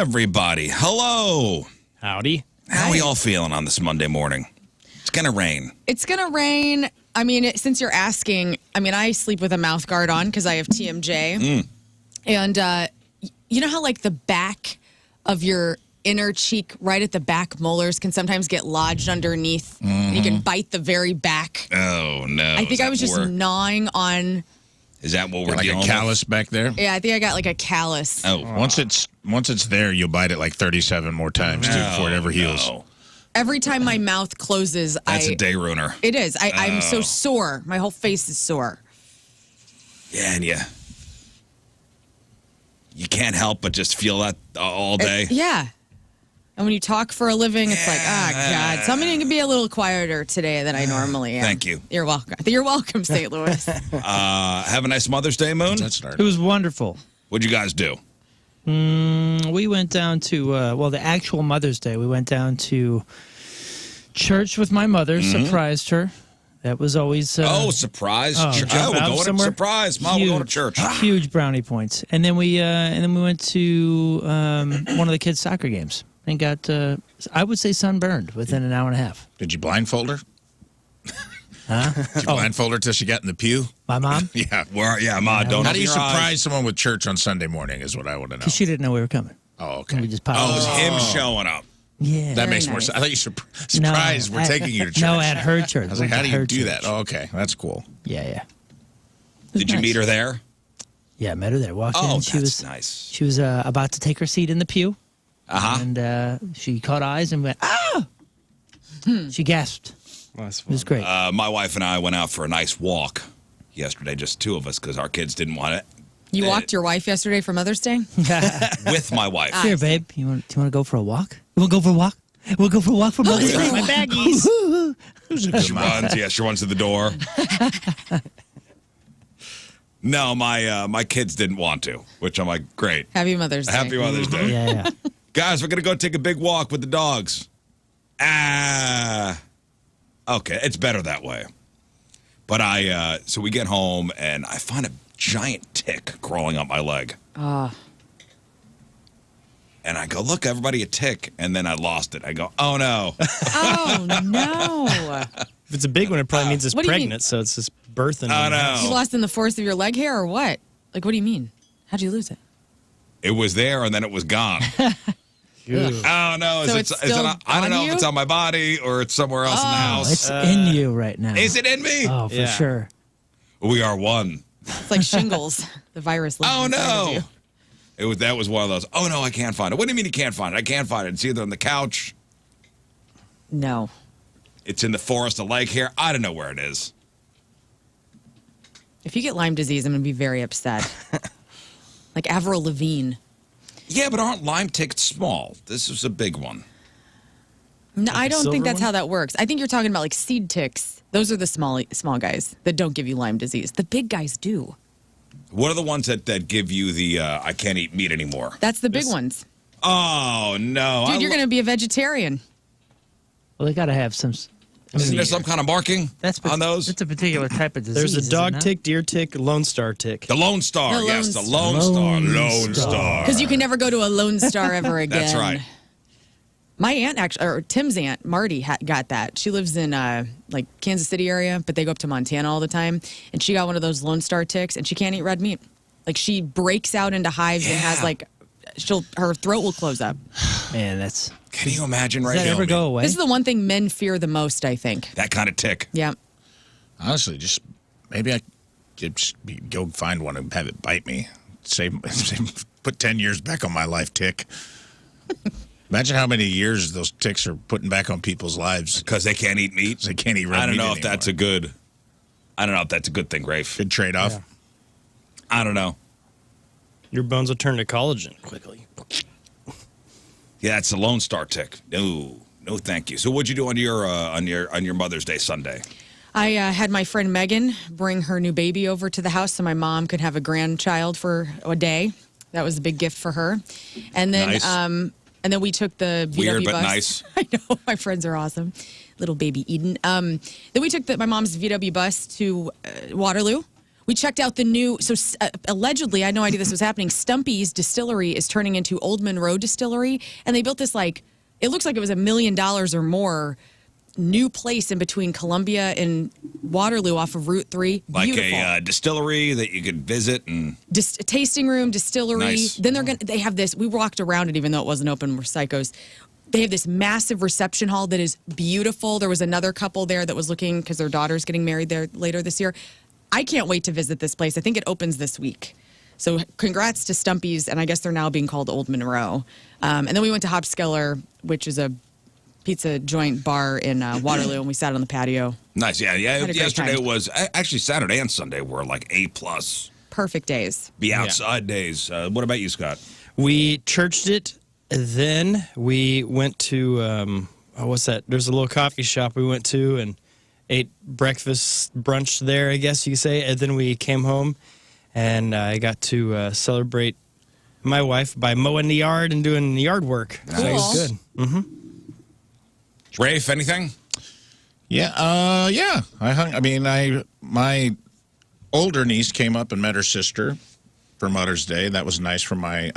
everybody. Hello. Howdy. How are we all feeling on this Monday morning? It's going to rain. It's going to rain. I mean, since you're asking, I sleep with a mouth guard on because I have TMJ. And you know how, like, the back of your inner cheek, right at the back molars, can sometimes get lodged underneath? And you can bite the very back. Oh, no. I think I was just gnawing on... Is that what we're like dealing a callus back there? Yeah, I think I got like a callus. Oh. Once it's there, you'll bite it like 37 more times too before it ever heals. No. Every time my mouth closes, That's a day ruiner. It is. I'm so sore. My whole face is sore. Yeah, and you can't help but just feel that all day. Yeah. And when you talk for a living, it's like, God. So I'm going to be a little quieter today than I normally am. Thank you. You're welcome. You're welcome, St. Louis. Have a nice Mother's Day, Moon. It was wonderful. What'd you guys do? We went down to, the actual Mother's Day, we went down to church with my mother, surprised her. That was always... surprise. Jump we're out going somewhere? to surprise. Mom, we're going to church. Huge brownie points. And then we went to one of the kids' soccer games and got, I would say, sunburned within an hour and a half. Did you blindfold her? Huh? Did you blindfold her till she got in the pew? My mom? Yeah. Ma, don't How open do you your surprise eyes. someone with church on Sunday morning is what I want to know. Because she didn't know we were coming. Oh, okay. And we just popped Oh, it was in. him showing up. Yeah. That makes Very more nice. sense. I thought you surprised we're taking you to church. No, at her church. I was like, how do you do that? Oh, okay. That's cool. Yeah. Did you meet her there? Yeah, I met her there. Walked in. Oh, She that's was nice. She was about to take her seat in the pew. Uh-huh. And she caught eyes and went, ah! She gasped. It was great. My wife and I went out for a nice walk yesterday, just two of us, because our kids didn't want it. You walked your wife yesterday for Mother's Day? With my wife. Here, babe. Do you want to go for a walk? You want to go for a walk? We'll go for a walk for Mother's Day. My baggies. She runs to the door. No, my kids didn't want to, which I'm like, great. Happy Mother's Day. Happy Mother's Day. Yeah. Guys, we're going to go take a big walk with the dogs. Okay, it's better that way. But so we get home, and I find a giant tick crawling up my leg. And I go, look, everybody, a tick. And then I lost it. I go, oh, no. Oh, no. If it's a big one, it probably means it's What do you mean? pregnant, so it's just birthing. Oh, no. You lost in the forest of your leg hair or what? Like, what do you mean? How'd you lose it? It was there, and then it was gone. Oh, no. So it's still I don't know on if it's you? on my body or it's somewhere else in the house. It's in you right now. Is it in me? Oh, for Yeah. sure. We are one. It's like shingles. The virus lives Oh, inside of no. you. That was one of those, oh, no, I can't find it. What do you mean you can't find it? I can't find it. It's either on the couch, No. it's in the forest of leg hair. I don't know where it is. If you get Lyme disease, I'm going to be very upset. Like Avril Lavigne. Yeah, but aren't Lyme ticks small? This is a big one. No, I don't silver think that's one? how that works. I think you're talking about like seed ticks. Those are the small guys that don't give you Lyme disease. The big guys do. What are the ones that give you the I can't eat meat anymore? That's the big ones. Oh, no. Dude, you're going to be a vegetarian. Well, they got to have some. Isn't there some kind of marking on those? That's a particular type of disease. There's a is it dog not? tick, dear tick, Lone Star tick. The Lone Star, The yes, the Lone Lone Star. Lone Star. Star. Because you can never go to a Lone Star ever again. That's right. My aunt, actually, or Tim's aunt, Marty, got that. She lives in like Kansas City area, but they go up to Montana all the time. And she got one of those Lone Star ticks, and she can't eat red meat. Like she breaks out into hives and has like, her throat will close up. Man, that's. Can you imagine Does right that now? ever go away? This is the one thing men fear the most, I think. That kind of tick. Yeah. Honestly, just maybe I could just go find one and have it bite me. Put 10 years back on my life, tick. Imagine how many years those ticks are putting back on people's lives. Because they can't eat meat? They can't eat red meat I don't know if anymore. that's a good... I don't know if that's a good thing, Rafe. Good trade-off. Yeah. I don't know. Your bones will turn to collagen quickly. Yeah, it's the Lone Star tick. No, thank you. So what'd you do on your Mother's Day Sunday? I had my friend Megan bring her new baby over to the house so my mom could have a grandchild for a day. That was a big gift for her. And then Nice. and then we took the VW Weird, but bus. nice. I know, my friends are awesome. Little baby Eden. Then we took my mom's VW bus to Waterloo, We checked out the new, allegedly, I had no idea this was happening. Stumpy's Distillery is turning into Old Monroe Distillery. And they built this, like, it looks like it was $1 million or more new place in between Columbia and Waterloo off of Route 3. Like Beautiful. a distillery that you could visit and tasting room, distillery. Nice. Then they have this, we walked around it even though it wasn't open, we're psychos. They have this massive reception hall that is beautiful. There was another couple there that was looking because their daughter's getting married there later this year. I can't wait to visit this place. I think it opens this week. So congrats to Stumpy's, and I guess they're now being called Old Monroe. And then we went to Hopskeller, which is a pizza joint bar in Waterloo, and we sat on the patio. nice. Yeah. Had a great Yesterday time. was actually Saturday and Sunday were like A+. Perfect days. Be outside days. What about you, Scott? We churched it. Then we went to what's that? There's a little coffee shop we went to and ate breakfast brunch there, I guess you could say. And then we came home, and I got to celebrate my wife by mowing the yard and doing the yard work. So it was good. Rafe, anything? Yeah, my older niece came up and met her sister for Mother's Day. That was nice for my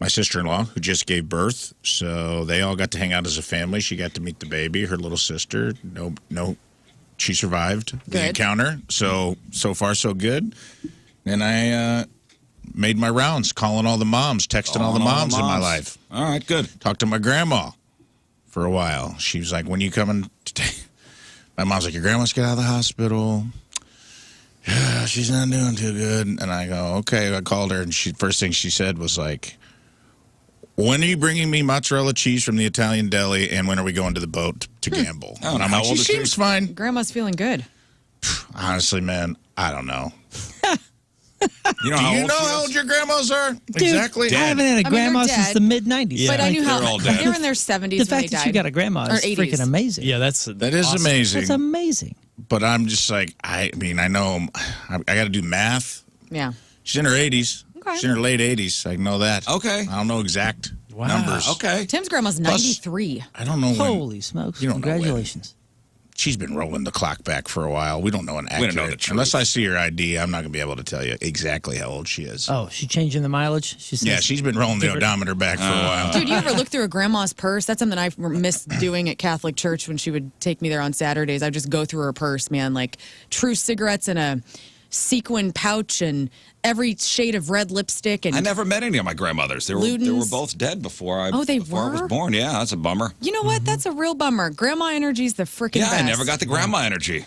sister-in-law who just gave birth. So they all got to hang out as a family. She got to meet the baby, her little sister. No, she survived the encounter. So far so good. And I made my rounds, calling all the moms, texting all the moms in my life. All right, good. Talked to my grandma for a while. She was like, when you coming today? My mom's like, your grandma's got out of the hospital. Yeah, she's not doing too good. And I go, okay. I called her, and first thing she said was like, when are you bringing me mozzarella cheese from the Italian deli, and when are we going to the boat to gamble? Oh, and I'm how like, old she is she? seems fine. Grandma's feeling good. Honestly, man, I don't know. You know Do how you old know she how is? old your grandmas are? Dude, Exactly. I haven't had a they're grandma since dead. the mid-90s. But I knew how they're all dead. they're in their 70s The when fact they that you died. got a grandma Or is 80s. freaking amazing. Yeah, That is awesome. amazing. That's amazing. But I'm just like, I mean, I know I got to do math. Yeah. She's in her 80s. Okay. She's in her late 80s. I know that. Okay. I don't know exact numbers. Okay. Tim's grandma's 93. I don't know when. Holy smokes. You don't know when. Congratulations. She's been rolling the clock back for a while. We don't know an don't accurate. know the truth. Unless I see her ID, I'm not going to be able to tell you exactly how old she is. Oh, she's changing the mileage? She says, Yeah, she's been rolling the odometer back for a while. Dude, you ever look through a grandma's purse? That's something I missed doing at Catholic Church when she would take me there on Saturdays. I'd just go through her purse, man, like true cigarettes in a sequin pouch and every shade of red lipstick. And I never met any of my grandmothers. They were Ludens. both dead before I. Oh, they before I was were? born. Yeah, that's a bummer. you know what? That's a real bummer. Grandma energy's the freaking Yeah, best. I never got the grandma energy.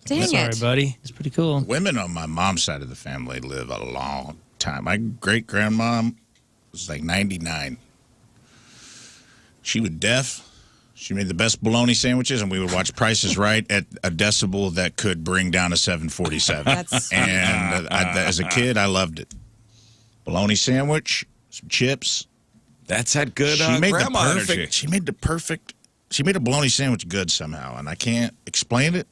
Dang Sorry, it. buddy. It's pretty cool. Women on my mom's side of the family live a long time. My great grandmom was like 99. She was deaf. She made the best bologna sandwiches, and we would watch Price is Right at a decibel that could bring down a 747. That's And as a kid, I loved it. Bologna sandwich, some chips. That's that good She made grandma the perfect. energy. She made a bologna sandwich good somehow, and I can't explain it.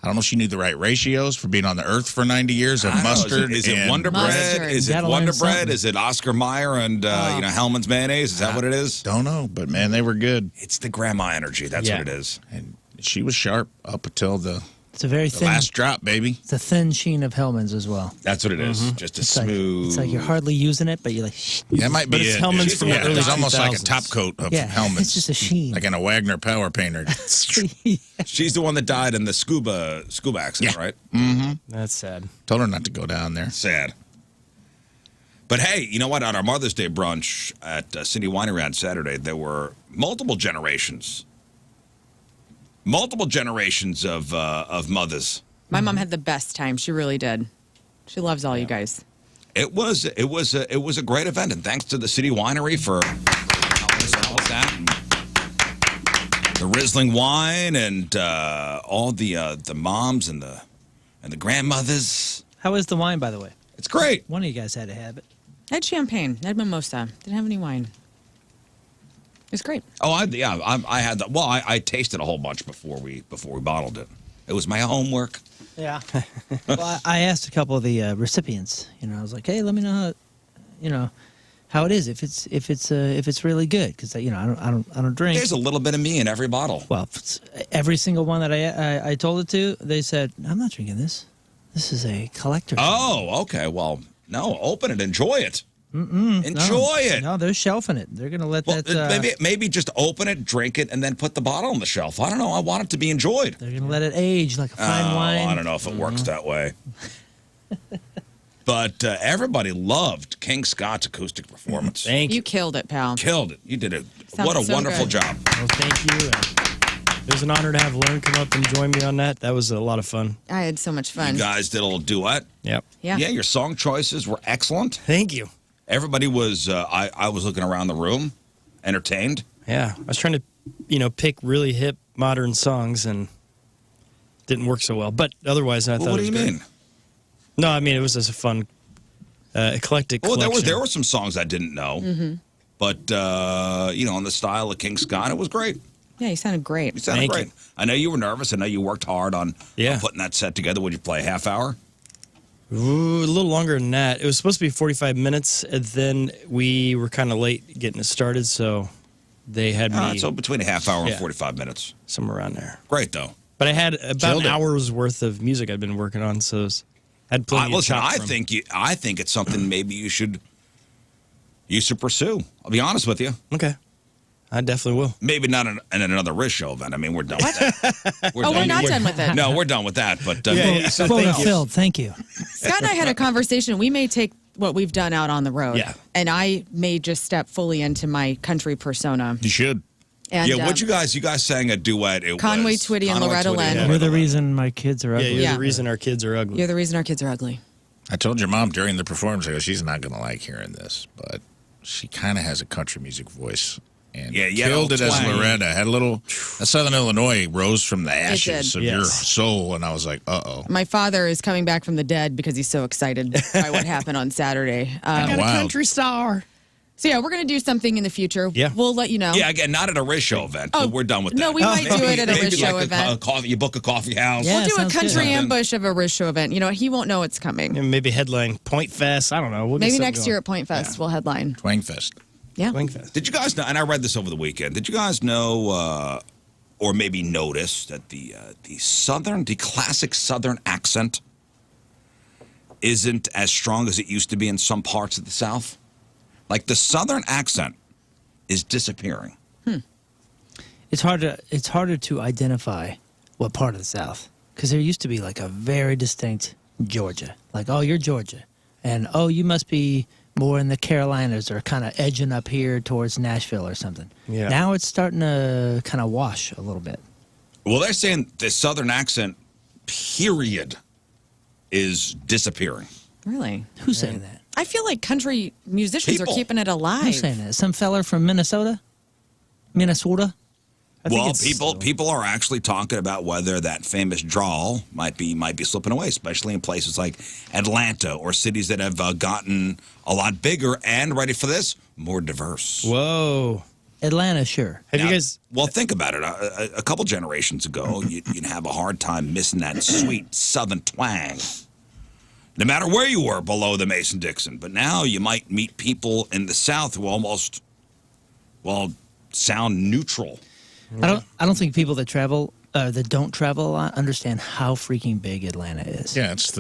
I don't know if she knew the right ratios for being on the earth for 90 years of I don't know, mustard. Is it and- Wonder Bread? Mustard. Is it Gotta Wonder learn Bread? something. Is it Oscar Mayer and Hellman's mayonnaise? Is that what it is? Don't know, but man, they were good. It's the grandma energy. That's Yeah. what it is. And she was sharp up until the It's a very thin, last drop, baby. it's a thin sheen of Hellman's as well. That's what it is. Just a It's like, smooth. it's like you're hardly using it, but you're like, That might be But it's it. Hellman's from the yeah, early it's almost like a 2000s. top coat of yeah, helmets. it's just a sheen. Like in a Wagner power painter. She's the one that died in the scuba accident, Yeah. right? That's sad. Told her not to go down there. Sad. But hey, you know what? On our Mother's Day brunch at City Winery on Saturday, there were multiple generations of mothers. My mom had the best time. She really did. She loves all you guys. It was a great event, and thanks to the City Winery for helping us out with that. And the Riesling wine and all the moms and the grandmothers. How is the wine, by the way? It's great. One of you guys had to have it. I had champagne. I had mimosa. Didn't have any wine. It was great. Oh, I had that. Well, I tasted a whole bunch before we bottled it. It was my homework. Yeah. Well, I asked a couple of the recipients. I was like, hey, let me know how it is if it's really good, because I don't drink. There's a little bit of me in every bottle. Well, every single one that I told it to, they said, I'm not drinking this. This is a collector. Oh, okay. Well, no, open it, enjoy it. Enjoy it. No, they're shelving it. They're gonna let that. Maybe just open it, drink it, and then put the bottle on the shelf. I don't know. I want it to be enjoyed. They're gonna let it age like a fine wine. I don't know if it works that way. But everybody loved King Scott's acoustic performance. Thank you. You killed it, pal. Killed it. You did it. Sounds What a so wonderful good. job. Well, thank you. It was an honor to have Lern come up and join me on that. That was a lot of fun. I had so much fun. You guys did a little duet. Yep. Yeah. Yeah, your song choices were excellent. Thank you. Everybody was, I was looking around the room, entertained. Yeah. I was trying to, pick really hip, modern songs, and didn't work so well. But otherwise, I thought Well, what it do was you great. mean? No, I mean, it was just a fun, eclectic Well, collection. there were some songs I didn't know. But, in the style of King Scott, it was great. Yeah, you sounded great. You sounded Thank great. you. I know you were nervous. I know you worked hard on putting that set together. Would you play a half hour? Ooh, a little longer than that. It was supposed to be 45 minutes, and then we were kind of late getting it started, so they had me So between a half hour and 45 minutes. somewhere around there. Great, though. But I had about Killed an it. hour's worth of music I'd been working on, so had plenty of Listen, chop I from. think it's something maybe you should pursue. I'll be honest with you. Okay. I definitely will. Maybe not in another Riz show event. I mean, we're done with that. Oh, we're not done with it. No, we're done with that. But So Quota thank you. filled. Thank you. Scott and I had a conversation. We may take what we've done out on the road. Yeah. And I may just step fully into my country persona. You should. And, yeah, what you guys sang a duet. It Conway was Twitty and Conway Loretta Twitty Lynn. and You're the Loretta Lynn. reason my kids are Yeah, ugly. you're Yeah. the reason our kids are ugly. You're the reason our kids are ugly. I told your mom during the performance, I go, she's not going to like hearing this, but she kind of has a country music voice. And Yeah, you had a killed it little as twang. Loretta. Had a little, Southern Illinois rose from the did. ashes of your Yes. soul. And I was like, uh-oh. My father is coming back from the dead because he's so excited by what happened on Saturday. got a Wow. country star. So, yeah, we're going to do something in the future. Yeah. We'll let you know. Yeah, again, not at a Riz show event. Oh, but we're done with that. no, we might do it at a Maybe Riz show like event. A coffee, you book a coffee house. Yeah. We'll do a sounds good. country Something. ambush of a Riz show event. You know, he won't know it's coming. And maybe headline Point Fest. I don't know. We'll get Maybe something next going. year at Point Fest we'll headline. Twangfest. Yeah. Point Fest. Did you guys know? And I read this over the weekend. Did you guys know, or maybe notice that the classic Southern accent isn't as strong as it used to be in some parts of the South? Like the Southern accent is disappearing. It's harder to identify what part of the South, because there used to be like a very distinct Georgia. Like, oh, you're Georgia, and oh, you must be more in the Carolinas or kind of edging up here towards Nashville or something. Yeah. Now it's starting to kind of wash a little bit. Well, they're saying the Southern accent, period, is disappearing. Really? Who's saying that? I feel like country musicians People. are keeping it alive. Who's saying that? Some feller from Minnesota? Minnesota? I think Well, it's- people are actually talking about whether that famous drawl might be slipping away, especially in places like Atlanta or cities that have gotten a lot bigger and, ready for this, more diverse. Whoa. Atlanta, sure. Have Now, you guys? Well, think about it. A couple generations ago, you'd have a hard time missing that sweet Southern twang, no matter where you were below the Mason-Dixon. But now you might meet people in the South who almost, sound neutral. I don't think people that don't travel a lot understand how freaking big Atlanta is. Yeah, it's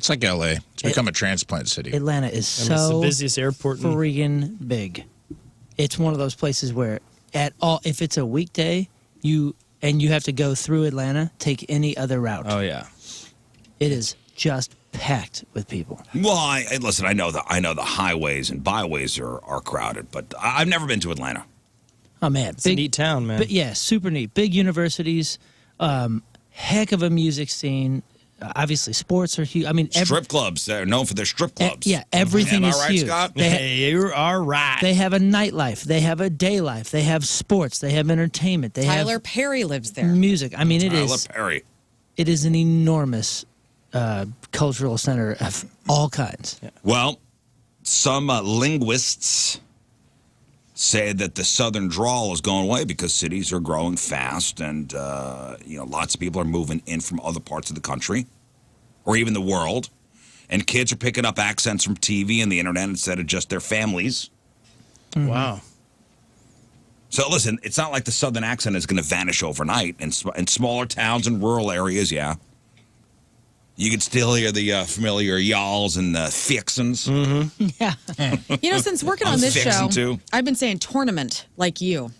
like L.A. It's become a transplant city. Atlanta is I mean, it's the so busiest airport in freaking big. It's one of those places where if it's a weekday, you have to go through Atlanta, take any other route. Oh yeah. It is just packed with people. Well, listen. I know the highways and byways are crowded, but I've never been to Atlanta. Oh man, It's a neat town, man. But yeah, super neat. Big universities, heck of a music scene. Obviously, sports are huge. I mean, Strip clubs. They're known for their strip clubs. yeah, everything Am I is right, huge. Scott? Hey, you are right. They have a nightlife. They have a day life. They have sports. They have entertainment. They Tyler have Perry lives there. music. I mean, Tyler Perry. it is an enormous cultural center of all kinds. Yeah. Well, some linguists say that the Southern drawl is going away because cities are growing fast, and lots of people are moving in from other parts of the country or even the world, and kids are picking up accents from TV and the internet instead of just their families. Wow. So listen, it's not like the Southern accent is going to vanish overnight. In smaller towns and rural areas, yeah. You can still hear the familiar y'alls and the fixins. Yeah. Since working on this fixing show, to. I've been saying tournament like you.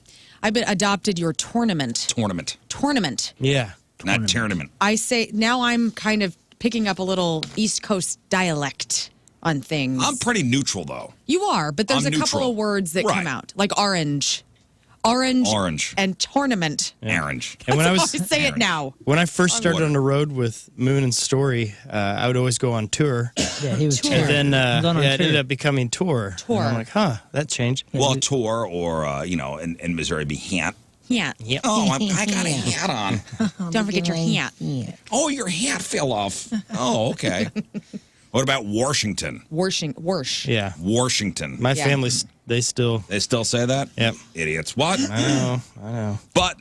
I've been adopted your tournament. Tournament. Yeah. Not tournament. I say now I'm kind of picking up a little East Coast dialect on things. I'm pretty neutral, though. You are, but there's I'm a couple neutral. of words that Right. come out, like orange, and tournament. Orange. And when I That's was how I say it now. when I first started on the road with Moon and Story, I would always go on tour. Yeah, he was Tour. And then I'm going on it tour. ended up becoming tour. Tour. And I'm like, that changed. Well, tour or, in Missouri, be hat. Yeah. Yep. Oh, I got a hat on. Don't forget your hat. Oh, your hat fell off. Oh, okay. What about Washington? Warsh. Yeah. Washington. My Yeah. family's, they still, They still say that? Yep. Idiots. What? I know. But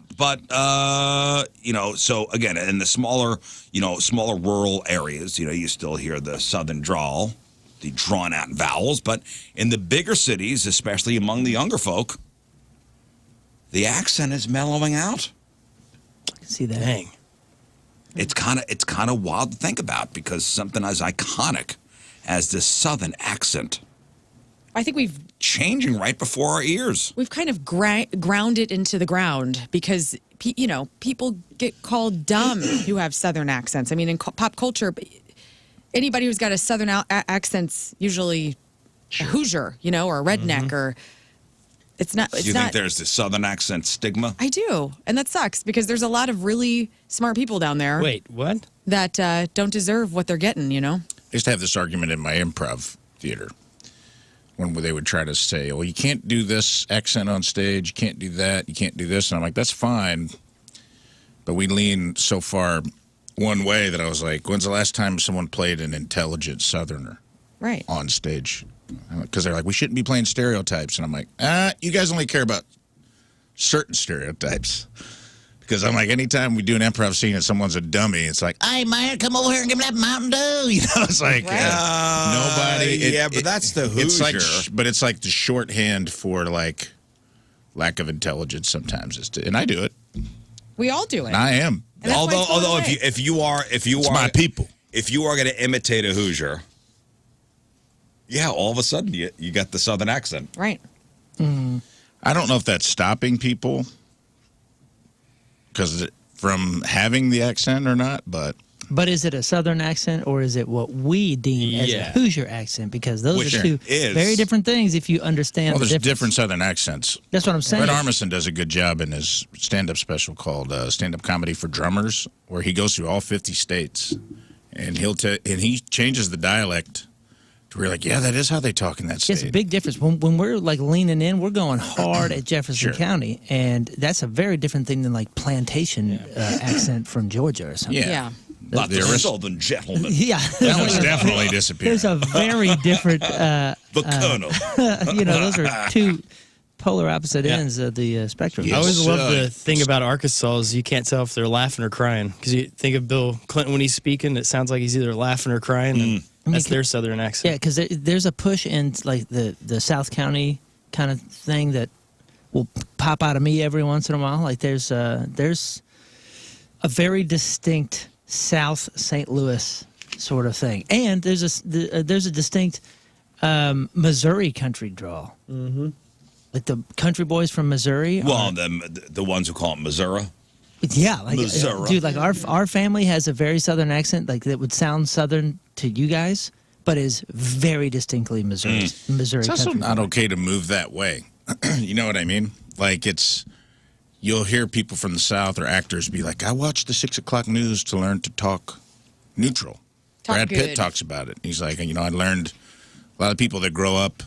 so again, in the smaller rural areas, you still hear the Southern drawl, the drawn out vowels. But in the bigger cities, especially among the younger folk, the accent is mellowing out. See that? Dang. It's kind of wild to think about because something as iconic as this Southern accent I think we've changing right before our ears. kind of ground it into the ground because people get called dumb who have Southern accents. I mean, in pop culture, anybody who's got a Southern accent's usually a Hoosier, or a redneck, or it's not. It's Do you not. think there's the Southern accent stigma? I do, and that sucks because there's a lot of really smart people down there Wait, what? that don't deserve what they're getting. I used to have this argument in my improv theater when they would try to say, well, you can't do this accent on stage, you can't do that, you can't do this. And I'm like, that's fine. But we lean so far one way that I was like, when's the last time someone played an intelligent Southerner Right. on stage? Because they're like, we shouldn't be playing stereotypes. And I'm like, you guys only care about certain stereotypes. Because I'm like, anytime we do an improv scene and someone's a dummy, it's like, hey, man, come over here and give me that Mountain Dew. It's like, nobody. But that's the It's like, Hoosier. but it's like the shorthand for like lack of intelligence sometimes. And I do it. We all do it. And I am. And that's why it's Although going away. if you are It's my people. if you are going to imitate a Hoosier, yeah, all of a sudden you got the Southern accent. Right. I don't know if that's stopping people because from having the accent or not, but But is it a Southern accent or is it what we deem as a Yeah. Hoosier accent? Because those Which are two is- very different things if you understand well, the there's difference. different Southern accents. That's what I'm saying. Brett Armisen does a good job in his stand-up special called Stand-Up Comedy for Drummers, where he goes through all 50 states, and he changes the dialect to where you're like, yeah, that is how they talk in that state. It's a big difference. When we're like leaning in, we're going hard at Jefferson Sure. County, and that's a very different thing than like plantation accent from Georgia or something. Yeah. Yeah. Not the arist- Southern gentleman. Yeah, That one's definitely disappeared. there's a very different. The Colonel. Those are two polar opposite ends of the spectrum. Yeah. I always Yes, love the thing about Arkansas is you can't tell if they're laughing or crying. Because you think of Bill Clinton when he's speaking, it sounds like he's either laughing or crying. And that's their Southern accent. Yeah, because there's a push in like the South County kind of thing that will pop out of me every once in a while. Like there's a very distinct South St. Louis sort of thing, and there's a distinct Missouri country drawl. Mm-hmm. Like the country boys from Missouri. Well, the ones who call it Missouri. Yeah, like Missouri. dude, like our family has a very Southern accent, like that would sound Southern to you guys, but is very distinctly Missouri. Missouri It's also country. not okay to move that way. You know what I mean? Like you'll hear people from the South or actors be like, I watched the 6 o'clock news to learn to talk neutral. Talk Brad Pitt good. talks about it. He's like, I learned a lot of people that grow up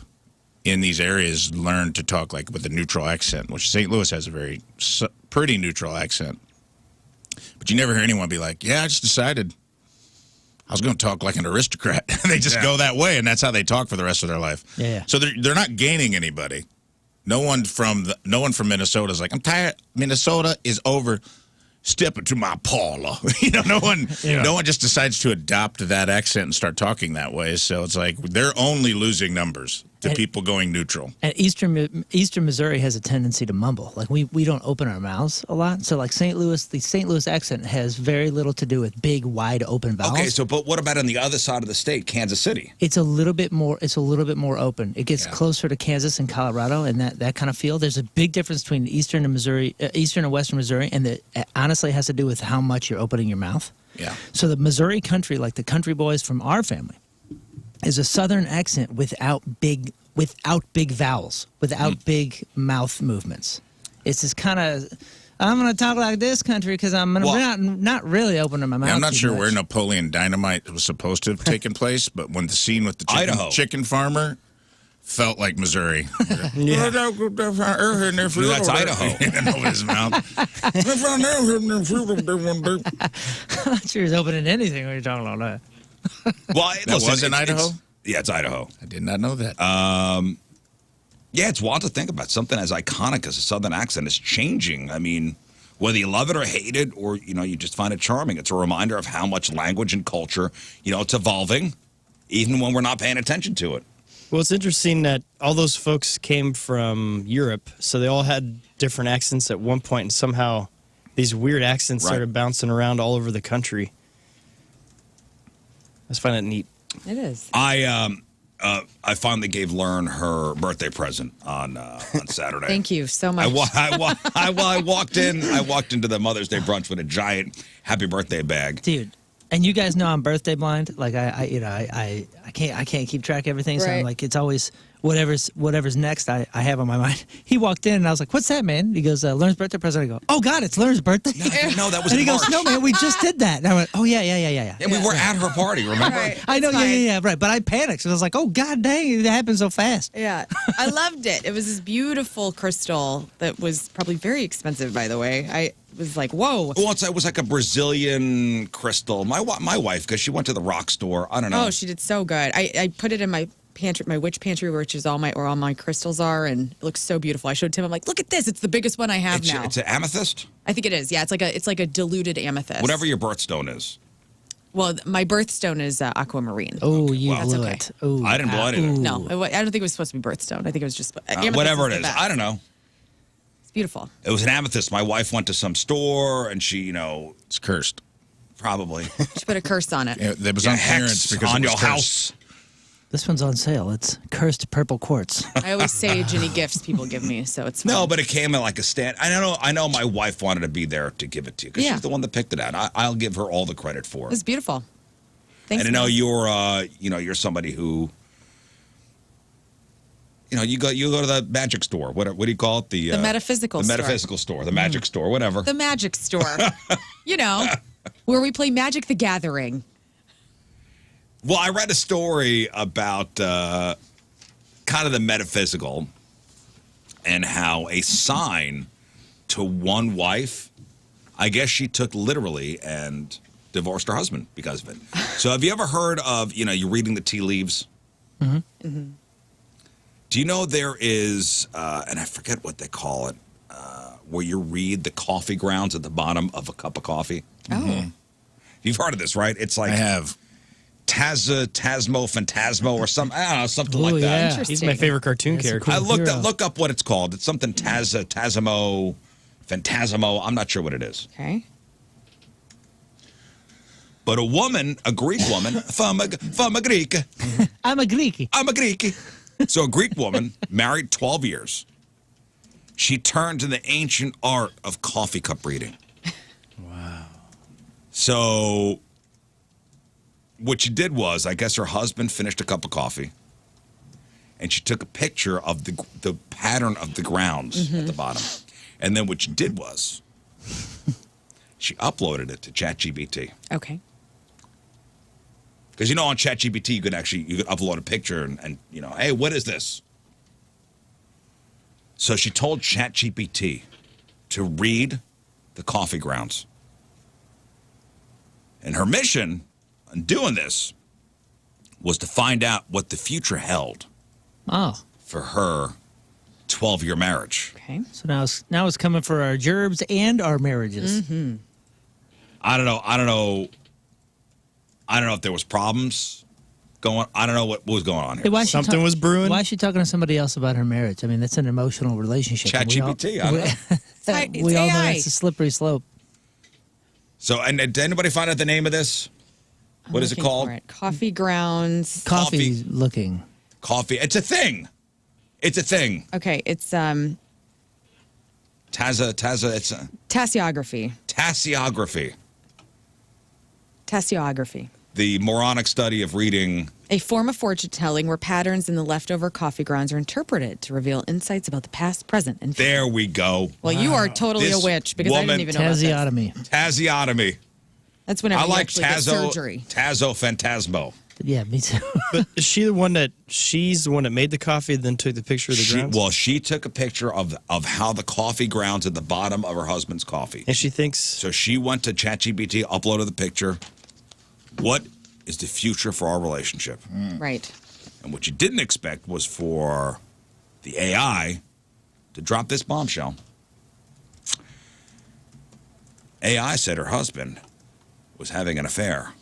in these areas learn to talk like with a neutral accent, which St. Louis has a very pretty neutral accent. But you never hear anyone be like, yeah, I just decided I was going to talk like an aristocrat. They just go that way, and that's how they talk for the rest of their life. Yeah. So they're not gaining anybody. No one from Minnesota is like, I'm tired. Minnesota is over. Step into my parlor. No one just decides to adopt that accent and start talking that way. So it's like they're only losing numbers. to people going neutral. And Eastern Missouri has a tendency to mumble. Like we don't open our mouths a lot. So like the St. Louis accent has very little to do with big, wide open vowels. Okay, but what about on the other side of the state, Kansas City? It's a little bit more open. It gets closer to Kansas and Colorado and that kind of feel. There's a big difference between Eastern and Western Missouri, and that honestly has to do with how much you're opening your mouth. Yeah. So the Missouri country, like the country boys from our family, is a Southern accent without big vowels, without big mouth movements. It's this kind of, I'm going to talk like this country because I'm not really opening my mouth. I'm not too sure much. where Napoleon Dynamite was supposed to have taken place, but when the scene with the chicken farmer felt like Missouri. Yeah. That's Idaho. And over his mouth. I'm not sure he's opening anything when you're talking like that. Well, That was in Idaho? Yeah, it's Idaho. I did not know that. Yeah, it's wild to think about. Something as iconic as a Southern accent is changing. I mean, whether you love it or hate it, or you just find it charming, it's a reminder of how much language and culture, it's evolving, even when we're not paying attention to it. Well, it's interesting that all those folks came from Europe, so they all had different accents at one point, and somehow these weird accents started bouncing around all over the country. I just find that neat. It is. I finally gave Lern her birthday present on Saturday. Thank you so much. I walked into the Mother's Day brunch with a giant happy birthday bag. Dude, and you guys know I'm birthday blind. Like I can't keep track of everything. So I'm Right. like, it's always whatever's next I have on my mind. He walked in and I was like, "What's that, man?" He goes, "Lern's birthday present." I go, "Oh God, it's Lern's birthday." No, that was And he in goes, March. "No, man, we just did that." And I went, "Oh yeah." And we were at her party, remember? Right. I know, It's fine. yeah, right. But I panicked. So I was like, "Oh God, dang, it happened so fast." Yeah, I loved it. It was this beautiful crystal that was probably very expensive, by the way. I was like, whoa. Well, it was like a Brazilian crystal. My wife, because she went to the rock store. I don't know. Oh, she did so good. I put it in my pantry, my witch pantry, where all my crystals are, and it looks so beautiful. I showed Tim. I'm like, look at this. It's the biggest one I have now. It's an amethyst. I think it is. Yeah, it's like a diluted amethyst. Whatever your birthstone is. Well, my birthstone is aquamarine. Oh, you That's blew okay. it. Oh, I didn't blow it either. ooh. No, I don't think it was supposed to be birthstone. I think it was just amethyst Whatever is it the is. best. I don't know. It's beautiful. It was an amethyst. My wife went to some store and she, It's cursed. probably She put a curse on it. It was on clearance hex because on it was your cursed. house. This one's on sale. It's cursed purple quartz. I always sage any gifts people give me, so it's fine. No, but it came in like a stand. I know my wife wanted to be there to give it to you because Yeah. she's the one that picked it out. I'll give her all the credit for It it. was beautiful. Thanks. And I know man. you're somebody who, you go to the magic store. What do you call it? The metaphysical the store. metaphysical store, the magic store, whatever. The magic store. Where we play Magic the Gathering. Well, I read a story about kind of the metaphysical and how a sign to one wife, I guess she took literally and divorced her husband because of it. So have you ever heard of, you're reading the tea leaves? Mm-hmm. Mm-hmm. Do you know there is, and I forget what they call it, where you read the coffee grounds at the bottom of a cup of coffee? Oh. You've heard of this, right? It's like I have. Tasmo, Phantasmo, or something Oh, like that. yeah. He's Interesting. my favorite cartoon That's a character. cool- I Hero. look up what it's called. It's something Tasmo, Phantasmo. I'm not sure what it is. Okay. But a Greek woman, from a Greek, I'm a Greeky. I'm a Greek. So a Greek woman, married 12 years. She turned to the ancient art of coffee cup reading. Wow. So what she did was, I guess her husband finished a cup of coffee, and she took a picture of the pattern of the grounds at the bottom. And then what she did was, she uploaded it to ChatGPT. Okay. Because on ChatGPT you could upload a picture and hey, what is this? So she told ChatGPT to read the coffee grounds. And her mission in doing this was to find out what the future held Oh, for her 12-year marriage. Okay. so now it's coming for our gerbs and our marriages. I don't know if there was problems going. I don't know what was going on Hey, here. why is she Something was brewing. Why is she talking to somebody else about her marriage? I mean, that's an emotional relationship. and we all- ChatGPT, I don't know. It's we all know AI. it's a slippery slope. So, and did anybody find out the name of this? What is it Looking called? for it. Coffee grounds. Coffee looking. Coffee. It's a thing. It's a thing. Okay, it's Taza. It's tasiography. tasiography. Tasiography. The moronic study of reading. A form of fortune telling where patterns in the leftover coffee grounds are interpreted to reveal insights about the past, present, and future. There we go. Well, you are totally This a witch because I woman- didn't even know about this. Tasiotomy. Tasiotomy. That's whenever I you like actually get surgery. Tazo Phantasmo. Yeah, me too. But is she the one that she's the one that made the coffee and then took the picture of the grounds? She took a picture of how the coffee grounds at the bottom of her husband's coffee. And she thinks So she went to ChatGPT, uploaded the picture. What is the future for our relationship? Right. And what you didn't expect was for the AI to drop this bombshell. AI said her husband was having an affair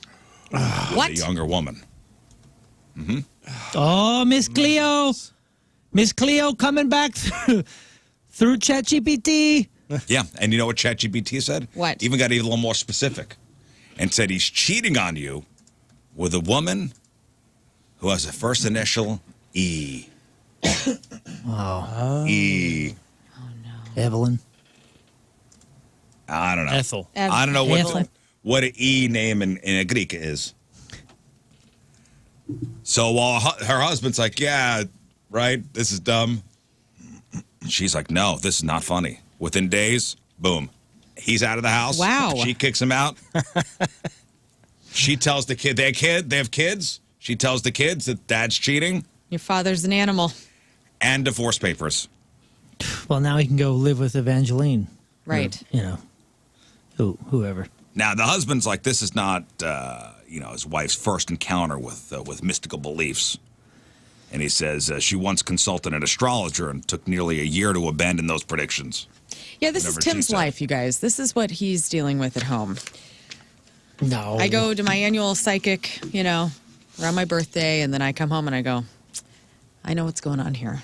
with What? a younger woman. Oh, Miss Cleo. Miss Cleo coming back through ChatGPT. Yeah, and you know what ChatGPT said? What? Even got a little more specific and said he's cheating on you with a woman who has a first initial E. Oh, E. Evelyn. I don't know. Ethel. I don't know Ethel. what an E name in a Greek is. So while her husband's like, yeah, right, this is dumb. She's like, no, this is not funny. Within days, boom, he's out of the house. Wow. She kicks him out. She tells the kid, they have kids. She tells the kids that dad's cheating Your father's an animal. and divorce papers. Well, now he can go live with Evangeline. Right. You know, whoever. Now the husband's like, this is not, his wife's first encounter with mystical beliefs, and he says she once consulted an astrologer and took nearly a year to abandon those predictions. Yeah, this is Whatever she Tim's said. life, you guys. This is what he's dealing with at home. No. I go to my annual psychic, around my birthday, and then I come home and I go, I know what's going on here.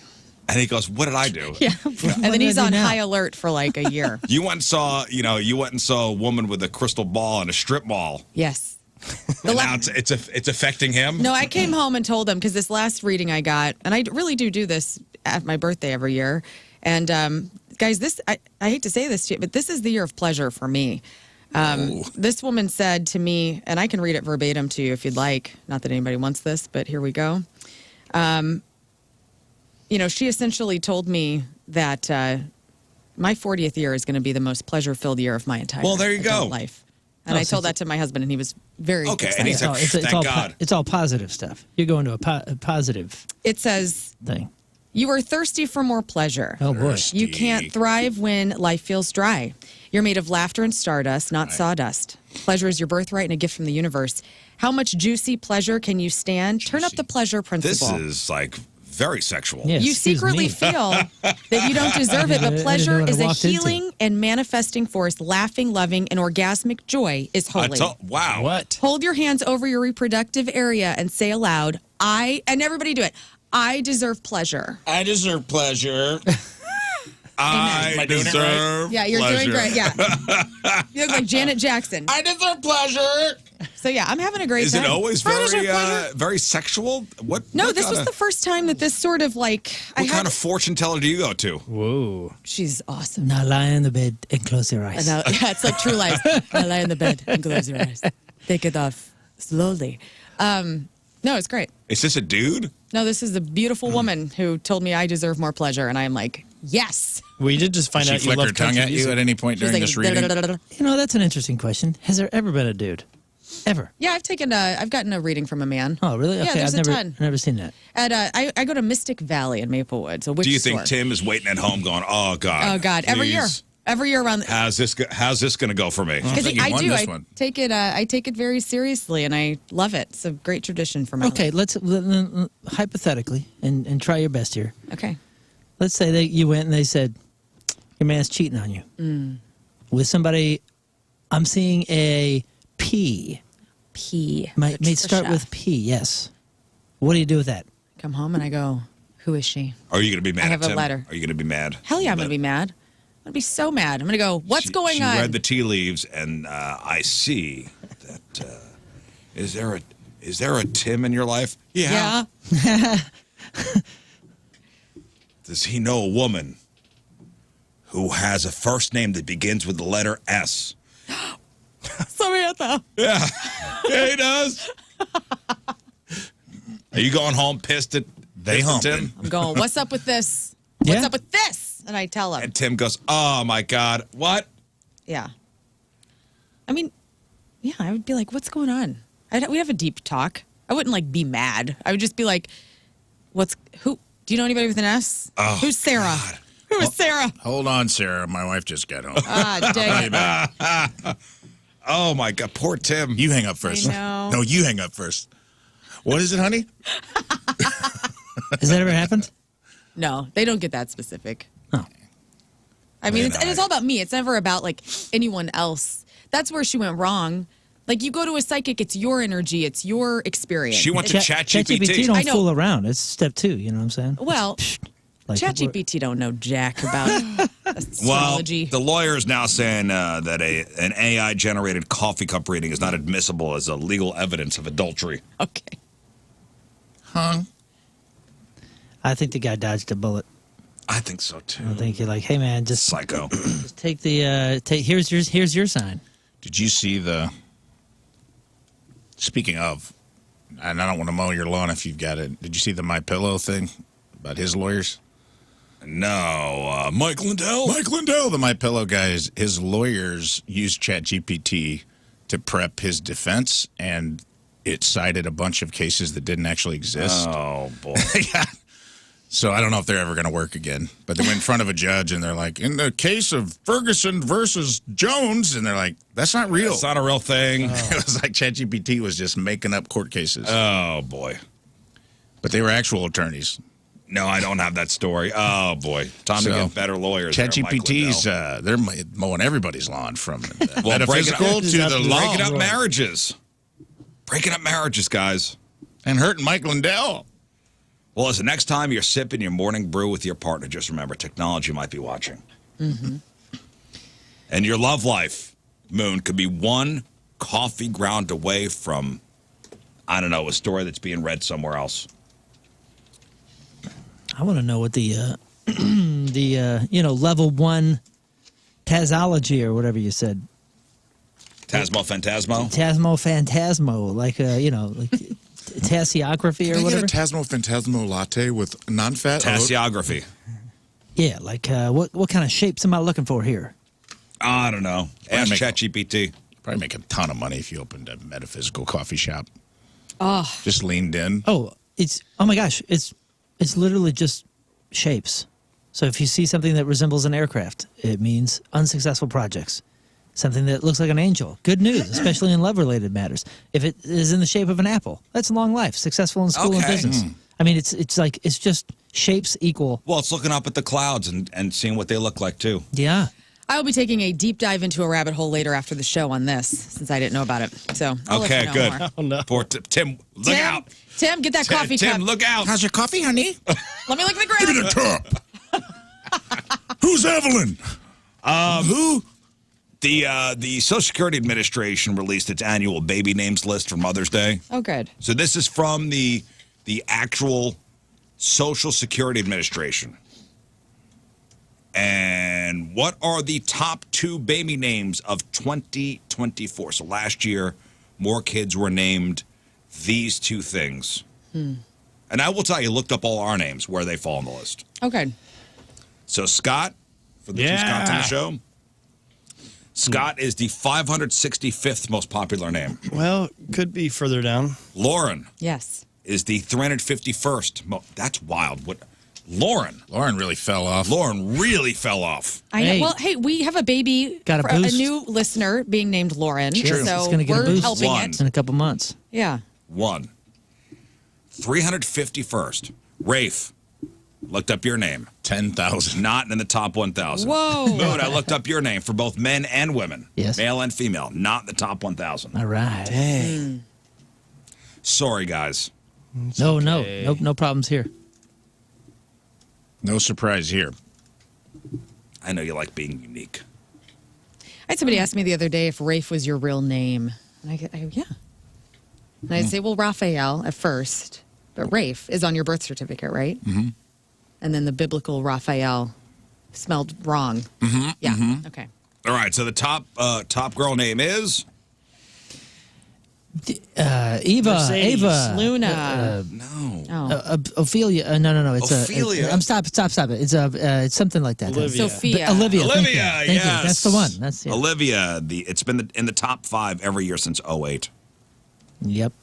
And he goes, "What did I do?" Yeah. And then he's do I do on now? high alert for like a year. You went and saw a woman with a crystal ball and a strip mall. Yes. And now it's affecting him. No, I came home and told him because this last reading I got, and I really do this at my birthday every year. And guys, I hate to say this to you, but this is the year of pleasure for me. This woman said to me, and I can read it verbatim to you if you'd like. Not that anybody wants this, but here we go. She essentially told me that my 40th year is going to be the most pleasure-filled year of my entire Well, there you adult go. life. And I told that to my husband, and he was very Okay, excited. and he said, "Thank God." It's all positive stuff. You're going to a positive It says, thing. you are thirsty for more pleasure. Oh boy. You can't thrive when life feels dry. You're made of laughter and stardust, not sawdust. Pleasure is your birthright and a gift from the universe. How much juicy pleasure can you stand? Turn up the pleasure This principle. is like very sexual. Yeah. You Excuse secretly me. feel that you don't deserve it, I but didn't pleasure know what I is a walked into. healing and manifesting force. Laughing, loving, and orgasmic joy is holy. Wow. What? Hold your hands over your reproductive area and say aloud, and everybody do it, I deserve pleasure. I deserve pleasure. I Am I doing it deserve Yeah, you're pleasure. doing great. Yeah. You look like Janet Jackson. I deserve pleasure. So, yeah, I'm having a great Is time. it always I deserve pleasure. very sexual? What? No, what this was kinda- the first time that this sort of like. What kind of fortune teller do you go to? Whoa. She's awesome. Now lie in the bed and close your eyes. Yeah, it's like True Lies. I lie in the bed and close your eyes. Take it off slowly. No, it's great. Is this a dude? No, this is a beautiful woman who told me I deserve more pleasure, and I'm like, yes. We did just find She out you flick love her tongue country at you music. at any point She's during like, this reading? You know, that's an interesting question. Has there ever been a dude? Ever? Yeah, I've gotten a reading from a man. Oh, really? Yeah, Okay, there's I've a never, ton. never seen that. At I go to Mystic Valley in Maplewood. So, Do you think Tim is waiting at home going, "Oh God, Oh God, every year around. How's this going to go for me?" Because think you I won do. this I one. take it. I take it very seriously, and I love it. It's a great tradition for my Okay, life. let's hypothetically and try your best here. Okay. Let's say that you went and they said your man's cheating on you with somebody. I'm seeing a P. P. May start Patricia. with P. Yes. What do you do with that? Come home and I go, who is she? Are you going to be mad? I have at a Tim? letter. Are you going to be mad? Hell yeah, I'm going to be mad. I'm going to be so mad. I'm going to go, what's going she on? She read the tea leaves, and I see that. Is there a Tim in your life? Yeah. Does he know a woman who has a first name that begins with the letter S? Samantha. Yeah. Yeah, he does. Are you going home pissed at Tim? I'm going, what's up with this? Yeah. What's up with this? And I tell him. And Tim goes, oh, my God. What? Yeah. I mean, yeah, I would be like, what's going on? We'd have a deep talk. I wouldn't, like, be mad. I would just be like, who? Do you know anybody with an S? Oh, Who's Sarah? God. Who is Sarah? Hold on, Sarah. My wife just got home. Ah, dang it. Oh, my God. Poor Tim. You hang up first. I know. No, you hang up first. What is it, honey? Has that ever happened? No, they don't get that specific. Oh. I mean, Man, it's all about me. It's never about, like, anyone else. That's where she went wrong. Like, you go to a psychic, it's your energy, it's your experience. She went to ChatGPT. ChatGPT I don't know. fool around. It's step 2, you know what I'm saying? Well, Like, ChatGPT don't know jack about Well, astrology. the lawyer is now saying that an AI-generated coffee cup reading is not admissible as a legal evidence of adultery. Okay. Huh? I think the guy dodged a bullet. I think so, too. I think you're like, hey, man, just Psycho. take the, here's your sign. Did you see the... Speaking of, and I don't want to mow your lawn if you've got it. Did you see the My Pillow thing about his lawyers? No, Mike Lindell. Mike Lindell, the My Pillow guys, his lawyers used ChatGPT to prep his defense, and it cited a bunch of cases that didn't actually exist. Oh, boy. Yeah. So I don't know if they're ever going to work again. But they went in front of a judge, and they're like, in the case of Ferguson versus Jones, and they're like, that's not real. It's not a real thing. It was like ChatGPT was just making up court cases. Oh, boy. But they were actual attorneys. No, I don't have that story. Oh, boy. Time to get better lawyers. ChatGPT's, they're mowing everybody's lawn from Well, metaphysical to the law. breaking up marriages. Breaking up marriages, guys. And hurting Mike Lindell. Well, listen, next time you're sipping your morning brew with your partner, just remember, technology might be watching. Mm-hmm. And your love life, Moon, could be one coffee ground away from, I don't know, a story that's being read somewhere else. I want to know what the level 1 tasology or whatever you said. Tasmo Phantasmo? Phantasmo, like, like tasiography or Can I whatever. get a Tasmo Phantasmo latte with non-fat oat? Tasiography. Yeah, like what kind of shapes am I looking for here? I don't know. Ask ChatGPT. Probably make a ton of money if you opened a metaphysical coffee shop. Oh, Just leaned in. Oh my gosh, it's literally just shapes. So if you see something that resembles an aircraft, it means unsuccessful projects. Something that looks like an angel, good news, especially in love-related matters. If it is in the shape of an apple, that's long life, successful in school and Okay. business. I mean, it's just shapes equal. Well, it's looking up at the clouds and seeing what they look like, too. Yeah. I will be taking a deep dive into a rabbit hole later after the show on this, since I didn't know about it. So I'll let Okay, you know good. more. Oh, no. Poor Tim. Look Tim, out. Tim, get that coffee Tim, cup. look out. How's your coffee, honey? Let me look at the ground. the top. Who's Evelyn? Who? The Social Security Administration released its annual baby names list for Mother's Day. Oh, good. So this is from the actual Social Security Administration. And what are the top 2 baby names of 2024? So last year, more kids were named these 2 things. And I will tell you, looked up all our names, where they fall on the list. Okay. So Scott, for the 2 Scotts on the show. Scott is the 565th most popular name. Well, could be further down. Lauren Yes. is the 351st. That's wild. What? Lauren Really fell off. Lauren really fell off. I know. Hey. Well, hey, we have a baby, Got a for boost. new listener being named Lauren. True. So It's gonna get a we're boost. helping One. it. In a couple months. Yeah. 1. 351st. Rafe. Looked up your name. 10,000. Not in the top 1,000. Whoa. Moon, I looked up your name for both men and women. Yes. Male and female. Not in the top 1,000. All right. Dang. Sorry, guys. No problems here. No surprise here. I know you like being unique. I had somebody ask me the other day if Rafe was your real name. And yeah. And I'd say, well, Raphael at first, but Rafe is on your birth certificate, right? Mm-hmm. And then the biblical Raphael smelled wrong. Mm-hmm. Yeah. Mm-hmm. Okay. All right. So the top girl name is Eva. Mercedes. Ava. Luna. no. Ophelia. No. It's Ophelia? Stop it. It's something like that. Olivia. Sophia. Olivia. Thank you. Olivia. Thank you. Yes. That's the one. That's it. Olivia. It's been in the top 5 every year since 2008. Yep.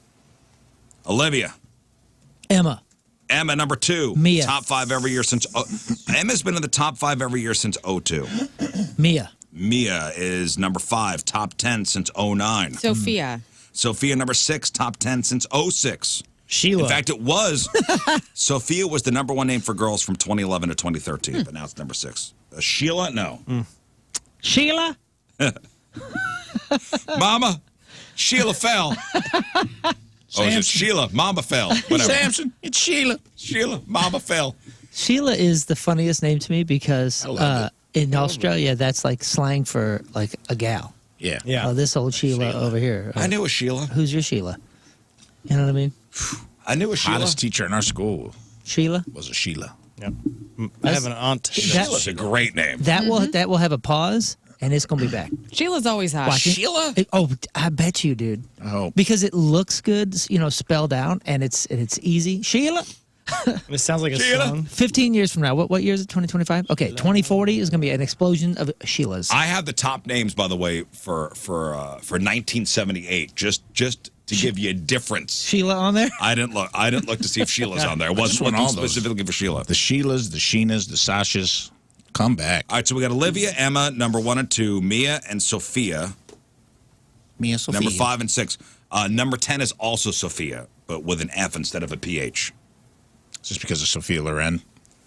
Olivia. Emma. Emma, number 2. Mia. Top 5 every year since. Emma's been in the top 5 every year since 2002. Mia. Mia is number 5, top 10 since 2009. Sophia. Sophia, number 6, top 10 since 2006. Sheila. In fact, it was. Sophia was the number 1 name for girls from 2011 to 2013, but now it's number 6. Sheila, no. Sheila. Mama, Sheila fell. Oh, is it Sheila? Mama fell. Whatever. Samson, it's Sheila. Sheila, Mama fell. Sheila is the funniest name to me because I love in Australia that's like slang for like a gal. Yeah. Yeah. Oh, this old Sheila over here. I knew a Sheila. Who's your Sheila? You know what I mean? I knew a Sheila. Hottest teacher in our school Sheila. was a Sheila. Yep. I have an aunt. Sheila's a great name. That will have a pause and it's gonna be back. Sheila's always hot. Watch it. Sheila? I bet you, dude. Oh. Because it looks good, spelled out, and it's easy. Sheila. It sounds like a Sheila. song. 15 years from now, what year is it? 2025. Okay, 2040 is gonna be an explosion of Sheilas. I have the top names, by the way, for 1978. Just to give you a difference. Sheila on there. I didn't look to see if Sheila's on there. I just wasn't want looking all those. specifically for Sheila. The Sheilas, the Sheenas, the Sashas, come back. All right, so we got Olivia, Emma, number 1 and 2, Mia and Sophia, Mia Sophia. number 5 and 6. Number 10 is also Sophia, but with an F instead of a PH. Just because of Sophia Loren.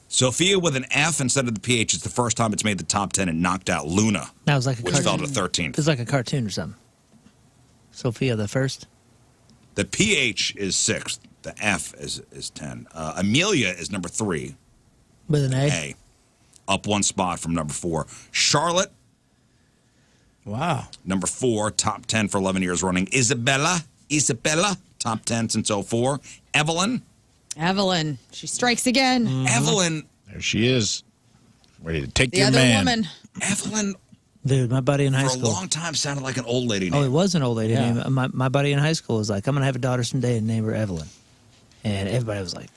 Sophia with an F instead of the PH is the first time it's made the top 10 and knocked out Luna, That was like a which fell cartoon. to 13th. It's like a cartoon or something. Sophia the first. The PH is 6th. The F is 10. Amelia is number 3. With an A. A. Up 1 spot from number 4. Charlotte, Wow. number 4, top 10 for 11 years running. Isabella, top 10 since 2004. Evelyn. She strikes again. Evelyn, There she is. Ready to take The your other man. woman. Evelyn, Dude, my buddy in high for a school. long time sounded like an old lady Oh, it name. was an old lady Yeah. name. My buddy in high school was like, I'm going to have a daughter someday and name her Evelyn. And everybody was like,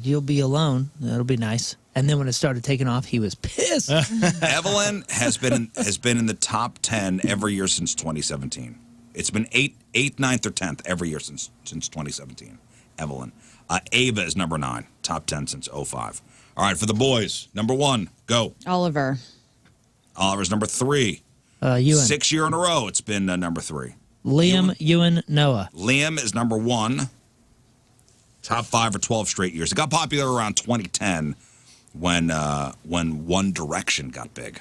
you'll be alone. That'll be nice. And then when it started taking off, he was pissed. Evelyn has been in the top 10 every year since 2017. It's been 8th, 9th, or 10th every year since 2017. Evelyn. Ava is number 9, top 10 since 2005. All right, for the boys, number 1, go. Oliver. Oliver's number 3. Ewan. 6 year in a row, it's been number 3. Liam, Ewan, Noah. Liam is number 1. Top 5 for 12 straight years. It got popular around 2010 when One Direction got big.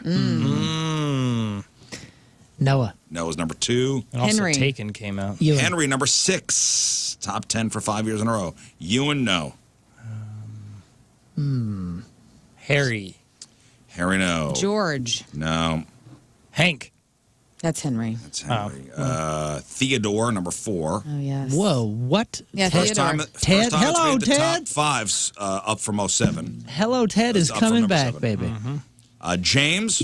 Noah. Noah's number 2. And also Henry. Taken came out. Ewan. Henry, number 6. Top 10 for 5 years in a row. Ewan, no. Harry. Harry, no. George. No. Hank. That's Henry. That's Henry. Theodore, number 4. Oh, yes. Whoa, what? Yeah, First Theodore. time, Ted, first time it's hello, made the Ted. top 5s up from 07. Hello, Ted is Up from coming number back, 7. baby. James,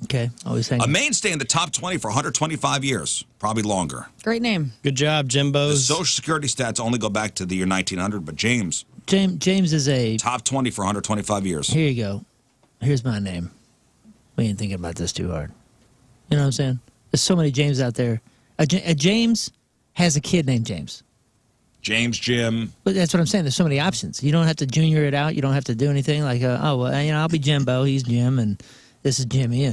Okay, always a hanging. mainstay in the top 20 for 125 years, probably longer. Great name. Good job, The Jimbos. Social Security stats only go back to the year 1900, but James, James is a. top 20 for 125 years. Here you go. Here's my name. We ain't thinking about this too hard. You know what I'm saying? There's so many James out there. A James has a kid named James. James, Jim. But that's what I'm saying. There's so many options. You don't have to junior it out. You don't have to do anything like, I'll be Jimbo. He's Jim, and this is Jimmy,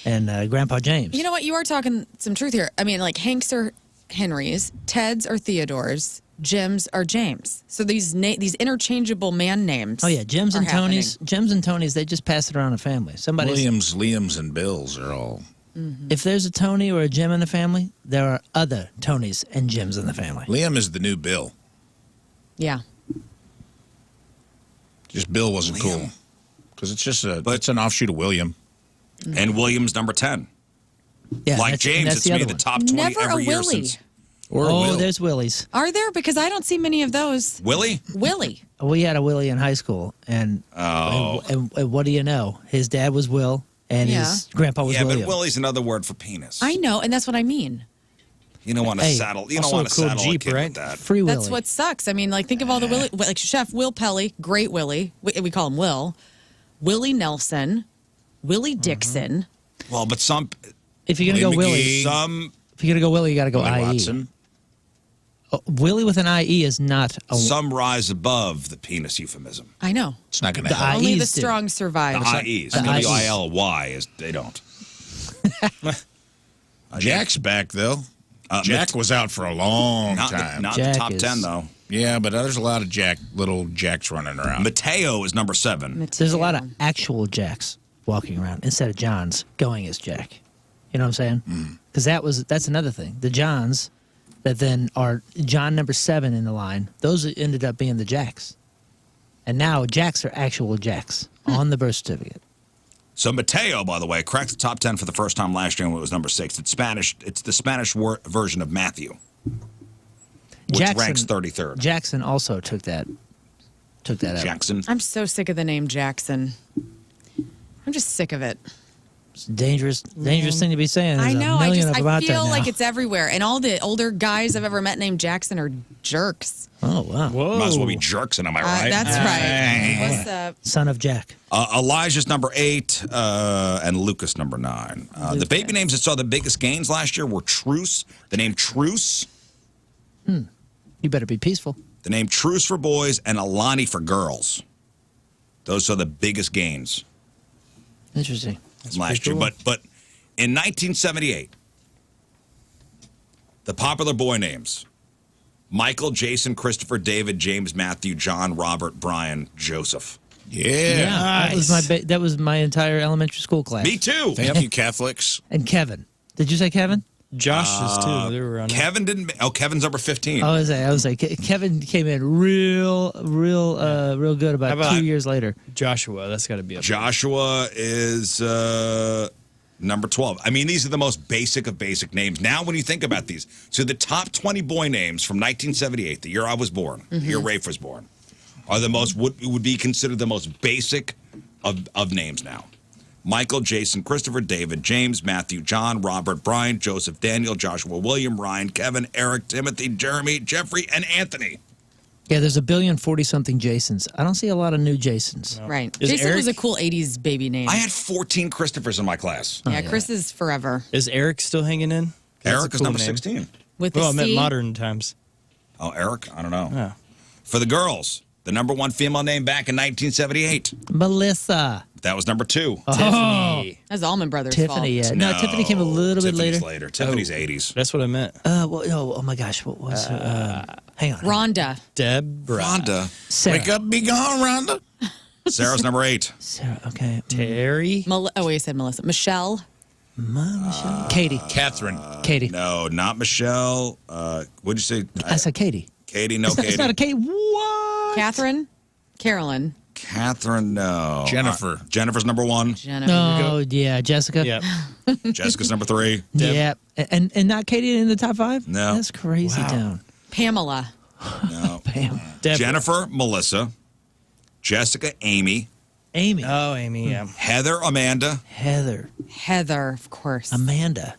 and Grandpa James. You know what? You are talking some truth here. I mean, like Hanks are Henrys, Ted's are Theodores, Jim's are James. So these interchangeable man names. Oh yeah, Jims are and happening. Tonys. Jims and Tonys. They just pass it around the family. Somebody's Williams, Liams, and Bills are all. If there's a Tony or a Jim in the family, there are other Tonys and Jims in the family. Liam is the new Bill. Yeah. Just Bill wasn't Liam. cool. Because it's just it's an offshoot of William. And Williams number 10. Yeah, Like that's- James, that's it's the me other the one. top 20 Never every a year Willie. since. Or Oh, Will. there's Willies. Are there? Because I don't see many of those. Willie? Willie. We had a Willie in high school, and and what do you know? His dad was Will, and his grandpa was Yeah, William. but Willie's another word for penis. I know, and that's what I mean. You don't want to Hey, saddle. You don't also want a to cool saddle Jeep, a kid right? with that. Free Willie. That's what sucks. I mean, like, think of all the Willie, like Chef Will Pelly, great Willie. We call him Will. Willie Nelson, Willie Dixon. Well, but some If you're gonna go Willie Willie, McGee. some if you're gonna go Willie, you got to go Willie IE. Watson. Willie with an IE is not a. some rise above the penis euphemism. I know. It's not going to The help. Only the IEs do. strong survive. The IEs, the IEs. WILY, is they don't. Jack's back, though. Jack was out for a long time. Not the Jack top is- 10 though. Yeah, but there's a lot of little Jacks running around. Mateo is number 7. There's a lot of actual Jacks walking around instead of Johns going as Jack. You know what I'm saying? Because that's another thing. The Johns that then are John number 7 in the line. Those ended up being the Jacks, and now Jacks are actual Jacks on the birth certificate. So Mateo, by the way, cracked the top 10 for the first time last year when it was number 6. It's Spanish. It's the Spanish version of Matthew, which ranks 33rd. Jackson also took that out. Jackson. I'm so sick of the name Jackson. I'm just sick of it. It's a dangerous thing to be saying. I There's know. A million of them I out there feel now. like it's everywhere, and all the older guys I've ever met named Jackson are jerks. Oh wow. Whoa. Might as well be jerks, am I right? That's right. What's up? Son of Jack. Elijah's number 8 and Lucas number 9. The baby names that saw the biggest gains last year were Truce, the name Truce, You better be peaceful. the name Truce for boys, and Alani for girls. Those are the biggest gains Interesting. from last year. cool. But in 1978, the popular boy names: Michael, Jason, Christopher, David, James, Matthew, John, Robert, Brian, Joseph. Yeah. That was my entire elementary school class. Me too. Thank you, Catholics. And Kevin. Did you say Kevin? Josh's too. They were on it. Kevin didn't. Kevin's number 15. I was like, Kevin came in real good about How about 2 years later. Joshua. That's got to be up. Joshua is number 12. I mean, these are the most basic of basic names. Now, when you think about these, so the top 20 boy names from 1978, the year I was born, the year Rafe was born, are the most would be considered the most basic of names now. Michael, Jason, Christopher, David, James, Matthew, John, Robert, Brian, Joseph, Daniel, Joshua, William, Ryan, Kevin, Eric, Timothy, Jeremy, Jeffrey, and Anthony. Yeah, there's 1,040,000,000 Jasons. I don't see a lot of new Jasons. Right. Is Jason was a Eric- cool 80s baby name. I had 14 Christophers in my class. yeah, Chris is forever. Is Eric still hanging in? That's Eric a is cool number name. 16. With the Well, I meant C. modern times. Oh, Eric? I don't know. Yeah. For the girls, the number 1 female name back in 1978. Melissa. That was number 2. Tiffany. That's Allman Brothers' Tiffany, fault. yeah. No, Tiffany came a little bit Tiffany's later. Tiffany's 80s. That's what I meant. Oh my gosh, what was her? Hang on. Rhonda. Deborah. Rhonda. Sarah. Wake up, be gone, Rhonda. Sarah's number 8. Sarah, okay. Terry. Oh, wait, I said Melissa. Michelle. Michelle. Katie. Catherine. Katie. No, not Michelle. What'd you say? I said Katie. Katie, no It's not, Katie. it's not a Katie. What? Catherine. Carolyn. Catherine, no. Jennifer. Jennifer's number 1. Jenna. No, yeah, Jessica. Yep. Jessica's number 3. Yeah, and not Katie in the top 5. No. That's crazy. Wow. Down. Pamela. No. Bam. Deborah. Jennifer, Melissa. Jessica, Amy. Amy. Oh, Amy. Yeah. Heather, Amanda. Heather. Heather, of course. Amanda.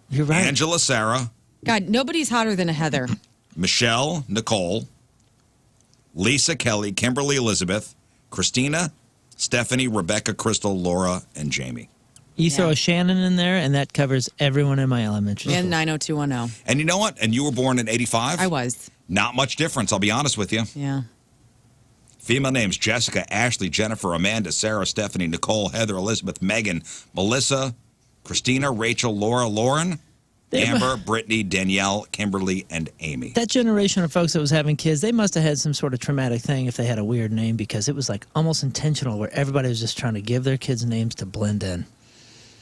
You're right. Angela, Sarah. God, nobody's hotter than a Heather. Michelle, Nicole. Lisa, Kelly. Kimberly, Elizabeth. Christina, Stephanie, Rebecca, Crystal, Laura, and Jamie. You throw Yeah. a Shannon in there, and that covers everyone in my elementary And school. 90210. And you know what? And you were born in 85? I was. Not much difference, I'll be honest with you. Yeah. Female names: Jessica, Ashley, Jennifer, Amanda, Sarah, Stephanie, Nicole, Heather, Elizabeth, Megan, Melissa, Christina, Rachel, Laura, Lauren, Amber, Brittany, Danielle, Kimberly, and Amy. That generation of folks that was having kids, they must have had some sort of traumatic thing if they had a weird name, because it was like almost intentional where everybody was just trying to give their kids names to blend in.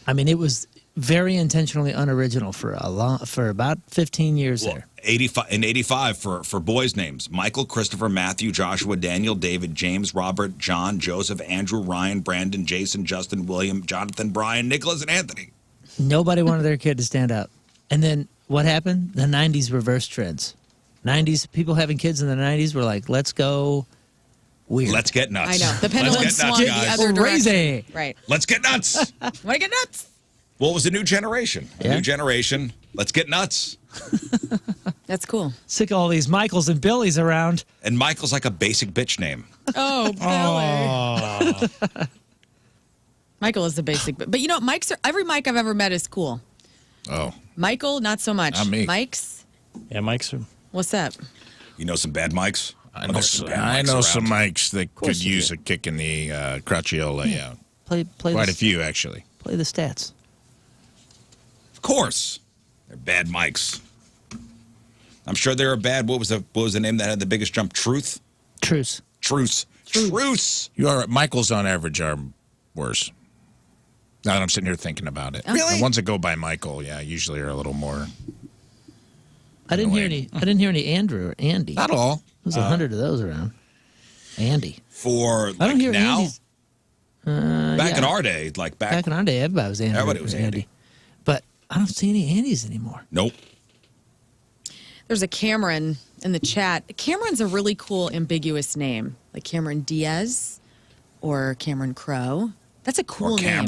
I mean, it was very intentionally unoriginal for about 15 years Well, there. 85 for boys' names: Michael, Christopher, Matthew, Joshua, Daniel, David, James, Robert, John, Joseph, Andrew, Ryan, Brandon, Jason, Justin, William, Jonathan, Brian, Nicholas, and Anthony. Nobody wanted their kid to stand up. And then what happened? The 90s reverse trends. 90s, people having kids in the 90s were like, let's go weird. Let's get nuts. I know. The pendulum Let's get swung nuts, the guys. other direction. Crazy. Right. Let's get nuts. Want to get nuts? Well, it was a new generation. A Yeah. new generation. Let's get nuts. That's cool. Sick of all these Michaels and Billies around. And Michael's like a basic bitch name. Oh, Billy. Michael is the basic. But you know, every Mike I've ever met is cool. Oh, Michael, not so much. Not me. Mike's, Yeah, Mike's. what's that? You know some bad mics? I Oh, know, there's some, bad I mics know around. some mics that course could you use do. a kick in the crotchiola. Yeah, Play quite the, a few actually. Play the stats. Of course. They're bad mics. I'm sure they're bad. What was the name that had the biggest jump? Truth? Truce. Truce. Truce. You are Michaels on average are worse. Now that I'm sitting here thinking about it, Really? the ones that go by Michael, yeah, usually are a little more. I didn't hear Annoying. any. I didn't hear any Andrew or Andy. Not all. There's 100 of those around. Andy. For I don't like hear now? Andy's. Back yeah. in our day, like Back in our day, everybody was Andrew. Everybody was or Andy. But I don't see any Andys anymore. Nope. There's a Cameron in the chat. Cameron's a really cool, ambiguous name, like Cameron Diaz or Cameron Crowe. That's a cool Or name.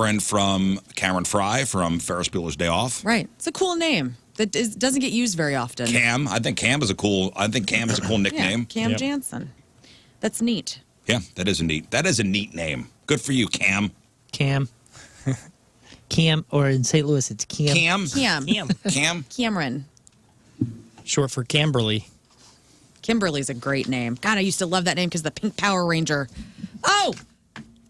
Cameron Fry from Ferris Bueller's Day Off. Right. It's a cool name that doesn't get used very often. Cam. I think Cam is a cool nickname. Yeah, Cam Yep. Jansen. That's neat. Yeah, that is a neat name. Good for you, Cam. Cam. Cam, or in St. Louis, it's Cam. Cam. Cam. Cam. Cameron. Short for Camberley. Kimberly's a great name. God, I used to love that name because the Pink Power Ranger. Oh!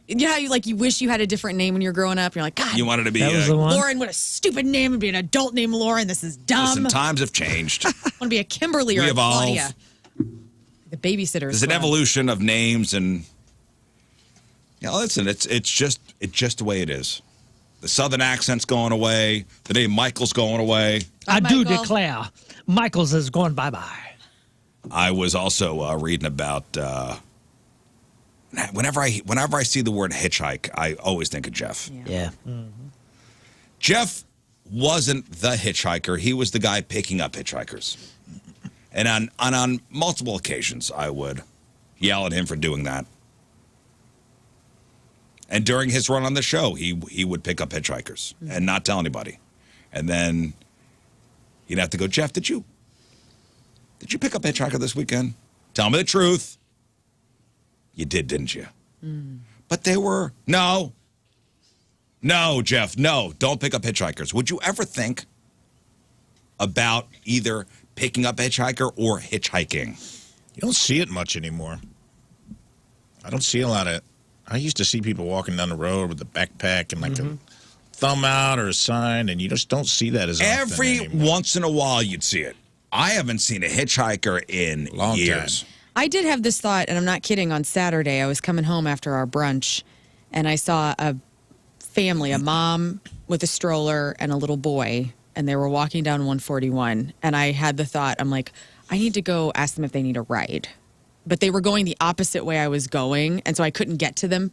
You know how you wish you had a different name when you were growing up? You're like, God, You wanted to be That was the one. Lauren, what a stupid name. It'd be an adult name, Lauren. This is dumb. Listen, I times have changed. want to be a Kimberly or We a evolve. Claudia. The babysitter. There's an evolution of names, and listen, it's just the way it is. The Southern accent's going away. The name Michael's going away. I do Michael. declare, Michaels is going bye-bye. I was also reading about whenever I see the word hitchhike, I always think of Jeff. Yeah. Jeff wasn't the hitchhiker. He was the guy picking up hitchhikers. And on multiple occasions, I would yell at him for doing that. And during his run on the show, he would pick up hitchhikers and not tell anybody. And then he'd have to go, Jeff, did you pick up a hitchhiker this weekend? Tell me the truth. You did, didn't you? But they were, no, Jeff, no, don't pick up hitchhikers. Would you ever think about either picking up a hitchhiker or hitchhiking? You don't see it much anymore. I don't see a lot of. I used to see people walking down the road with a backpack and like a thumb out or a sign, and you just don't see that as often Every anymore. once in a while, you'd see it. I haven't seen a hitchhiker in Long years. time. I did have this thought, and I'm not kidding. On Saturday, I was coming home after our brunch, and I saw a family, a mom with a stroller and a little boy, and they were walking down 141. And I had the thought, I'm like, I need to go ask them if they need a ride. But they were going the opposite way I was going, and so I couldn't get to them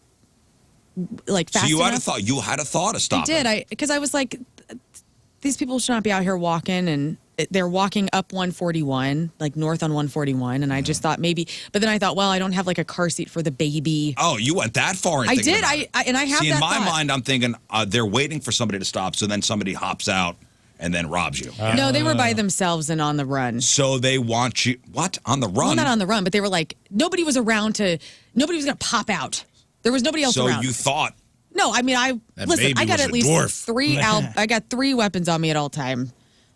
like fast So you had a enough. thought. You had a thought of I stopping. did. Because I was like, these people should not be out here walking, and they're walking up 141, like north on 141. And I just thought maybe, but then I thought, well, I don't have like a car seat for the baby. Oh, you went that far. I did. I have See, that in my thought. mind, I'm thinking they're waiting for somebody to stop, so then somebody hops out and then robs you. No, they were by themselves and on the run. So they want you what on the run? Well, not on the run, but they were like, nobody was around nobody was going to pop out. There was nobody else so around. you thought No, I mean, That listen, baby I got was at a least dwarf. I got 3 weapons on me at all time.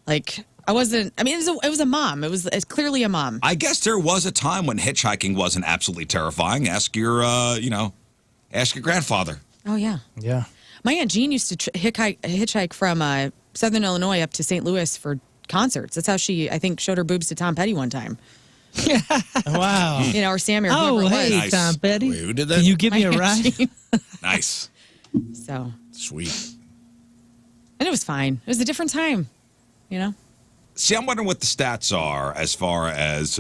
Like, I wasn't, I mean, it was a mom. It's clearly a mom. I guess there was a time when hitchhiking wasn't absolutely terrifying. Ask your ask your grandfather. Oh, yeah. Yeah. My Aunt Jean used to hitchhike from Southern Illinois up to St. Louis for concerts. That's how she, I think, showed her boobs to Tom Petty one time. Wow. You know, or Sammy or Oh, whoever it hey, was. Nice. Tom Petty. Wait, who did that? Can you give me a My Aunt ride? Jean. Nice. So, Sweet. And it was fine. It was a different time, you know? See, I'm wondering what the stats are as far as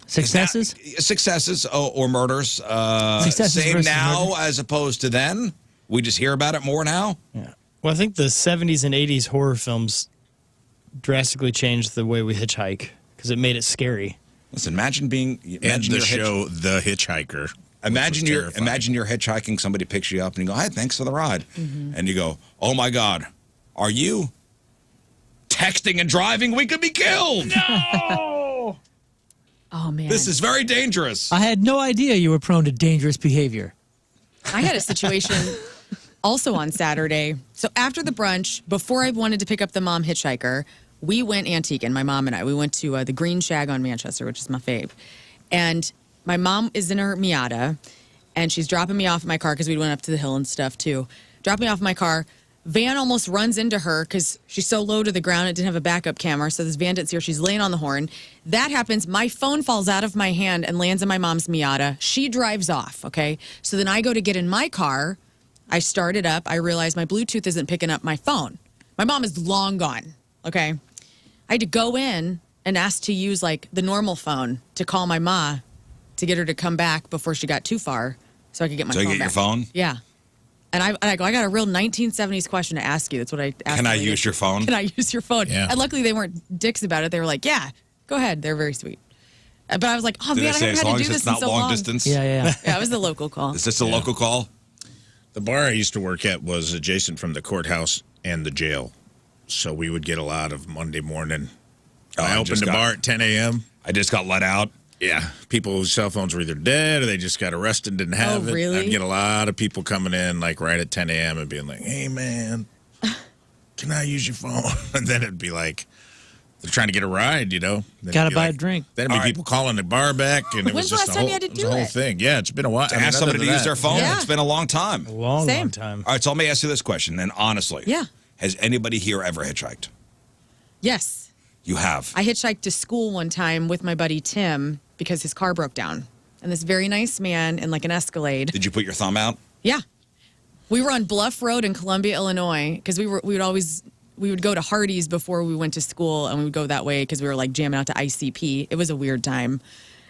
Successes? successes or murders. Successes Same versus now murder. as opposed to then. We just hear about it more now. Yeah. Well, I think the 70s and 80s horror films drastically changed the way we hitchhike because it made it scary. Listen, imagine being And the you're show The Hitchhiker. Imagine which was you're terrifying. imagine you're hitchhiking. Somebody picks you up and you go, "Hi, thanks for the ride," and you go, "Oh my God, are you texting and driving? We could be killed. No! Oh, man. This is very dangerous." I had no idea you were prone to dangerous behavior. I had a situation also on Saturday. So after the brunch, before I wanted to pick up the mom hitchhiker, we went antiquing, my mom and I. We went to the Green Shag on Manchester, which is my fave. And my mom is in her Miata, and she's dropping me off in my car because we went up to the hill and stuff too. Dropped me off in my car. Van almost runs into her because she's so low to the ground. It didn't have a backup camera, so this van didn't see her. She's laying on the horn. That happens. My phone falls out of my hand and lands in my mom's Miata. She drives off, okay? So then I go to get in my car. I start it up. I realize my Bluetooth isn't picking up my phone. My mom is long gone, okay? I had to go in and ask to use, like, the normal phone to call my ma to get her to come back before she got too far so I could get my So phone you get your back. phone? Yeah. And I go, I got a real 1970s question to ask you. That's what I asked. Can the I lady. use your phone? Can I use your phone? Yeah. And luckily they weren't dicks about it. They were like, yeah, go ahead. They're very sweet. But I was like, oh, Did man, they I say haven't as had long to as do it's this in not so long long. distance? Yeah. Yeah, it was the local call. Is this a local call? The bar I used to work at was adjacent from the courthouse and the jail. So we would get a lot of Monday morning. I opened just the got- bar at 10 a.m. I just got let out. Yeah. People whose cell phones were either dead or they just got arrested and didn't have it. really? I'd get a lot of people coming in like right at 10 a.m. and being like, hey, man, can I use your phone? And then it'd be like, they're trying to get a ride, you know? Then Gotta it'd be buy like- a drink. Then it'd be All right. people calling the bar back. And it When's was the just last a time whole, you had to it was do a whole it? thing. Yeah, it's been a while. To ask somebody to use their phone? Yeah. It's been a long time. A long, Same. long time. All right, so let me ask you this question, and honestly. Yeah. Has anybody here ever hitchhiked? Yes. You have. I hitchhiked to school one time with my buddy Tim because his car broke down. And this very nice man in like an Escalade. Did you put your thumb out? Yeah. We were on Bluff Road in Columbia, Illinois, because we would go to Hardee's before we went to school, and we would go that way because we were like jamming out to ICP. It was a weird time.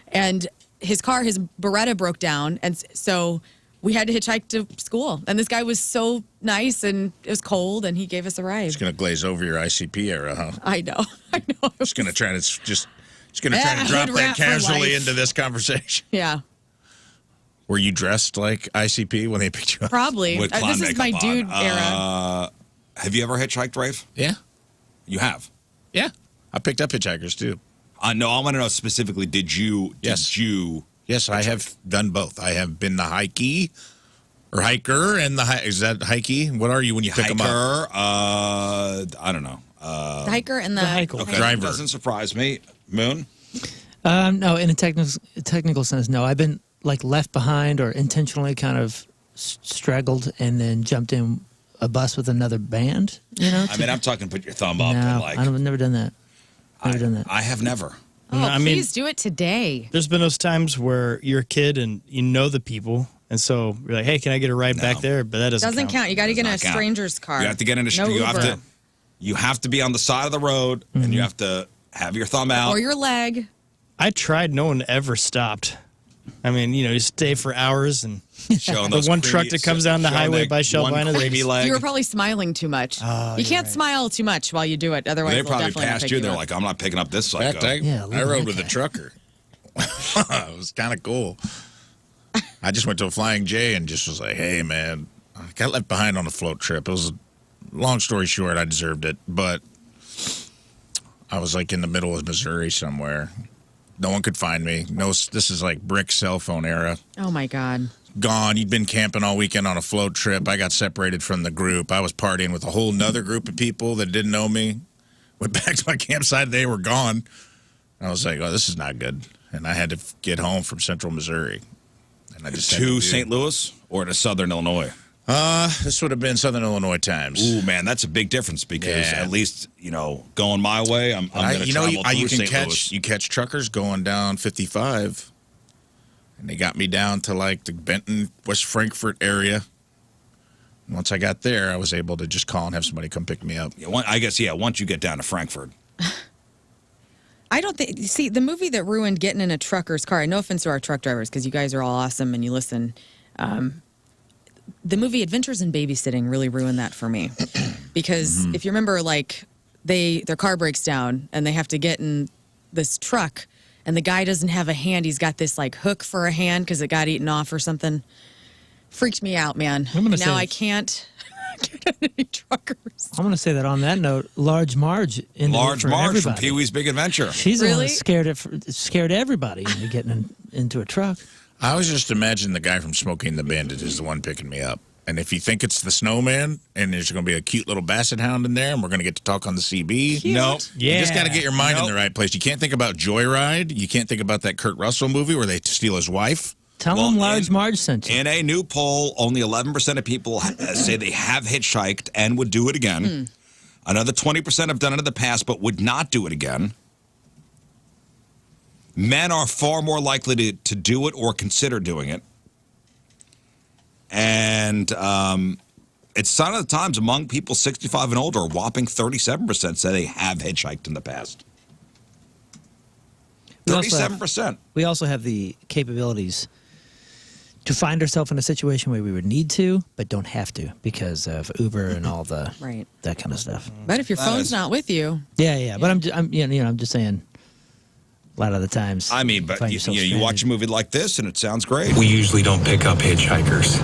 And his Beretta broke down, and so we had to hitchhike to school. And this guy was so nice, and it was cold, and he gave us a ride. It's going to glaze over your ICP era, huh? I know. Just going to try to try to drop hood that rat for casually life. into this conversation. Yeah, Were you dressed like ICP when they picked you up? probably. With clown This is my makeup on. dude era. Have you ever hitchhiked, Rafe? Yeah. You have. Yeah. I picked up hitchhikers too. No, I want to know specifically, did you Yes, I have done both. I have been the hikey or hiker and is that hikey? What are you when you pick them up? hiker? I don't know. The hiker and the hiker. Okay, Driver. doesn't surprise me. Moon? No, in a technical sense, no. I've been like left behind or intentionally kind of straggled and then jumped in a bus with another band. You know? I mean, I'm talking put your thumb up no, and like. I've never done that. Never done that. I have never. Oh, No, I mean- please do it today. There's been those times where you're a kid and you know the people, and so you're like, "Hey, can I get a ride back there?" But that doesn't Count. You got to get in a Does not count. stranger's car. You have to get in a No you have Uber. to you have to be on the side of the road and you have to have your thumb out. Or your leg. I tried. No one ever stopped. I mean, you stay for hours and showing the those one creamy- truck that comes down the showing highway that by one Shelvina, creamy there's- leg. You were probably smiling too much. Oh, you you're can't right. smile too much while you do it. Otherwise, They they'll probably definitely not passed pick you. They're up. like, I'm not picking up this In fact, psycho. Yeah, I rode that with a guy. trucker. It was kind of cool. I just went to a Flying J and just was like, hey, man, I got left behind on a float trip. It was, long story short, I deserved it. But I was like in the middle of Missouri somewhere. No one could find me. No, this is like brick cell phone era. Oh my God. Gone. You'd been camping all weekend on a float trip. I got separated from the group. I was partying with a whole nother group of people that didn't know me. Went back to my campsite. They were gone. I was like, oh, this is not good. And I had to get home from central Missouri. And I just had To do- St. Louis or to Southern Illinois? This would have been Southern Illinois times. Ooh, man, that's a big difference because Yeah. at least, going my way, I'm going to travel through you can St. catch Louis. you catch truckers going down 55, and they got me down to like the Benton, West Frankfort area. once I got there, I was able to just call and have somebody come pick me up. Yeah, I guess, once you get down to Frankfurt. I don't think. See, the movie that ruined getting in a trucker's car. No offense to our truck drivers, because you guys are all awesome and you listen. The movie Adventures in Babysitting really ruined that for me, because if you remember, like their car breaks down and they have to get in this truck, and the guy doesn't have a hand. He's got this like hook for a hand because it got eaten off or something. Freaked me out, man. Now I can't get any truckers. I'm going to say that on that note, Large Marge. Large Marge from Pee-wee's Big Adventure. She's the one Really? that scared everybody into getting into a truck. I always just imagine the guy from Smoking the Bandit is the one picking me up. And if you think it's the snowman and there's going to be a cute little basset hound in there and we're going to get to talk on the CB. Nope. You just got to get your mind in Nope. the right place. You can't think about Joyride. You can't think about that Kurt Russell movie where they steal his wife. Tell them Large Marge sent you. In a new poll, only 11% of people say they have hitchhiked and would do it again. Another 20% have done it in the past but would not do it again. Men are far more likely to do it or consider doing it. And it's some of the times among people 65 and older, a whopping 37% say they have hitchhiked in the past. 37%. We also have the capabilities to find ourselves in a situation where we would need to, but don't have to because of Uber and all the Right. that kind of stuff. But if your phone's not with you, Yeah. But I'm just saying. A lot of the times. I mean, but find you yourself watch a stranded. movie like this and it sounds great. We usually don't pick up hitchhikers,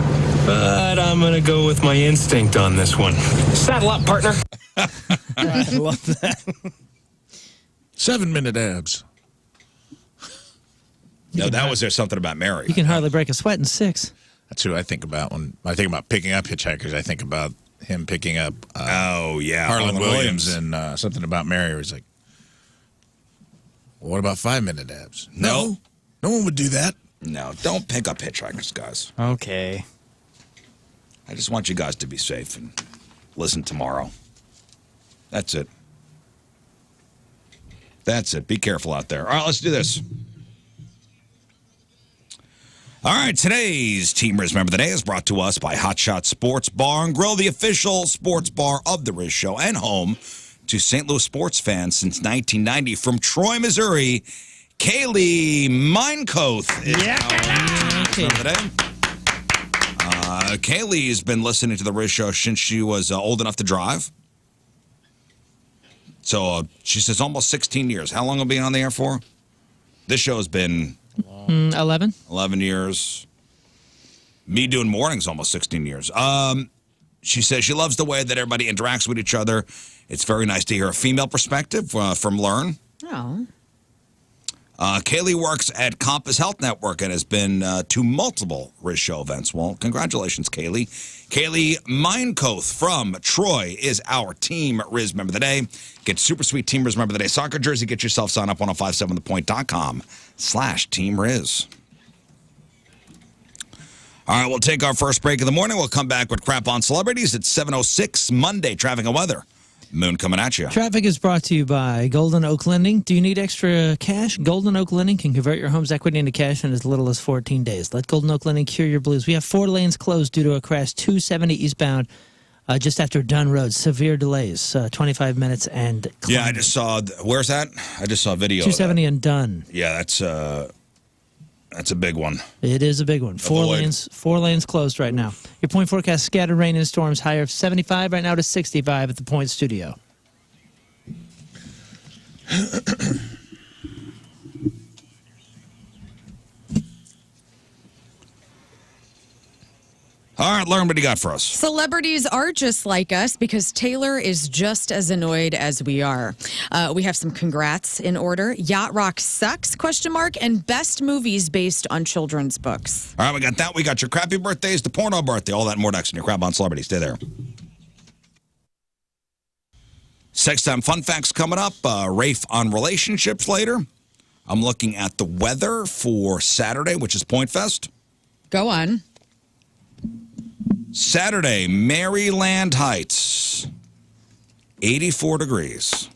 but I'm going to go with my instinct on this one. Saddle up, partner. I love that. 7-minute abs. No, that was There's Something About Mary. You can hardly break a sweat in 6. That's who I think about when I think about picking up hitchhikers. I think about him picking up Harlan Williams and Something About Mary. Where he's like, well, what about 5-minute abs? No. No one would do that. No, don't pick up hitchhikers, guys. Okay. I just want you guys to be safe and listen tomorrow. That's it. That's it. Be careful out there. All right, let's do this. All right, today's Team Riz Member of the Day is brought to us by Hot Shot Sports Bar and Grill, the official sports bar of the Riz Show and home to St. Louis sports fans since 1990. From Troy, Missouri, Kaylee Minecoth is our Riz Member of the Day. Kaylee has been listening to the Riz Show since she was old enough to drive. So she says almost 16 years. How long have we been on the air for? This show has been 11. 11 years. Me doing mornings almost 16 years. She says she loves the way that everybody interacts with each other. It's very nice to hear a female perspective from Lern. oh, Kaylee works at Compass Health Network and has been to multiple Riz Show events. Well, congratulations, Kaylee. Kaylee Minecoth from Troy is our Team Riz Member of the Day. Get super sweet Team Riz Member of the Day soccer jersey. Get yourself signed up 1057thepoint.com/Team Riz. All right, we'll take our first break of the morning. We'll come back with Crap on Celebrities at 7:06 Monday, traffic and weather. Moon coming at you. Traffic is brought to you by Golden Oak Lending. Do you need extra cash? Golden Oak Lending can convert your home's equity into cash in as little as 14 days. Let Golden Oak Lending cure your blues. We have 4 lanes closed due to a crash 270 eastbound just after Dunn Road. Severe delays, 25 minutes and Yeah, I just saw. Where's that? I just saw a video. 270 and Dunn. Yeah, that's a big one. It is a big one. Four lanes closed right now. Your point forecast: scattered rain and storms. Higher of 75 right now to 65 at the Point Studio. All right, Learn what you got for us. celebrities are just like us because Taylor is just as annoyed as we are. We have some congrats in order. Yacht Rock sucks? ? And best movies based on children's books. All right, we got that. We got your crappy birthdays, the porno birthday, all that and more next in your Crap on Celebrity. Stay there. Sex Time Fun Facts coming up. Rafe on relationships later. I'm looking at the weather for Saturday, which is Point Fest. Go on. Saturday, Maryland Heights, 84 degrees.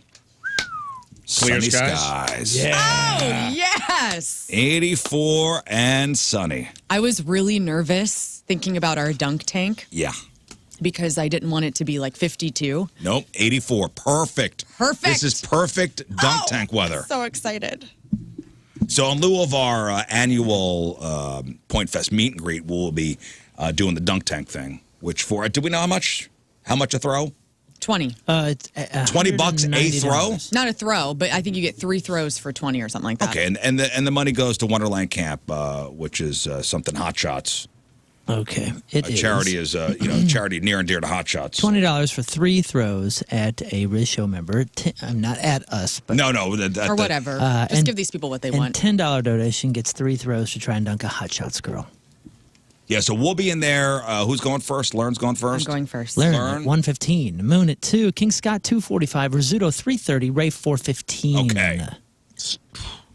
Clear Sunny skies. Oh, yes. 84 and sunny. I was really nervous thinking about our dunk tank Yeah. because I didn't want it to be like 52. Nope, 84. Perfect. Perfect. This is perfect dunk tank weather. So excited. So in lieu of our annual Point Fest meet and greet, we'll be doing the dunk tank thing. Which do we know how much a throw? 20. It's $20 a throw? Not a throw, but I think you get 3 throws for 20 or something like that. Okay, and the money goes to Wonderland Camp, which is something Hot Shots. Okay, it is. Charity is charity near and dear to Hot Shots. $20 for 3 throws at a Riz Show member. I'm not at us, but No, Or whatever. Just and- give these people what they and want. $10 donation gets 3 throws to try and dunk a Hot Shots girl. Yeah, so we'll be in there. Who's going first? Lern's going I'm first. going first. Lern Lern. at 115, Moon at 2, King Scott 245, Rizzuto 330, Rafe 415. Okay.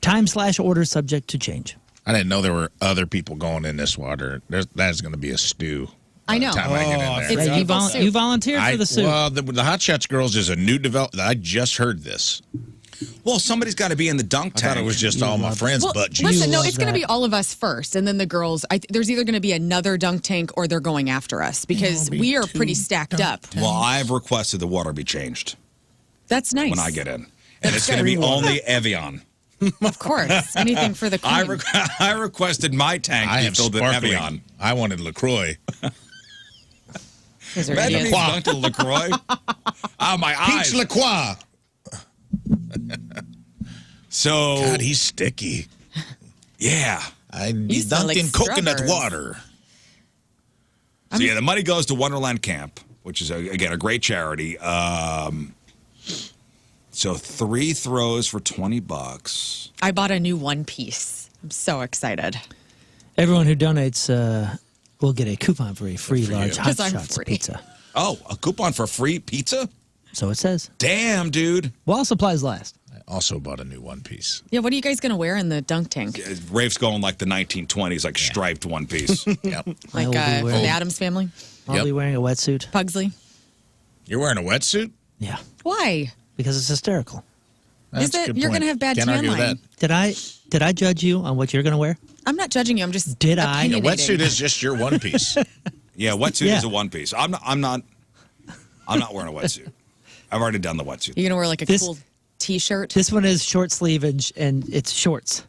Time/order subject to change. I didn't know there were other people going in this water. That's going to be a stew. I know. By the time I get in there. It's Yeah, people's soup. you volunteered for the soup. Well, the Hot Shots Girls is a new development. I just heard this. Well, somebody's got to be in the dunk I tank. thought it was just all my friends' Well, butt cheeks. listen, no, love it's going to that. be all of us first, and then the girls. There's either going to be another dunk tank or they're going after us because we are pretty stacked up. Well, I've requested the water be changed That's nice. when I get in, and it's going to be only Evian. Of course, anything for the queen. I requested my tank I be have filled with sparkling. Evian. I wanted LaCroix. Those are Imagine idiots. me dunked in LaCroix. Oh, my eyes. Peach LaCroix. So, God, he's sticky. yeah. I smell dunked like in coconut strawberries. water. So, yeah, the money goes to Wonderland Camp, which is, again, a great charity. So 3 throws for $20. I bought a new one piece. I'm so excited. Everyone who donates will get a coupon for a free large Hot 'Cause I'm Shots free. pizza. Oh, a coupon for free pizza? So it says. Damn, dude. While supplies last. I also bought a new one piece. Yeah, what are you guys going to wear in the dunk tank? Rafe's going like the 1920s, like striped one piece. Yep. Like will be the wearing- Addams Family? I'll Yep. be wearing a wetsuit. Pugsley? You're wearing a wetsuit? Yeah, Why? because it's hysterical. Is That's a it? good You're point. going to have bad Can't tan argue with line. that. Did I judge you on what you're going to wear? I'm not judging you. I'm just Did I? A opinionating. wetsuit is just your one piece. Yeah, wetsuit Yeah. is a one piece. I'm not wearing a wetsuit. I've already done the wetsuit. You're going to wear like a This- cool T-shirt? This one is short sleeve and it's shorts.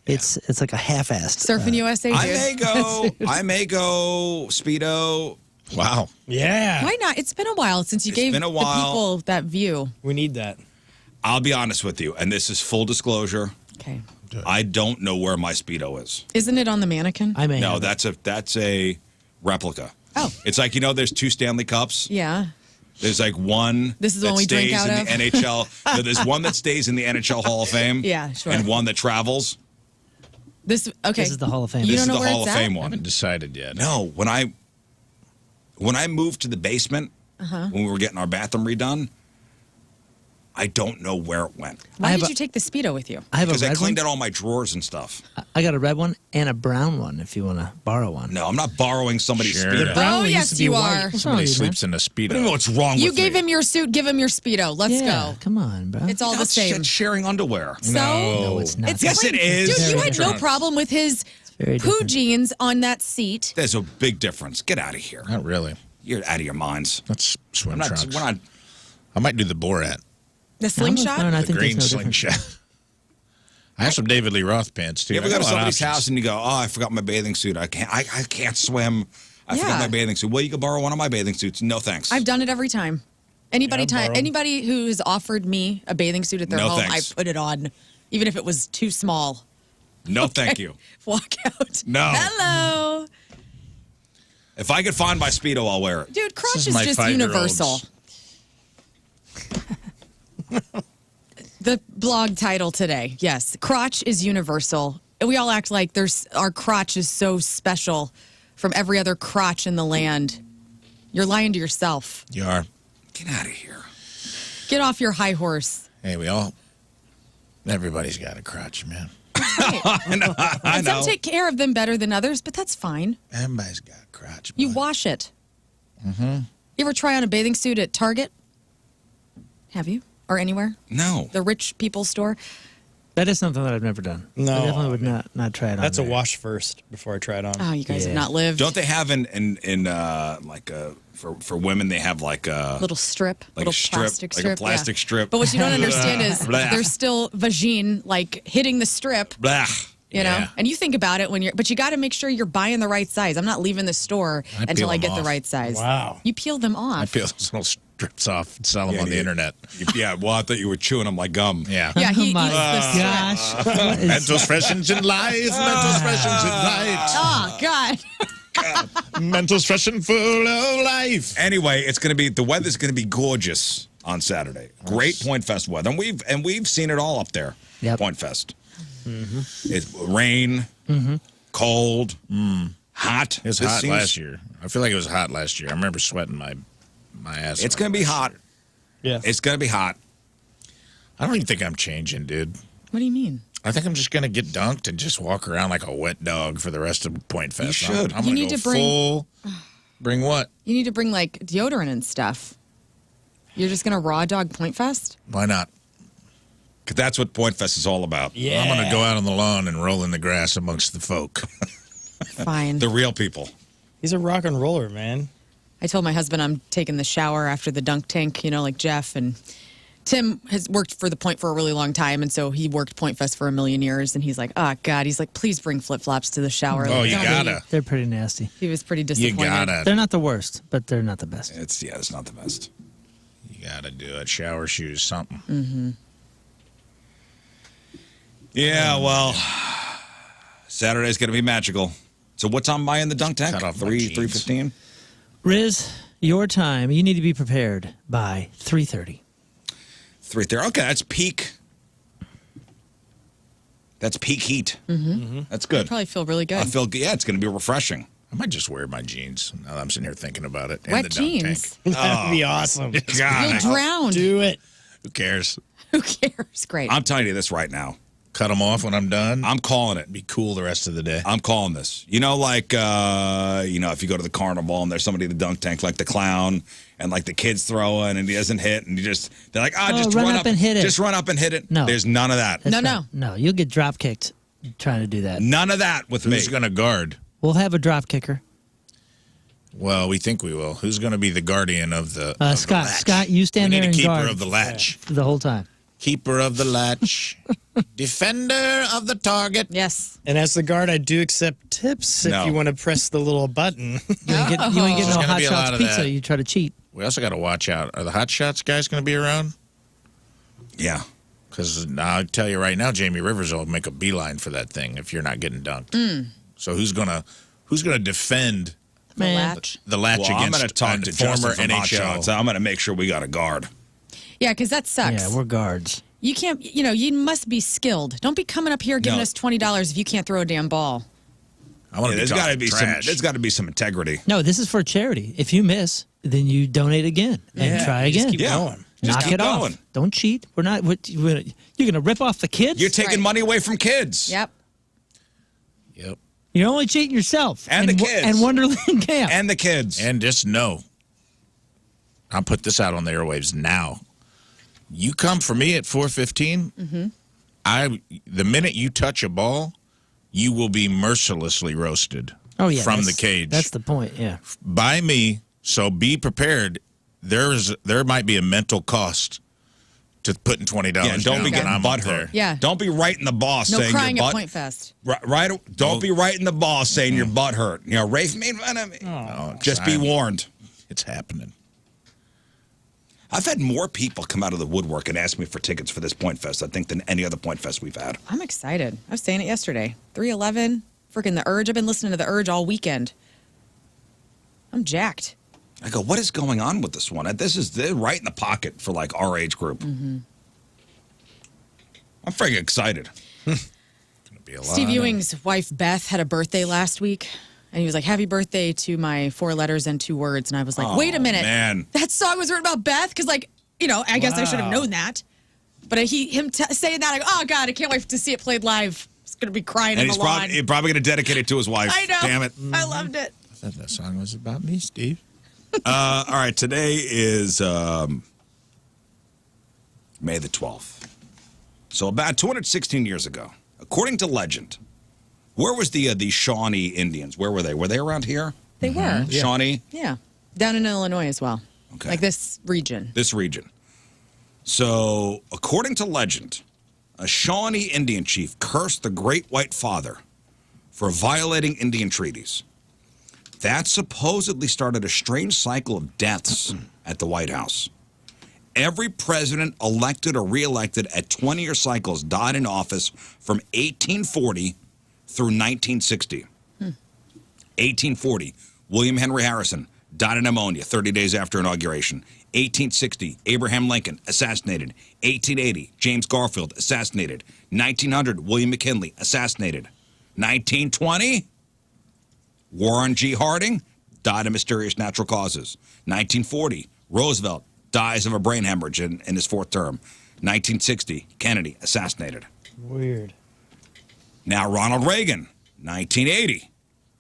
It's like a half-assed. Surfing USA, dude. I may go Speedo. Wow. Yeah. Why not? It's been a while since you It's gave been a the while. people that view. We need that. I'll be honest with you, and this is full disclosure. Okay. I don't know where my Speedo is. Isn't it on the mannequin? I may No, have it. that's a replica. Oh. It's like, there's 2 Stanley Cups. Yeah. There's like one This is that one we drink stays out in of? the NHL. No, there's one that stays in the NHL Hall of Fame. Yeah, sure. And one that travels. This This is the Hall of Fame. You This don't is know the where Hall it's of at? Fame I one. haven't decided yet. No, when I moved to the basement, Uh-huh. when we were getting our bathroom redone, I don't know where it went. Why have did a- you take the Speedo with you? I have a Because I red cleaned one. out all my drawers and stuff. I got a red one and a brown one if you want to borrow one. No, I'm not borrowing somebody's Sure. Speedo. The brown Oh, one used yes, to be you white. are. What's wrong Somebody with you, man? sleeps in a I Speedo. don't know what's wrong You with gave me. him your suit, give him your Speedo. Let's Yeah, go. come on, bro. It's all the That's same. shit sharing underwear. So, No, it's not. Yes, great. it is. Dude, you Very had no trunks. problem with his very poo different. jeans on that seat. There's a big difference. Get out of here. Not really. You're out of your minds. That's swim I'm not, trunks. we're not. I might do the Borat. The slingshot? No, I The think green there's no difference. slingshot. I have some David Lee Roth pants, too. You ever I go got to a lot of somebody's options. house and you go, "Oh, I forgot my bathing suit. I can't swim. I forgot Yeah. my bathing suit." Well, you can borrow one of my bathing suits. No thanks. I've done it every time. Anybody who has offered me a bathing suit at their No home, thanks. I put it on, even if it was too small. No, thank you. Walk out. No. Hello. If I could find my Speedo, I'll wear it. Dude, crotch is is my just 5-year-old's. universal. The blog title today, yes, crotch is universal. And we all act like our crotch is so special from every other crotch in the land. You're lying to yourself. You are. Get out of here. Get off your high horse. Hey, everybody's got a crotch, man. I know. And some take care of them better than others, but that's fine. Everybody's got a crotch. You bud. wash it. Mm-hmm. You ever try on a bathing suit at Target? Have you? Or anywhere? No. The rich people store? That is something that I've never done. No, I definitely would not try it on. That's a there. wash first before I try it on. Oh, you guys have Yeah. not lived. Don't they have for women they have like a Little strip, like little a strip, plastic like strip, a plastic yeah. strip. But what you don't understand is Blah. there's still vagine like hitting the strip. Blah. You know, Yeah. and you think about it but you got to make sure you're buying the right size. I'm not leaving the store I until peel I them get the off. right size. Wow. You peel them off. I peel those little strips off and sell them Yeah, on the you- internet. Yeah, well, I thought you were chewing them like gum. Yeah. Yeah, he Oh eats my the strip. gosh. What is- Mental expressions in life. Mental expressions in life. Oh God. Mental expression full of life. Anyway, the weather's gonna be gorgeous on Saturday. Great Point Fest weather, and we've seen it all up there. Yep. Point Fest. It's rain, cold, hot. It was hot last year. I feel like it was hot last year. I remember sweating my ass It's off gonna be last hot. year. Yeah. It's gonna be hot. I don't even think I'm changing, dude. What do you mean? I think I'm just gonna get dunked and just walk around like a wet dog for the rest of Point Fest. should. I'm You gonna need go to bring- full. Bring what? You need to bring like deodorant and stuff. You're just gonna raw dog Point Fest? Why not? 'Cause that's what Point Fest is all about. Yeah. I'm gonna go out on the lawn and roll in the grass amongst the folk. Fine. The real people. He's a rock and roller, man. I told my husband I'm taking the shower after the dunk tank, like Jeff. And Tim has worked for the Point for a really long time. And so he worked Point Fest for a million years. And he's like, oh, God. He's like, please bring flip flops to the shower. Oh, Like, you don't gotta. They're pretty nasty. He was pretty You disappointed. gotta. They're not the worst, but they're not the best. It's not the best. You gotta do it. Shower shoes, something. Mm-hmm. Yeah, well, Saturday's gonna be magical. So what time am I in the dunk tank? Cut off my 3:15. Riz, your time. You need to be prepared by 3:30. 3:30. Okay, that's peak. That's peak heat. That's good. Probably feel really good. I feel good. Yeah, it's gonna be refreshing. I might just wear my jeans now that I'm sitting here thinking about it. Wet the dunk jeans. That'd be awesome. God, You'll drown. Do it. Who cares? Who cares? Great. I'm telling you this right now. Cut them off when I'm done. I'm calling it. Be cool the rest of the day. I'm calling this. If you go to the carnival and there's somebody in the dunk tank, like the clown, and like the kid's throwing and he doesn't hit, and they're like, just run up and hit it. Just run up and hit it. No. There's none of that. No, No, you'll get drop kicked trying to do that. None of that with me. Who's gonna guard? We'll have a drop kicker. Well, we think we will. Who's gonna be the guardian of the? of Scott. the latch? Scott, you stand we there need a and keeper guard of the latch. the whole time. Keeper of the latch. Defender of the target. Yes. And as the guard, I do accept tips No. if you want to press the little button. You ain't get no There's gonna hot be a lot shots of pizza. that. You try to cheat. We also got to watch out. Are the Hot Shots guys going to be around? Yeah. Because I'll tell you right now, Jamie Rivers will make a beeline for that thing if you're not getting dunked. So who's gonna defend The Man. latch. the latch Well, I'm against going to talk to former Justin from Hot NHL? Shots. I'm going to make sure we got a guard. Yeah, because that sucks. Yeah, we're guards. You can't, you must be skilled. Don't be coming up here giving No. us $20 if you can't throw a damn ball. I want to There's be got to talking be some. trash. There's got to be some integrity. No, this is for charity. If you miss, then you donate again and try just again. keep Yeah. going. Just Knock keep it off. going. Don't cheat. We're not. You're gonna rip off the kids. You're taking Right. money away from kids. Yep. Yep. You're only cheating yourself And the kids. and Wonderland Camp. And the kids. And just know, I'll put this out on the airwaves now. You come for me at 4:15. The minute you touch a ball, you will be mercilessly roasted. oh yeah, from the that's- cage That's the point. Yeah. by me. So be prepared. There might be a mental cost to putting $20 yeah, don't be down getting when I'm up butthurt. there. Yeah. Don't be writing the boss No saying crying your at butt. Point Fest. Right. Don't be writing the boss saying your butt hurt. Rafe made fun of me. Oh, Just be warned. It's happening. I've had more people come out of the woodwork and ask me for tickets for this Point Fest, I think, than any other Point Fest we've had. I'm excited. I was saying it yesterday. 311, freaking The Urge. I've been listening to The Urge all weekend. I'm jacked. I go, what is going on with this one? They're right in the pocket for like our age group. I'm freaking excited. Gonna be a lot Steve of- Ewing's wife, Beth, had a birthday last week. And he was like, happy birthday to my 4 letters and 2 words. And I was like, Oh, wait a minute. man. That song was written about Beth? Because, I guess I should have known that. But him saying that, I go, oh, God, I can't wait to see it played live. He's going to be crying And in he's the lawn. probably going to dedicate it to his wife. I know. Damn it. I loved it. I thought that song was about me, Steve. All right, today is May the 12th. So about 216 years ago, according to legend, where was the Shawnee Indians? Where were they? Were they around here? They were. Shawnee? Yeah. Down in Illinois as well. Okay. Like this region. This region. So, according to legend, a Shawnee Indian chief cursed the Great White Father for violating Indian treaties. That supposedly started a strange cycle of deaths at the White House. Every president elected or reelected at 20-year cycles died in office from 1840 through 1960. 1840, William Henry Harrison died of pneumonia 30 days after inauguration. 1860, Abraham Lincoln assassinated. 1880, James Garfield assassinated. 1900, William McKinley assassinated. 1920, Warren G. Harding died of mysterious natural causes. 1940, Roosevelt dies of a brain hemorrhage in his fourth term. 1960, Kennedy assassinated. Weird. Now Ronald Reagan, 1980.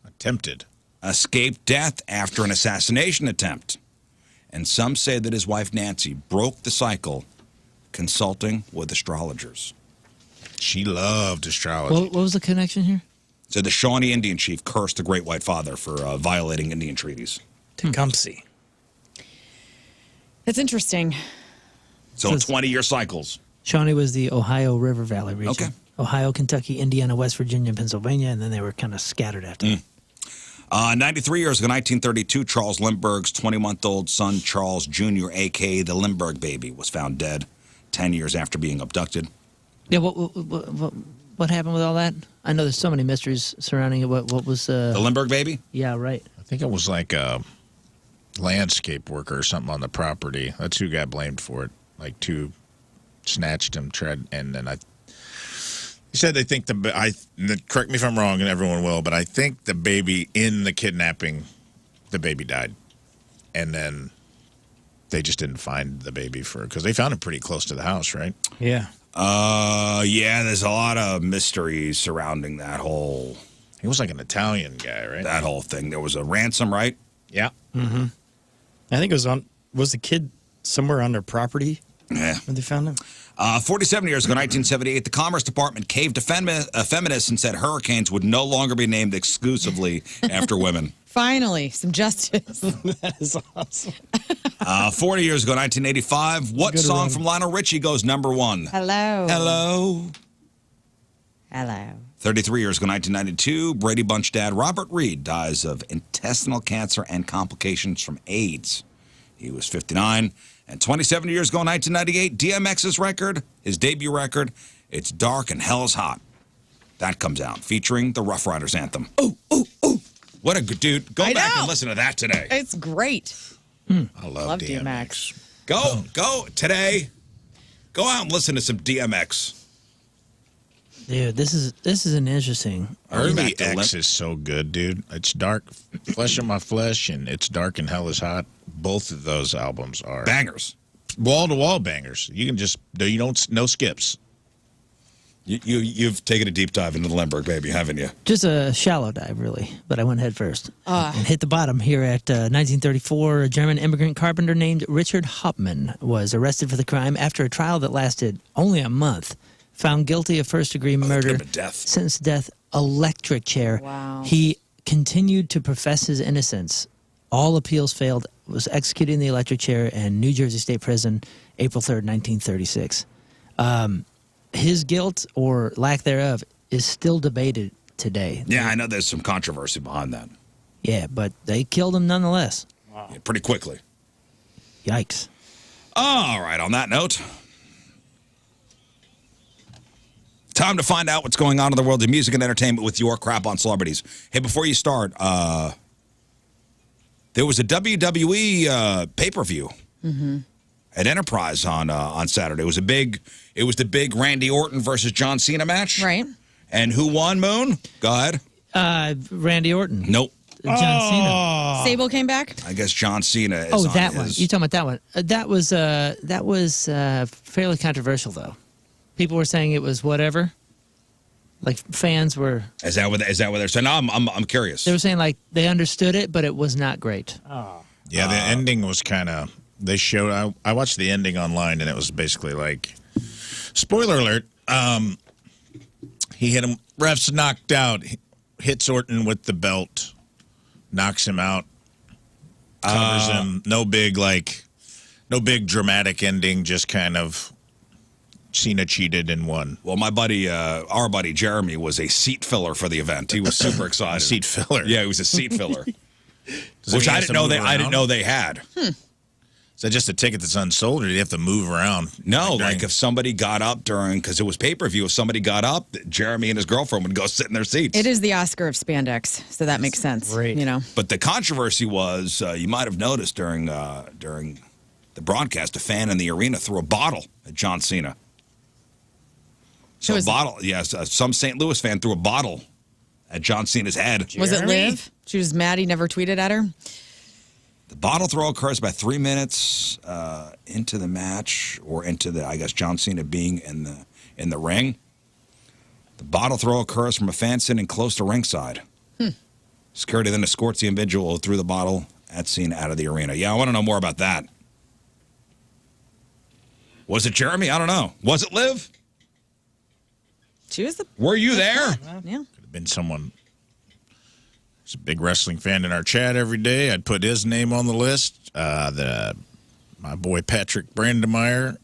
Attempted. Escaped death after an assassination attempt. And some say that his wife Nancy broke the cycle consulting with astrologers. She loved astrology. What was the connection here? So the Shawnee Indian chief cursed the Great White Father for violating Indian treaties. Tecumseh. That's interesting. So 20-year cycles. Shawnee was the Ohio River Valley region. Okay. Ohio, Kentucky, Indiana, West Virginia, and Pennsylvania, and then they were kind of scattered after that. 93 years ago, 1932, Charles Lindbergh's 20-month-old son, Charles Jr., a.k.a. the Lindbergh baby, was found dead 10 years after being abducted. Yeah, what happened with all that? I know there's so many mysteries surrounding it. What was... The Lindbergh baby? Yeah, right. I think it was like a landscape worker or something on the property. That's who got blamed for it. Like two snatched him, and then he said they think correct me if I'm wrong, and everyone will, but I think the baby in the kidnapping, the baby died, and then they just didn't find the baby because they found him pretty close to the house, right? Yeah. Yeah, there's a lot of mysteries surrounding that whole He was like an Italian guy, right? that whole thing. There was a ransom, right? Yeah. I think it was the kid somewhere on their property Yeah. when they found him? 47 years ago, 1978, the Commerce Department caved to feminists and said hurricanes would no longer be named exclusively after women. Finally, some justice. That is awesome. 40 years ago, 1985, what Good song run. from Lionel Richie goes number one? Hello. Hello. Hello. 33 years ago, 1992, Brady Bunch dad Robert Reed dies of intestinal cancer and complications from AIDS. He was 59. And 27 years ago, 1998, DMX's record, his debut record, It's Dark and Hell is Hot. That comes out, featuring the Rough Riders anthem. Ooh, ooh, ooh. What a good dude. Go I back know. and listen to that today. It's great. I love DMX. Go today. Go out and listen to some DMX. Dude, this is an interesting... Early Back to X is so good, dude. It's dark, flesh of my flesh, and It's Dark and Hell is Hot. Both of those albums are Bangers. wall-to-wall bangers. You can just no skips. You've taken a deep dive into the Lindbergh baby, haven't you? Just a shallow dive, really, but I went head first. And hit the bottom here at 1934. A German immigrant carpenter named Richard Hauptmann was arrested for the crime after a trial that lasted only a month. Found guilty of first-degree murder, could've been death. sentenced to death, electric chair. Wow. He continued to profess his innocence. All appeals failed, was executed in the electric chair in New Jersey State Prison, April 3rd, 1936. His guilt or lack thereof is still debated today. Yeah, I know there's some controversy behind that. Yeah, but they killed him nonetheless. Yeah, pretty quickly. Yikes. All right, on that note, time to find out what's going on in the world of music and entertainment with your crap on celebrities. Hey, before you start, there was a WWE pay-per-view at Enterprise on Saturday. It was the big Randy Orton versus John Cena match. Right. And who won, Moon? Go ahead. Randy Orton. Nope. John Cena. Sable came back. I guess John Cena is Oh, on that his... one. You talking about that one? That was fairly controversial, though. People were saying it was whatever. Like fans were. Is that what they're saying? No, I'm curious. They were saying like they understood it, but it was not great. Yeah, the ending was kind of. They showed. I watched the ending online, and it was basically like, spoiler alert: He hit him. Refs knocked out. Hits Orton with the belt. Knocks him out. Covers him. No big dramatic ending. Just kind of Cena cheated and won. Well, my buddy, our buddy Jeremy, was a seat filler for the event. He was super excited. Seat filler. Yeah, he was a seat filler, Does which he I have didn't to know move they. I didn't around? know they had. Is that just a ticket that's unsold, or do you have to move around? No, during- like if somebody got up during, because it was pay-per-view, if somebody got up, Jeremy and his girlfriend would go sit in their seats. It is the Oscar of spandex, so that makes sense. great. You know. But the controversy was, you might have noticed during the broadcast, a fan in the arena threw a bottle at John Cena. So Who a was- bottle, yes, some St. Louis fan threw a bottle at John Cena's head. Was it Jeremy? Liv? She was mad he never tweeted at her. The bottle throw occurs about 3 minutes into the match, or into the, I guess, John Cena being in the ring. The bottle throw occurs from a fan sitting close to ringside. Security then escorts the individual who threw the bottle at Cena out of the arena. Yeah, I want to know more about that. Was it Jeremy? I don't know. Was it Liv? She was the Were you there? yeah. Could have been someone. There's a big wrestling fan in our chat every day. I'd put his name on the list. My boy Patrick Brandemeyer.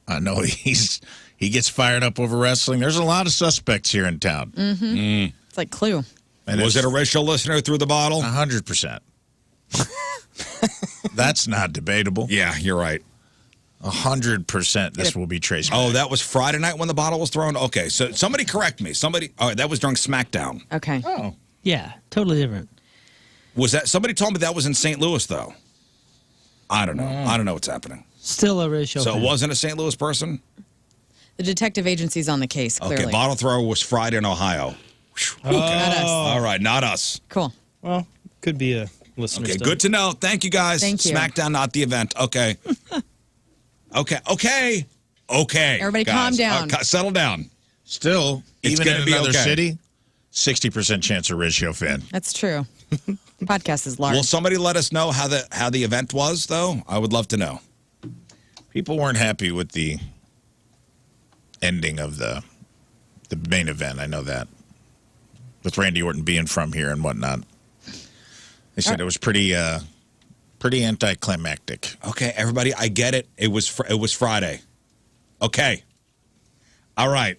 I know he gets fired up over wrestling. There's a lot of suspects here in town. It's like Clue. And Was it a racial listener who threw the bottle? 100%? That's not debatable. Yeah, you're right. 100%. This will be traced. Oh, that was Friday night when the bottle was thrown? Okay, so somebody correct me. Somebody, all right, that was during SmackDown. Okay. Oh. Yeah, totally different. Was that, somebody told me that was in St. Louis, though. I don't know. I don't know what's happening. Still a racial. So it fan. wasn't a St. Louis person? The detective agency's on the case, clearly. Okay, bottle throw was Friday in Ohio. Not us. All right, not us. Cool. Well, could be a listener. Okay, still. good to know. Thank you, guys. Thank you. SmackDown, not the event. Okay. Okay. Everybody calm guys. down. Settle down. Still, It's even gonna in be another okay. city, 60% chance of ratio fan. That's true. Podcast is large. Will somebody let us know how the event was, though? I would love to know. People weren't happy with the ending of the main event. I know that. With Randy Orton being from here and whatnot. They said it was pretty anticlimactic. Okay, everybody, I get it. It was Friday. Okay. All right.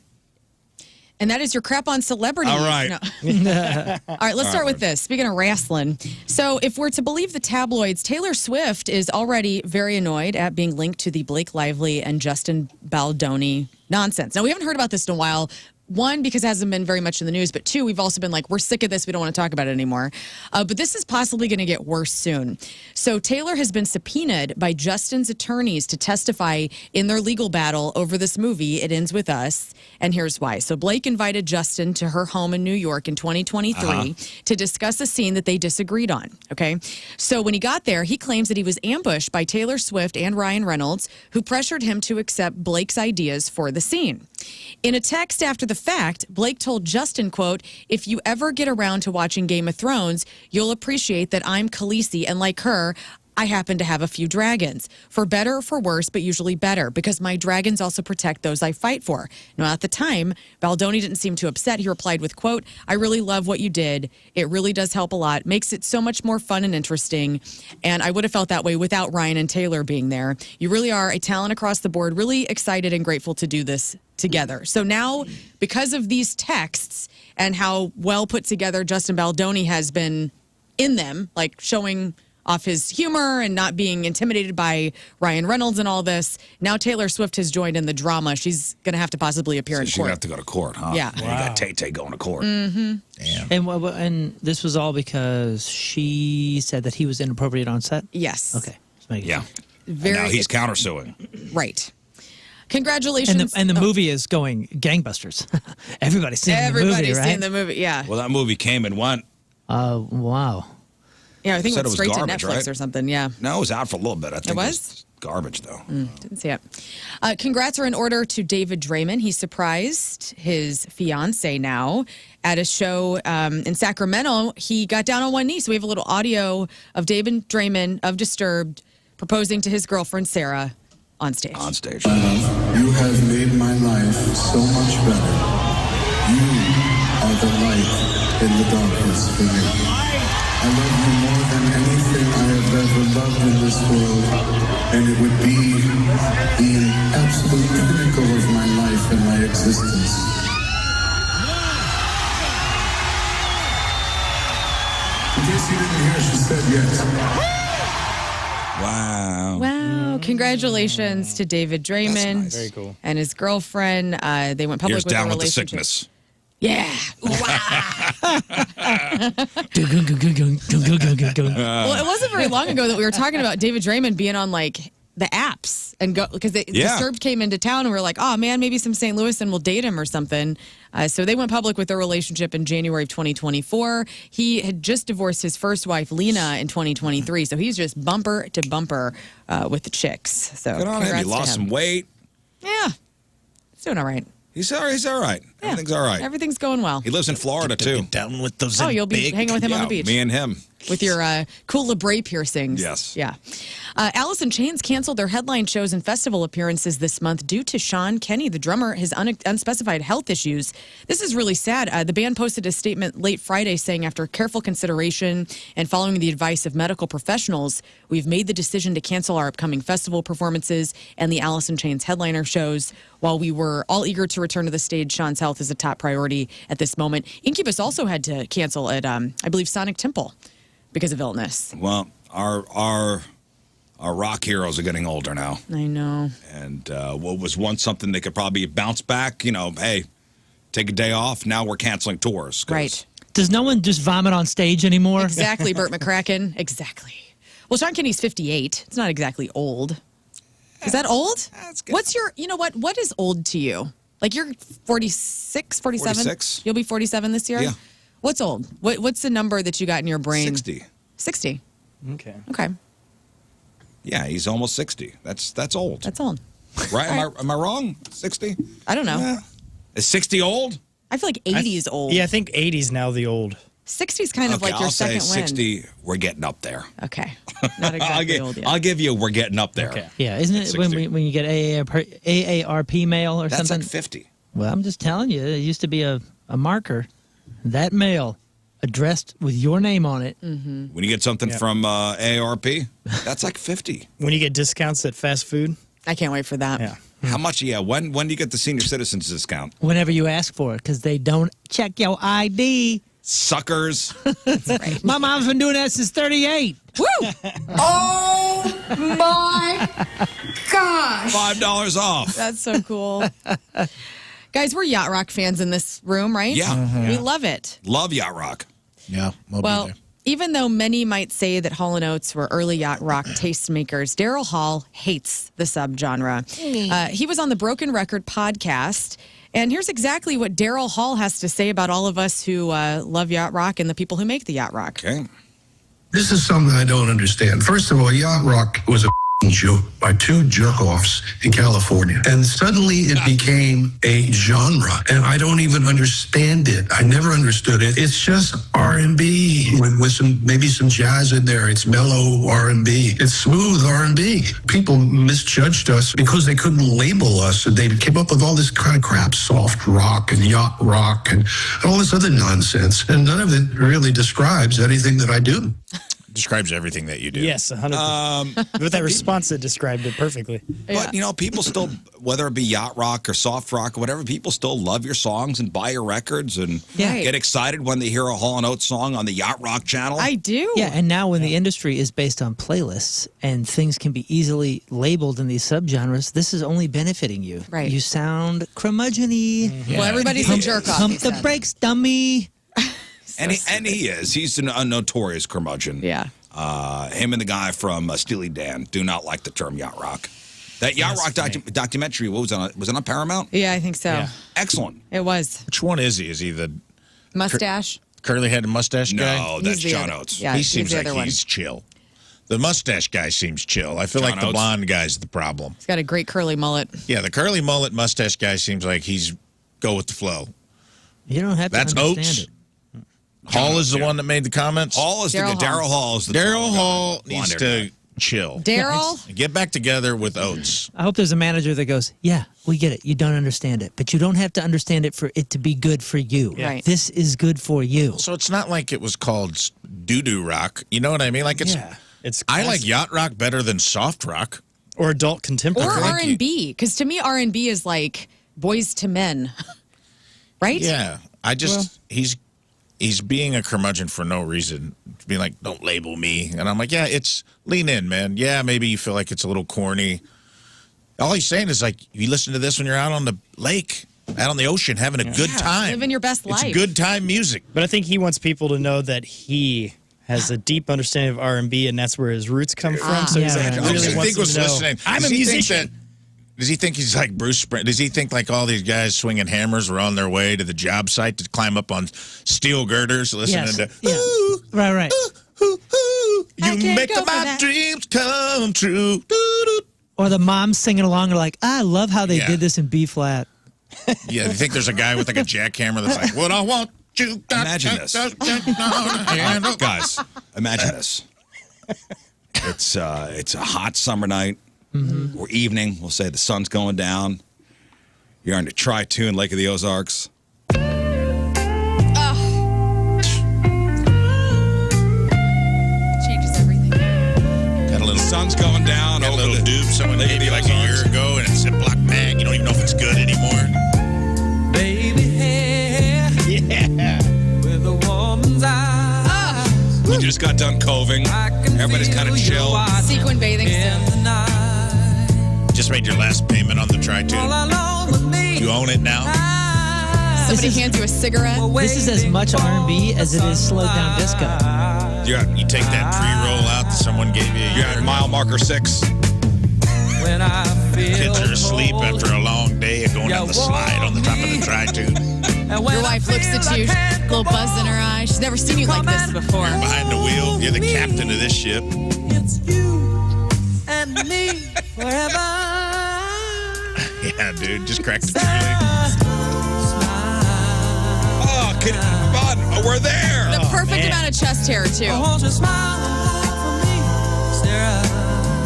And that is your crap on celebrities. All right. No. All right, let's start with this. Speaking of wrestling. So, if we're to believe the tabloids, Taylor Swift is already very annoyed at being linked to the Blake Lively and Justin Baldoni nonsense. Now, we haven't heard about this in a while. One, because it hasn't been very much in the news, but two, we've also been like, we're sick of this. We don't want to talk about it anymore. But this is possibly going to get worse soon. So Taylor has been subpoenaed by Justin's attorneys to testify in their legal battle over this movie, It Ends With Us. And here's why. So Blake invited Justin to her home in New York in 2023 to discuss a scene that they disagreed on. Okay. So when he got there, he claims that he was ambushed by Taylor Swift and Ryan Reynolds, who pressured him to accept Blake's ideas for the scene. In a text after the fact, Blake told Justin, quote, "If you ever get around to watching Game of Thrones, you'll appreciate that I'm Khaleesi, and like her, I happen to have a few dragons. For better or for worse, but usually better, because my dragons also protect those I fight for." Now, at the time, Baldoni didn't seem too upset. He replied with, quote, "I really love what you did. It really does help a lot. Makes it so much more fun and interesting. And I would have felt that way without Ryan and Taylor being there. You really are a talent across the board. Really excited and grateful to do this together." So now, because of these texts and how well put together Justin Baldoni has been in them, like showing off his humor and not being intimidated by Ryan Reynolds and all this, now Taylor Swift has joined in the drama. She's going to have to possibly appear So in she's going to court. have to go to court, huh? Yeah. You got Tay-Tay going to court. Damn. And this was all because she said that he was inappropriate on set. Yes. Okay. Just making Yeah. sure. Very And now he's countersuing. right. Congratulations. And the movie is going gangbusters. Everybody's seeing the movie, Everybody's right? seen the movie. Yeah. Well, that movie came and went. Wow. Yeah, I think Said it went it was straight garbage, to Netflix right? or something. Yeah. No, it was out for a little bit. I think was? garbage, though. Didn't see it. Congrats are in order to David Draymond. He surprised his fiance now at a show in Sacramento. He got down on one knee. So we have a little audio of David Draymond of Disturbed proposing to his girlfriend, Sarah, on stage. On stage. You have made my life so much better. You are the light in the darkness for me. I love you more than anything I have ever loved in this world, and it would be the absolute pinnacle of my life and my existence. In case you didn't hear, she said yes. Wow. Wow. Congratulations to David Draymond nice. Very cool. and his girlfriend. They went public Here's with down their with the relationship. sickness. Yeah. Well, it wasn't very long ago that we were talking about David Draymond being on like the apps and go because Disturbed came into town and we were like, oh man, maybe some St. Louis and we'll date him or something. So they went public with their relationship in January of 2024. He had just divorced his first wife, Lena, in 2023. So he's just bumper to bumper with the chicks. So Good on him. He congrats to lost him. some weight. Yeah, he's doing all right. He's all right. He's all right. Yeah. Everything's all right. Everything's going well. He lives in Florida, too. Down with those. Oh, you'll be hanging with him on the beach. Me and him. With your cool labrae piercings. Yes. Yeah. Alice in Chains canceled their headline shows and festival appearances this month due to Sean Kenny, the drummer, his unspecified health issues. This is really sad. The band posted a statement late Friday saying, after careful consideration and following the advice of medical professionals, we've made the decision to cancel our upcoming festival performances and the Alice in Chains headliner shows. While we were all eager to return to the stage, Sean's health is a top priority at this moment. Incubus also had to cancel at, I believe, Sonic Temple because of illness. Well, our rock heroes are getting older now. I know. And what was once something they could probably bounce back, hey, take a day off. Now we're canceling tours. 'Cause Right. Does no one just vomit on stage anymore? Exactly, Burt McCracken. Exactly. Well, Sean Kenny's 58. It's not exactly old. Is that old? That's good. What's your, what is old to you? Like you're 46, 47? 46. You'll be 47 this year? Yeah. What's old? What's the number that you got in your brain? 60. 60. Okay. Okay. Yeah, he's almost 60. That's old. That's old. Right? Am I wrong? 60? I don't know. Yeah. Is 60 old? I feel like 80 is old. Yeah, I think 80's now the old. 60 is kind of like your I'll say second win. 60. We're getting up there. Okay. Not exactly old yet. I'll give you. We're getting up there. Okay. Yeah, isn't it when 60. when you get AARP mail or That's something? like 50. Well, I'm just telling you, it used to be a marker. That mail addressed with your name on it. When you get something from AARP, that's like 50. When you get discounts at fast food. I can't wait for that. Yeah. How much? Yeah. When do you get the senior citizens discount? Whenever you ask for it, because they don't check your ID. Suckers. My mom's been doing that since 38. Woo! Oh my gosh. $5 off. That's so cool. Guys, we're Yacht Rock fans in this room, right? Yeah. We love it. Love Yacht Rock. Yeah. We'll Well, be there. even though many might say that Hall & Oates were early yacht rock tastemakers, Daryl Hall hates the subgenre. He was on the Broken Record podcast, and here's exactly what Daryl Hall has to say about all of us who love yacht rock and the people who make the yacht rock. Okay. This is something I don't understand. First of all, yacht rock was a joke by two jerk-offs in California. And suddenly it became a genre. And I don't even understand it. I never understood it. It's just R&B with maybe some jazz in there. It's mellow R&B. It's smooth R&B. People misjudged us because they couldn't label us. And they came up with all this kind of crap, soft rock and yacht rock and all this other nonsense. And none of it really describes anything that I do. Describes everything that you do. Yes, 100%. With that response, it described it perfectly. But, people still, whether it be yacht rock or soft rock or whatever, people still love your songs and buy your records and Yeah. get excited when they hear a Hall & Oates song on the Yacht Rock channel. I do. Yeah, and now when the industry is based on playlists and things can be easily labeled in these subgenres, this is only benefiting you. Right. You sound curmudgeon-y. Well, everybody's a jerk off. Pump the brakes, dummy. And he is. He's a notorious curmudgeon. Yeah. Him and the guy from Steely Dan do not like the term yacht rock. That yacht rock documentary, was it on Paramount? Yeah, I think so. Yeah. Excellent. It was. Which one is he? Is he the Mustache? curly-headed mustache guy? No, that's He's the John other- Oates. Yeah, he he's seems the like other one. he's chill. The mustache guy seems chill. I feel John like the Oates? blonde guy's the problem. He's got a great curly mullet. Yeah, the curly mullet mustache guy seems like he's go with the flow. You don't have to That's understand Oates. it. Hall is the yeah. one that made the comments. Hall is Daryl Hall. Daryl Hall is the Daryl tall guy, Hall blonde needs hair to guy. chill. Daryl? Get back together with Oates. I hope there's a manager that goes, yeah, we get it. You don't understand it. But you don't have to understand it for it to be good for you. Right. This is good for you. So it's not like it was called doo-doo rock. You know what I mean? Like it's. Yeah. It's I like classic. yacht rock better than soft rock. Or adult contemporary. Or R&B. Because to me, R&B is like Boys to Men. Right? Yeah, I just he's being a curmudgeon for no reason. Being like, don't label me, and I'm like, yeah, it's lean in, man. Yeah, maybe you feel like it's a little corny. All he's saying is like, you listen to this when you're out on the lake, out on the ocean, having a good time, living your best life. It's good time music. But I think he wants people to know that he has a deep understanding of R&B, and that's where his roots come from. So he's yeah, like, right. Who really does he wants think was them to know, listening? I'm Does a he think musician. Does he think he's like Bruce Springsteen? Does he think like all these guys swinging hammers were on their way to the job site to climb up on steel girders, listening Yes. to Yeah. ooh, Right. ooh, ooh, I you can't make go for my that. dreams come true. Doo-doo. Or the mom singing along, like, I love how they Yeah. did this in B flat. Yeah, you think there's a guy with like a jackhammer that's like, what I want you. Imagine this. Guys, imagine this. It's a hot summer night or evening. We'll say the sun's going down. You're on the Tri-Tune Lake of the Ozarks. Changes everything. Got a little Sun's going down got a over little the dupe someone Lake of gave the you like a year Ozarks. ago, and it's a Ziploc bag. You don't even know if it's good anymore. We just got done coving. Everybody's kind of chill. Sequin bathing suit. Just made your last payment on the Tri-Tune. You own it now. Somebody hands you a cigarette. This is as much R&B as it is slowed down disco. You take that pre-roll out that someone gave you. You're at mile marker 6. Kids are asleep after a long day of going down the slide on the top of the Tri-Tune. Your wife looks at you, little buzz in her eye. She's never seen you like this before. Behind the wheel, you're the captain of this ship. Yeah, dude, just crack the tree. Oh, come on. We're there. The perfect amount of chest hair, too. I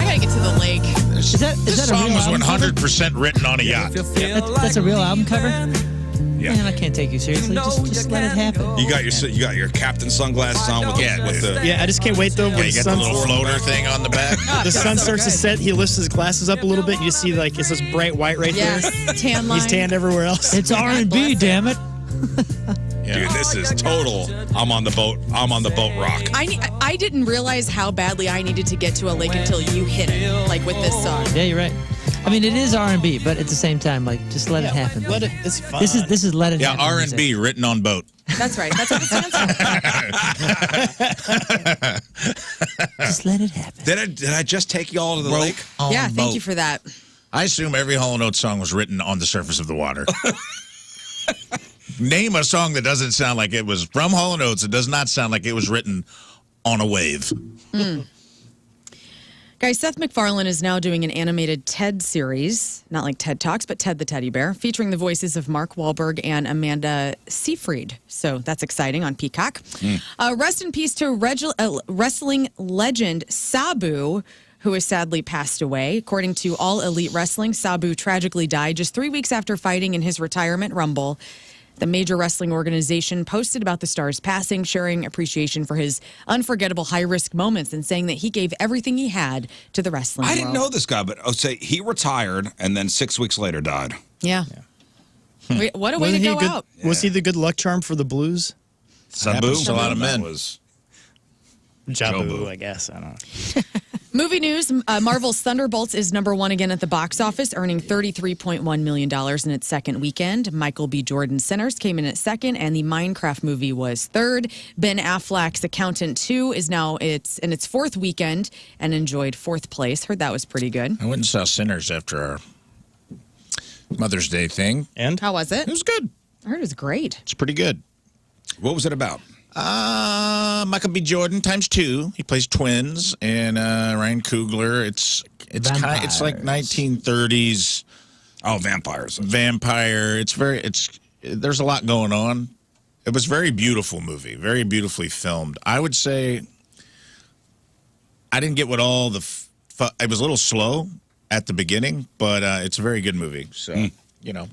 gotta get to the lake. Is that This a song real was album cover? 100% written on a yacht. That's a real album cover? Yeah. Man, I can't take you seriously. Just let it happen. You got your captain sunglasses on with the Yeah, I just can't wait though. Yeah, When you the got the sun, little floater thing on the back. the sun starts to set, he lifts his glasses up a little bit, and you see like it's this bright white right Yes, there. tan line. He's tanned everywhere else. It's R&B, damn it. Dude, this is total. I'm on the boat rock. I didn't realize how badly I needed to get to a lake until you hit it, like with this song. Yeah, you're right. I mean, it is R&B, but at the same time, like, just let it happen. Let it. It's fun. This is let it Yeah, happen. R&B written on boat. That's right. That's what it stands for. Just let it happen. Did I just take you all to the lake? Yeah, thank you for that. I assume every Hall & Oates song was written on the surface of the water. Name a song that doesn't sound like it was from Hall & Oates. It does not sound like it was written on a wave. Guys, Seth MacFarlane is now doing an animated TED series, not like TED Talks, but Ted the Teddy Bear, featuring the voices of Mark Wahlberg and Amanda Seyfried. So that's exciting on Peacock. Rest in peace to wrestling legend Sabu, who has sadly passed away. According to All Elite Wrestling, Sabu tragically died just 3 weeks after fighting in his retirement rumble. The major wrestling organization posted about the star's passing, sharing appreciation for his unforgettable high-risk moments and saying that he gave everything he had to the wrestling I world. didn't know this guy, but say he retired and then 6 weeks later died. Yeah. Wait, what a way to Wasn't he go good, out. Was he the good luck charm for the Blues? Sabu. Happens to a lot of men. Jabu, I guess. I don't know. Movie news, Marvel's Thunderbolts is #1 again at the box office, earning $33.1 million in its second weekend. Michael B. Jordan's Sinners came in at second, and the Minecraft movie was third. Ben Affleck's Accountant 2 is now in its fourth weekend and enjoyed fourth place. Heard that was pretty good. I went and saw Sinners after our Mother's Day thing. And? How was it? It was good. I heard it was great. It's pretty good. What was it about? Michael B. Jordan ×2. He plays twins, and Ryan Coogler. It's like 1930s. Oh, vampires. Vampire. There's a lot going on. It was a very beautiful movie, very beautifully filmed. I would say I didn't get what all the it was a little slow at the beginning, but it's a very good movie. So, you know.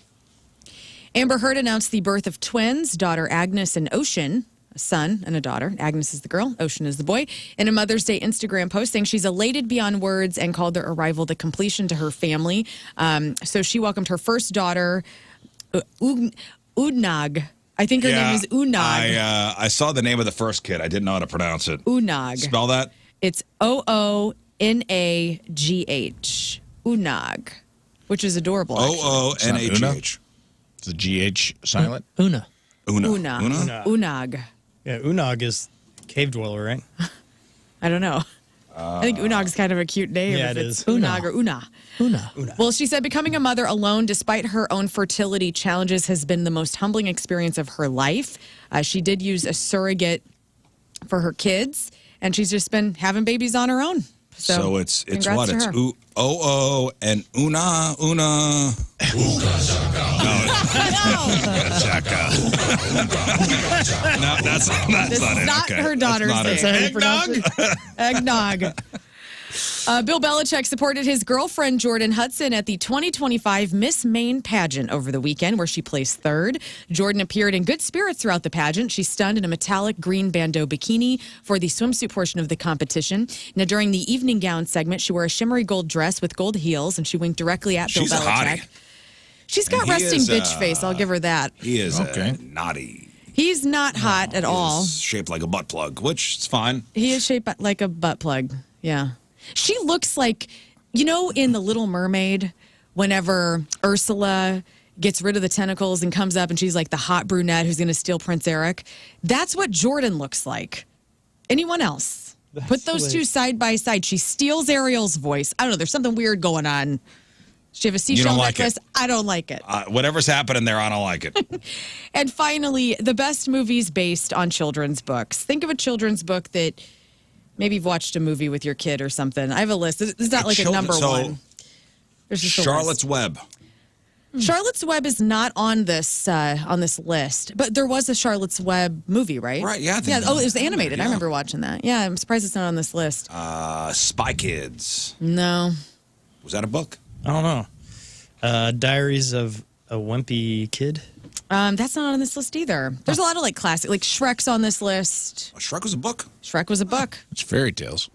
Amber Heard announced the birth of twins, daughter Agnes and Ocean, a son and a daughter. Agnes is the girl, Ocean is the boy. In a Mother's Day Instagram post saying she's elated beyond words and called their arrival the completion to her family. So she welcomed her first daughter, Unag. I think her name is Unag. I saw the name of the first kid. I didn't know how to pronounce it. Unag. Spell that? It's Oonagh. Unag, which is adorable. Oonaghh. Is the GH silent? Una. Unag. Yeah, Unag is cave dweller, right? I don't know. I think Unag's kind of a cute name. Yeah, if it it's is. Unag or Una. Una. Well, she said becoming a mother alone, despite her own fertility challenges, has been the most humbling experience of her life. She did use a surrogate for her kids, and she's just been having babies on her own. So it's congrats what? to It's her. O and Una. No, that's not This it. is not Okay. her daughter's That's name. not it. How do you pronounce it? Eggnog. Bill Belichick supported his girlfriend Jordan Hudson at the 2025 Miss Maine pageant over the weekend, where she placed third. Jordan appeared in good spirits throughout the pageant. She stunned in a metallic green bandeau bikini for the swimsuit portion of the competition. Now, during the evening gown segment, she wore a shimmery gold dress with gold heels, and she winked directly at Bill She's a Belichick. hottie. She's got And he resting is, bitch face. I'll give her that. He is Okay. naughty. He's not hot at all. He's shaped like a butt plug, which is fine. He is shaped like a butt plug. Yeah. She looks like, you know, in The Little Mermaid, whenever Ursula gets rid of the tentacles and comes up and she's like the hot brunette who's going to steal Prince Eric. That's what Jordan looks like. Anyone else? Put those two side by side. She steals Ariel's voice. I don't know. There's something weird going on. She have a seashell like necklace. I don't like it. Whatever's happening there, I don't like it. And finally, the best movies based on children's books. Think of a children's book that maybe you've watched a movie with your kid or something. I have a list. It's not like a number one. There's just a Charlotte's Web. list. Charlotte's Web is not on this list, but there was a Charlotte's Web movie, right? Right, yeah, I think Oh, it was that- animated. yeah. I remember watching that. Yeah, I'm surprised it's not on this list. Spy Kids. No. Was that a book? I don't know. Diaries of a Wimpy Kid. That's not on this list either. There's a lot of like classic, like Shrek's on this list. Shrek was a book. Shrek was a book. It's fairy tales.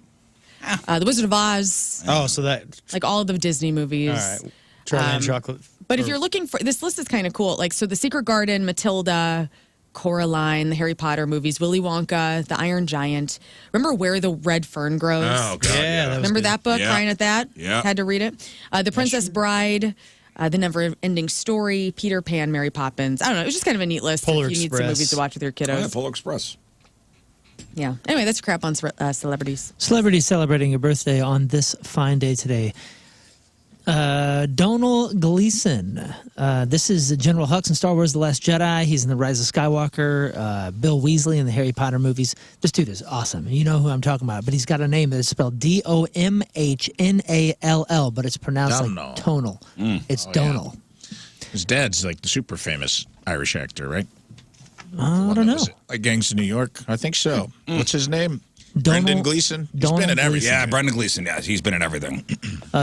The Wizard of Oz, Oh, so that. like all of the Disney movies. All right. Charlie and Chocolate. But if you're looking for this list is kind of cool. Like so, The Secret Garden, Matilda, Coraline, the Harry Potter movies, Willy Wonka, The Iron Giant. Remember Where the Red Fern Grows? Oh, God. Yeah, that was Remember good. that book? Yeah. Crying at that. Yeah. Had to read it. The Princess Bride. The Never-Ending Story, Peter Pan, Mary Poppins. I don't know. It was just kind of a neat list. Polar if you need some Express. movies to watch with your Oh, yeah, kiddos. Polar Express. Yeah. Anyway, that's crap on celebrities. Celebrities celebrating a birthday on this fine day today. Donal Gleason. This is General Hux in Star Wars The Last Jedi. He's in The Rise of Skywalker. Bill Weasley in the Harry Potter movies. This dude is awesome. You know who I'm talking about. But he's got a name that is spelled Domhnall, but it's pronounced Domhnall. like tonal. It's Donal. His dad's like the super famous Irish actor, right? I don't know. Is it like Gangs of New York? I think so. What's his name? Donal- Brendan Gleeson? He's Donal been in everything. Yeah, Brendan Gleeson. Yeah, he's been in everything.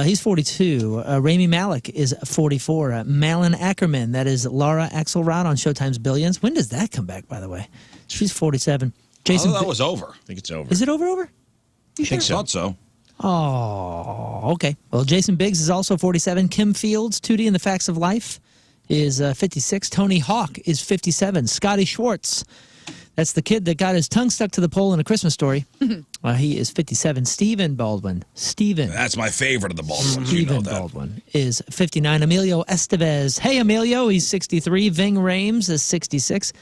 He's 42. Rami Malek is 44. Malin Ackerman, that is Laura Axelrod on Showtime's Billions. When does that come back, by the way? She's 47. Jason, Oh, that was over. I think it's over. is it over? I thought so. Oh, okay. Well, Jason Biggs is also 47. Kim Fields, 2D in the Facts of Life, is 56. Tony Hawk is 57. Scotty Schwartz, that's the kid that got his tongue stuck to the pole in A Christmas Story. He is 57. Stephen Baldwin. That's my favorite of the Baldwins. You know Stephen that. Baldwin is 59. Emilio Estevez. Hey, Emilio. He's 63. Ving Rhames is 66.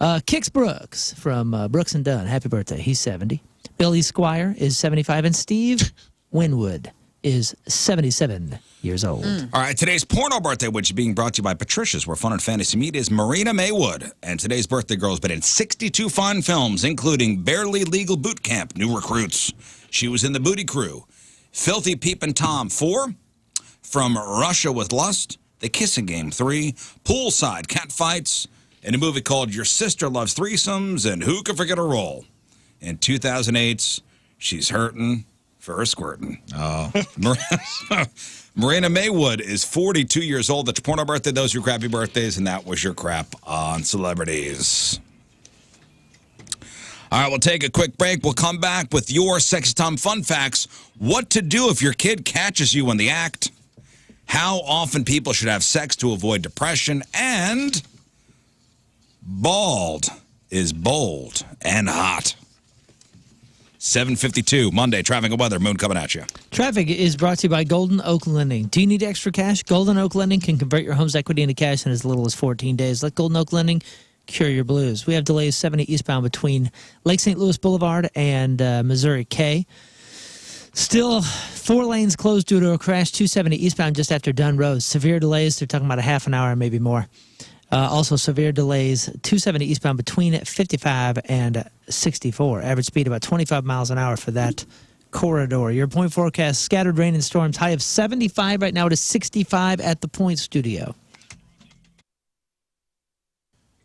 Kix Brooks from Brooks and Dunn. Happy birthday. He's 70. Billy Squire is 75. And Steve Winwood is 77 years old. All right, today's porno birthday, which is being brought to you by Patricia's, where fun and fantasy meet, is Marina Maywood. And today's birthday girl has been in 62 fun films, including Barely Legal Boot Camp, New Recruits. She was in The Booty Crew, Filthy Peepin' Tom 4, From Russia with Lust, The Kissing Game 3, Poolside Catfights, and a movie called Your Sister Loves Threesomes, and Who Can Forget a Role. In 2008's She's Hurtin' for her squirting. Oh. Marina Maywood is 42 years old. That's your porno birthday. Those are your crappy birthdays, and that was your crap on celebrities. All right, we'll take a quick break. We'll come back with your Sexy Time fun facts. What to do if your kid catches you in the act. How often people should have sex to avoid depression. And bald is bold and hot. 7:52, Monday, traffic and weather. Moon coming at you. Traffic is brought to you by Golden Oak Lending. Do you need extra cash? Golden Oak Lending can convert your home's equity into cash in as little as 14 days. Let Golden Oak Lending cure your blues. We have delays 70 eastbound between Lake St. Louis Boulevard and Missouri K. Still, 4 lanes closed due to a crash, 270 eastbound just after Dunn Road. Severe delays, they're talking about a half an hour, maybe more. Also, severe delays, 270 eastbound between 55 and 64. Average speed about 25 miles an hour for that corridor. Your point forecast, scattered rain and storms. High of 75 right now to 65 at the Point Studio.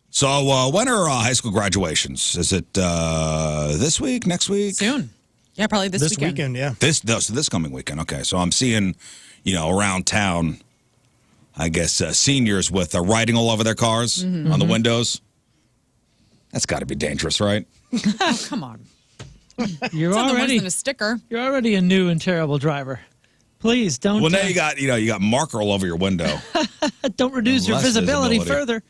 So when are high school graduations? Is it this week, next week? Soon. Yeah, probably this weekend. yeah. This coming weekend. Okay, so I'm seeing, around town, I guess, seniors with writing all over their cars on the windows. That's got to be dangerous, right? Oh, come on. You're Nothing worse already than a sticker. you're already a new and terrible driver. Please don't. Well, now you got marker all over your window. Don't reduce your Less visibility visibility. further.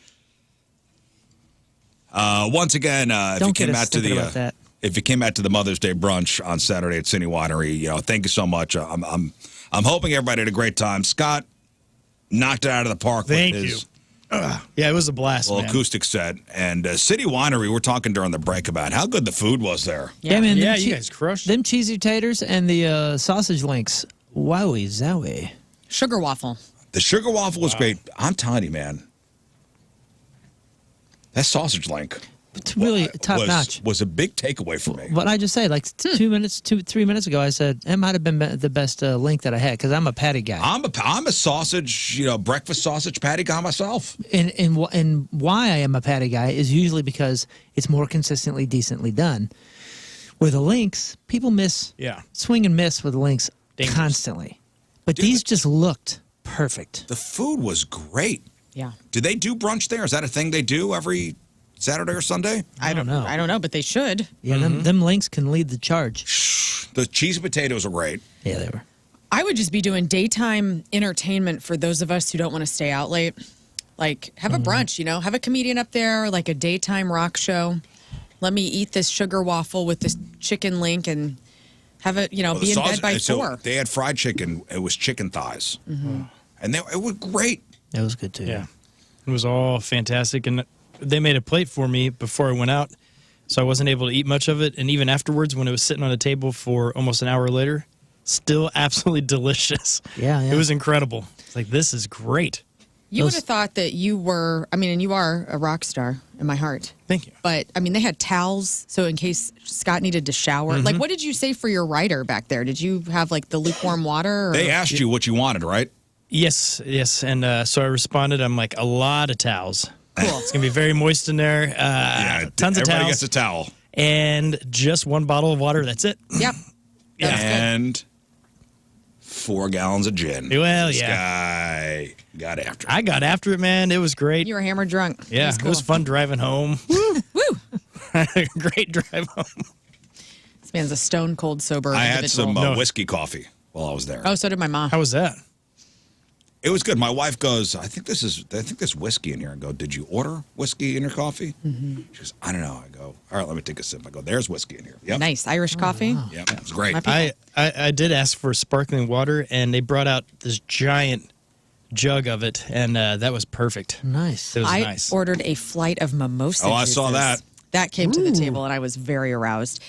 Once again, if Don't you get came us out to thinking about that. if you came out to the Mother's Day brunch on Saturday at City Winery, thank you so much. I'm hoping everybody had a great time. Scott knocked it out of the park Thank with you. his Yeah, it was a blast, little man. acoustic set. And City Winery, we're talking during the break about how good the food was there. Yeah, man. Yeah, them you guys crushed. them cheesy taters and the sausage links. Wowie zowie. Sugar waffle. The sugar waffle was great. I'm telling you, man. That sausage link It's really top notch. was a big takeaway for me. What I just said, like 3 minutes ago, I said it might have been the best link that I had because I'm a patty guy. I'm a sausage, breakfast sausage patty guy myself. And why I am a patty guy is usually because it's more consistently, decently done. With the links, people swing and miss with the links Dangerous. constantly. But Dude, these just looked perfect. The food was great. Yeah. Do they do brunch there? Is that a thing they do every Saturday or Sunday? I don't know. I don't know, but they should. Yeah, them links can lead the charge. The cheesy potatoes are great. Yeah, they were. I would just be doing daytime entertainment for those of us who don't want to stay out late. Like, have a brunch, have a comedian up there, like a daytime rock show. Let me eat this sugar waffle with this chicken link and have it, be in bed by 4. They had fried chicken. It was chicken thighs. And it was great. It was good too. Yeah. It was all fantastic. And they made a plate for me before I went out, so I wasn't able to eat much of it. And even afterwards, when it was sitting on a table for almost an hour later, still absolutely delicious. Yeah. It was incredible. It's like, this is great. You would have thought that you were, and you are a rock star in my heart. Thank you. But, they had towels, so in case Scott needed to shower. Like, what did you say for your rider back there? Did you have, like, the lukewarm water? Or? They asked you what you wanted, right? Yes. And so I responded, I'm like, a lot of towels. Cool. It's going to be very moist in there. Tons of Everybody towels. gets a towel. And just 1 bottle of water. That's it. Yep. That's good. And 4 gallons of gin. Well, This yeah. guy got after it. I got after it, man. It was great. You were hammered drunk. Yeah, That's it was cool. fun driving home. Woo! Great drive home. This man's a stone cold sober I had individual. some No. whiskey coffee while I was there. Oh, so did my mom. How was that? It was good. My wife goes, I think there's whiskey in here. I go, did you order whiskey in your coffee? She goes, I don't know. I go, all right, let me take a sip. I go, there's whiskey in here. Yep. Nice Irish coffee. Yep. It was great. My people. I did ask for sparkling water, and they brought out this giant jug of it, and that was perfect. Nice. It was I nice. ordered a flight of mimosa Oh, I saw juices. that. That came to the table, and I was very aroused.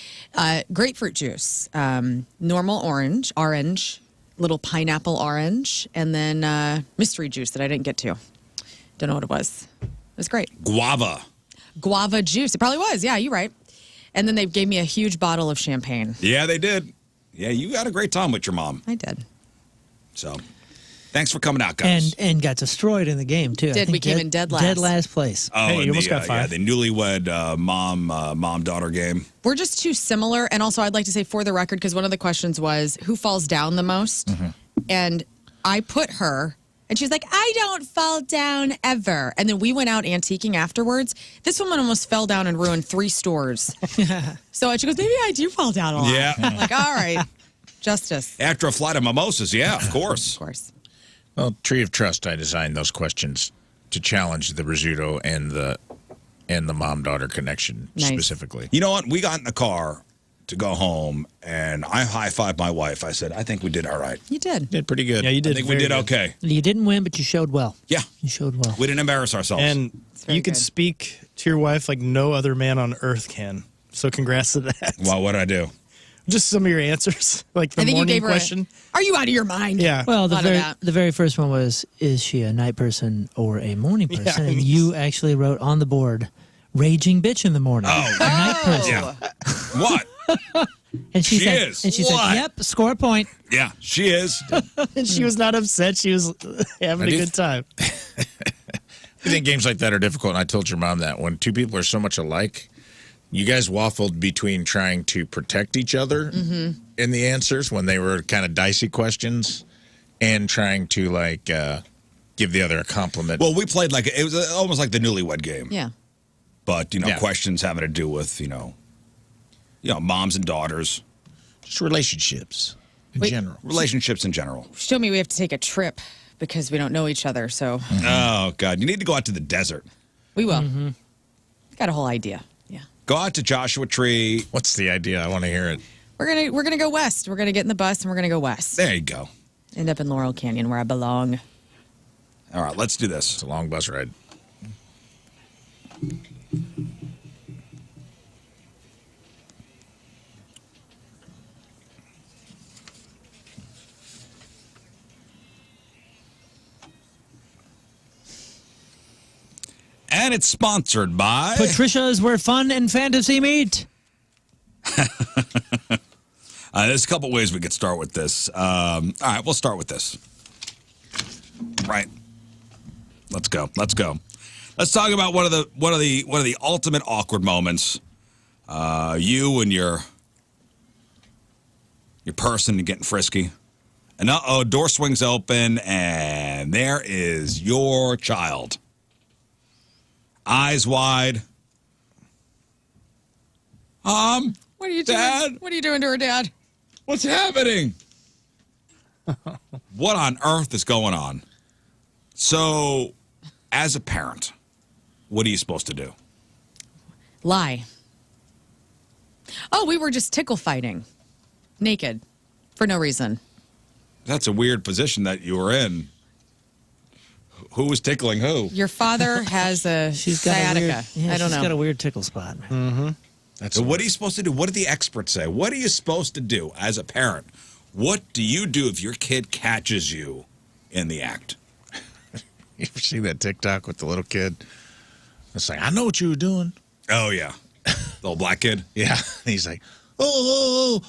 Grapefruit juice, normal orange, little pineapple orange, and then mystery juice that I didn't get to. Don't know what it was. It was great. Guava juice. It probably was. Yeah, you're right. And then they gave me a huge bottle of champagne. Yeah, they did. Yeah, you had a great time with your mom. I did. So Thanks for coming out, guys. And got destroyed in the game too. I Did. think We came in dead last. Dead last place. Oh, Hey, and you almost got yeah, 5. the newlywed mom-daughter game. We're just too similar. And also, I'd like to say for the record, because one of the questions was who falls down the most? And I put her, and she's like, I don't fall down ever. And then we went out antiquing afterwards. This woman almost fell down and ruined 3 stores. So she goes, maybe I do fall down a lot. Yeah. I'm like, all right, justice. After a flight of mimosas, yeah, of course. Of course. Well, Tree of Trust, I designed those questions to challenge the Rizzuto and the mom-daughter connection Nice. specifically. You know what? We got in the car to go home, and I high-fived my wife. I said, I think we did all right. You did. Did pretty good. Yeah, you I did. think we very did good. okay. You didn't win, but you showed well. Yeah. You showed well. We didn't embarrass ourselves. And very you could good. speak to your wife like no other man on earth can. So congrats to that. well, what did I do? Just some of your answers, like the I think you morning gave her question. Are you out of your mind? Yeah. Well, Lot of that. the very first one was, is she a night person or a morning person? Yeah, I and mean- you actually wrote on the board, raging bitch in the morning. Oh. A night person. Yeah. What? And she said, is. and she What? said, yep, score a point. Yeah, she is. And she was not upset. She was having a do- good time. I think games like that are difficult, and I told your mom that when 2 people are so much alike, you guys waffled between trying to protect each other in the answers when they were kind of dicey questions and trying to, like, give the other a compliment. Well, we played like, it was almost like the newlywed game. Yeah. But, Yeah. questions having to do with, moms and daughters, just relationships in Wait. general. relationships in general. She told me we have to take a trip because we don't know each other. So Oh, God. You need to go out to the desert. we will. Got a whole idea. Yeah. Go out to Joshua Tree. What's the idea? I want to hear it. We're gonna go west. We're gonna get in the bus and we're gonna go west. There you go. End up in Laurel Canyon where I belong. All right, let's do this. It's a long bus ride. And it's sponsored by... Patricia's where fun and fantasy meet. There's a couple ways we could start with this. All right, we'll start with this. Right. Let's go. Let's talk about one of the ultimate awkward moments. You and your person getting frisky. And door swings open and there is your child. Eyes wide. What are you doing? Dad? What are you doing to her, Dad? What's happening? What on earth is going on? So, as a parent, what are you supposed to do? Lie. Oh, we were just tickle fighting. Naked. For no reason. That's a weird position that you were in. Who was tickling who? Your father has a She's got sciatica. a weird, yeah, I don't she's know. got a weird tickle spot. That's So what are you supposed to do? What do the experts say? What are you supposed to do as a parent? What do you do if your kid catches you in the act? You ever see that TikTok with the little kid? It's like, I know what you were doing. Oh, yeah. The little black kid? Yeah. He's like, oh.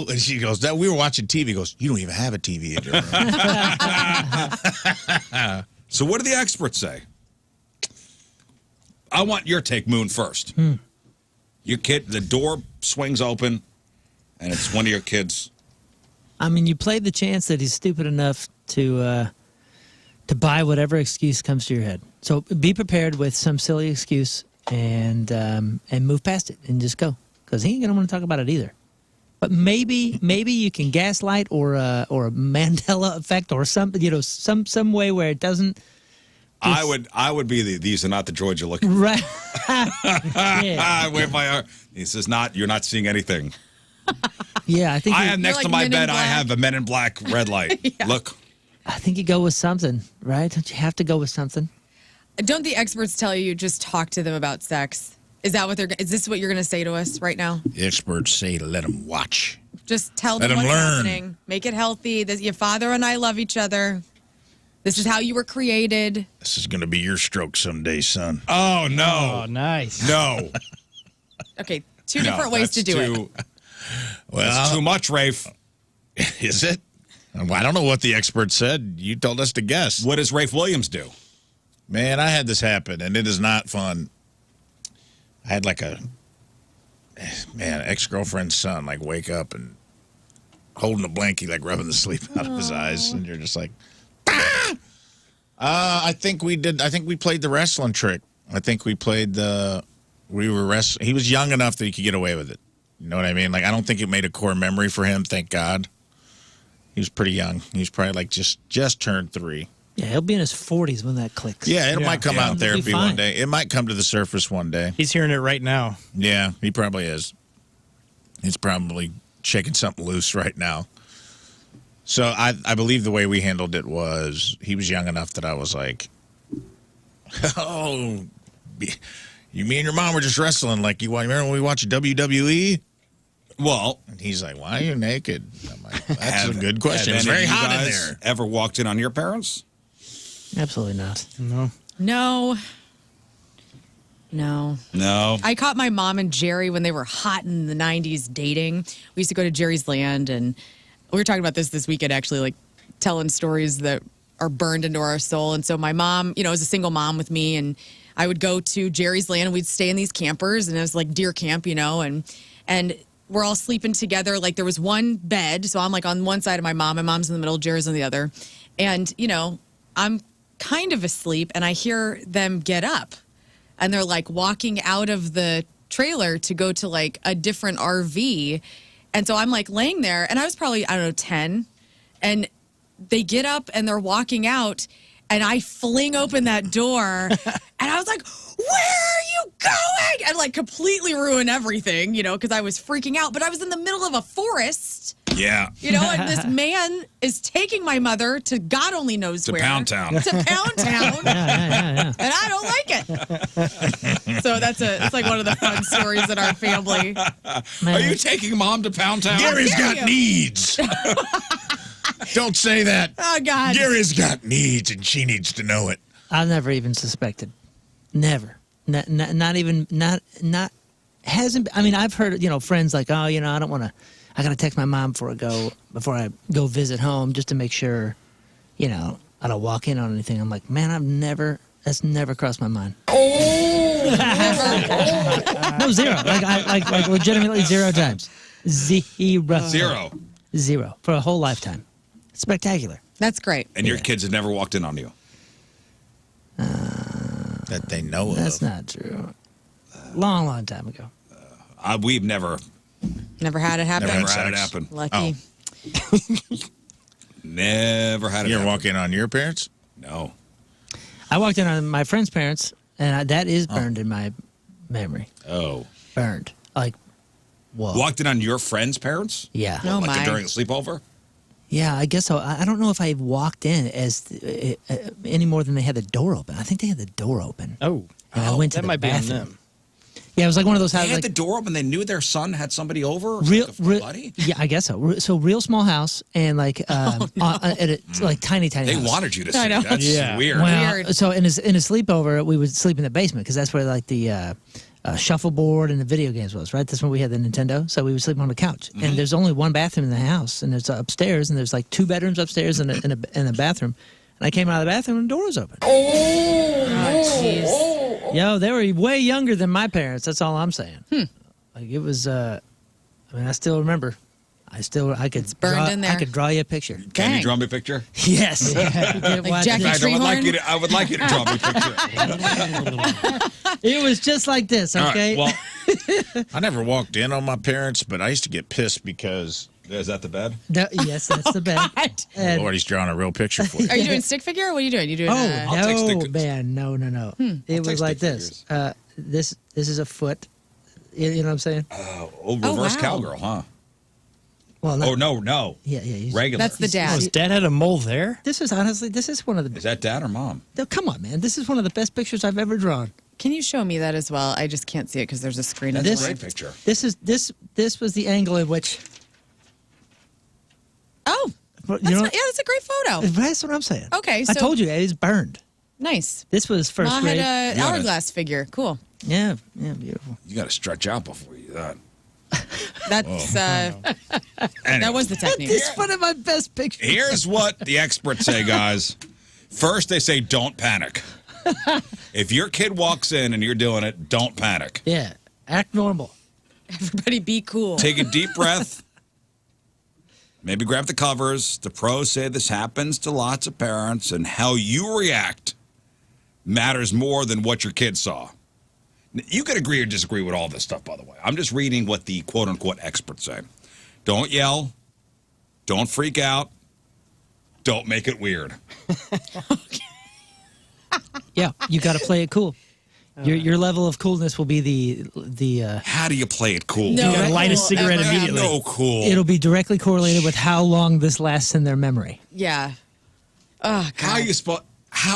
And she goes, we were watching TV. He goes, you don't even have a TV in your room. So what do the experts say? I want your take, Moon, first. Your kid, the door swings open, and it's one of your kids. I mean, you played the chance that he's stupid enough to buy whatever excuse comes to your head. So be prepared with some silly excuse and move past it and just go, because he ain't gonna want to talk about it either. But maybe you can gaslight or a Mandela effect or something, some way where it doesn't. I would be these are not the droids you're looking for. Right. Yeah. I wave my arm. He says, you're not seeing anything. Yeah, I think I you- have next like to my Men in bed, I Black. have a Men in Black red light. Look. I think you go with something, right? Don't you have to go with something? Don't the experts tell you just talk to them about sex? Is this what you're going to say to us right now? The experts say to let them watch. Just tell Let them 'em what's learn. happening. Make it healthy. Your father and I love each other. This is how you were created. This is going to be your stroke someday, son. Oh, Oh, no. nice. No. Okay, two different ways to do it. That's too much, Rafe. Is it? Well, I don't know what the expert said. You told us to guess. What does Rafe Williams do? Man, I had this happen, and it is not fun. I had like ex-girlfriend's son, like wake up and holding a blankie, like rubbing the sleep out of his eyes, and you're just like, ah! I think we played the wrestling trick. I think we played he was young enough that he could get away with it. You know what I mean? Like, I don't think it made a core memory for him, thank God. He was pretty young. He was probably like just turned 3. Yeah, he'll be in his 40s when that clicks. Yeah, it might come out in It'll be therapy fine. one day. It might come to the surface one day. He's hearing it right now. Yeah, he probably is. He's probably shaking something loose right now. So I believe the way we handled it was he was young enough that I was like, oh, me and your mom were just wrestling. Like, remember when we watched WWE? Well, And he's like, why are you naked? I'm like, that's a good question. It's very hot in there. Ever walked in on your parents? Absolutely not. No. No. No. I caught my mom and Jerry when they were hot in the 90s dating. We used to go to Jerry's Land, and we were talking about this weekend, actually, like telling stories that are burned into our soul. And so my mom, was a single mom with me, and I would go to Jerry's Land, and we'd stay in these campers, and it was like deer camp, and we're all sleeping together. Like, there was one bed, so I'm like on one side of my mom's in the middle, Jerry's on the other. And, I'm kind of asleep, and I hear them get up, and they're like walking out of the trailer to go to like a different RV. And so I'm like laying there, and I was probably, 10, and they get up and they're walking out, and I fling open that door, and I was like, where are you going? And like completely ruin everything, because I was freaking out. But I was in the middle of a forest, Yeah. and this man is taking my mother to God only knows To where. Pound Town. To Pound Town. Yeah. And I don't like it. So it's like one of the fun stories in our family. Man, Are you taking Mom to Pound Town? Gary's dare got you? needs. Don't say that. Oh, God. Gary's got needs, and she needs to know it. I never even suspected. Never. Not even. Hasn't. I mean, I've heard, friends like, oh, I don't want to. I got to text my mom before I go visit home just to make sure, I don't walk in on anything. I'm like, man, that's never crossed my mind. No, zero. Like legitimately 0 times. Zero for a whole lifetime. Spectacular. That's great. And your kids have never walked in on you? That they know That's of. not true. Long time ago. We've never Never had it happen. had it sex. happen. Lucky. Never had it You ever happen. walk in on your parents? No. I walked in on my friend's parents, and that is burned in my memory. Oh. Burned. Like, whoa. Walked in on your friend's parents? Yeah. Oh, Like my. during a sleepover? Yeah, I guess so. I don't know if I walked in as any more than they had the door open. I think they had the door open. Oh. And I went to that the might bathroom. be on them. Yeah, it was like one of those They houses. had Like, the door open. They knew their son had somebody over? real, Like a buddy? yeah, I guess so. So real small house and like like tiny They house. wanted you to see. I know. That's Yeah. weird. Well, Weird. so in a sleepover, we would sleep in the basement because that's where like the shuffleboard and the video games was. Right, that's when we had the Nintendo. So we would sleep on the couch. And there's only one bathroom in the house, and it's upstairs, and there's like 2 bedrooms upstairs and a bathroom. And I came out of the bathroom and the door was open. Oh, jeez. Yo, they were way younger than my parents. That's all I'm saying. Like it was. I still remember. I could. burned draw, in there. I could draw you a picture. Can you Dang. draw me a picture? Yes. Like Jackie I would like Treehorn? you to. I would like you to draw me a picture. It was just like this. Okay. All right, well, I never walked in on my parents, but I used to get pissed because, is that the bed? Yes, that's the bed. God. And- Lord, he's drawing a real picture for you. Are you doing stick figure? Or what are you doing? You doing? I'll take Oh no, stick- man, no. It take was like stick this. This is a foot. You know what I'm saying? Oh, reverse wow. cowgirl, huh? Well, not, Oh, no. Yeah. Regular. That's the Oh, dad. his dad had a mole there? This is honestly, this is one of Is the. that dad or mom? No, come on, man. This is one of the best pictures I've ever drawn. Can you show me that as well? I just can't see it because there's a screen. in That's the a way. great picture. This was the angle in which. Oh, You that's know, that's a great photo. that's what I'm saying. Okay, I so- told you it is burned. Nice. This was first Ma grade. had an hourglass figure. Cool. Yeah, beautiful. You got to stretch out before you do that. That's that was the technique. It's one of my best pictures. Here's what the experts say, guys. First, they say don't panic. If your kid walks in and you're doing it, don't panic. Yeah, act normal. Everybody be cool. Take a deep breath. Maybe grab the covers. The pros say this happens to lots of parents, and how you react matters more than what your kid saw. You could agree or disagree with all this stuff, by the way. I'm just reading what the quote-unquote experts say. Don't yell. Don't freak out. Don't make it weird. Yeah, you got to play it cool. Your level of coolness will be the How do you play it cool? No, You gotta light a cool cigarette ever. immediately. No cool. it'll be directly correlated with how long this lasts in their memory. Yeah. Oh, God. How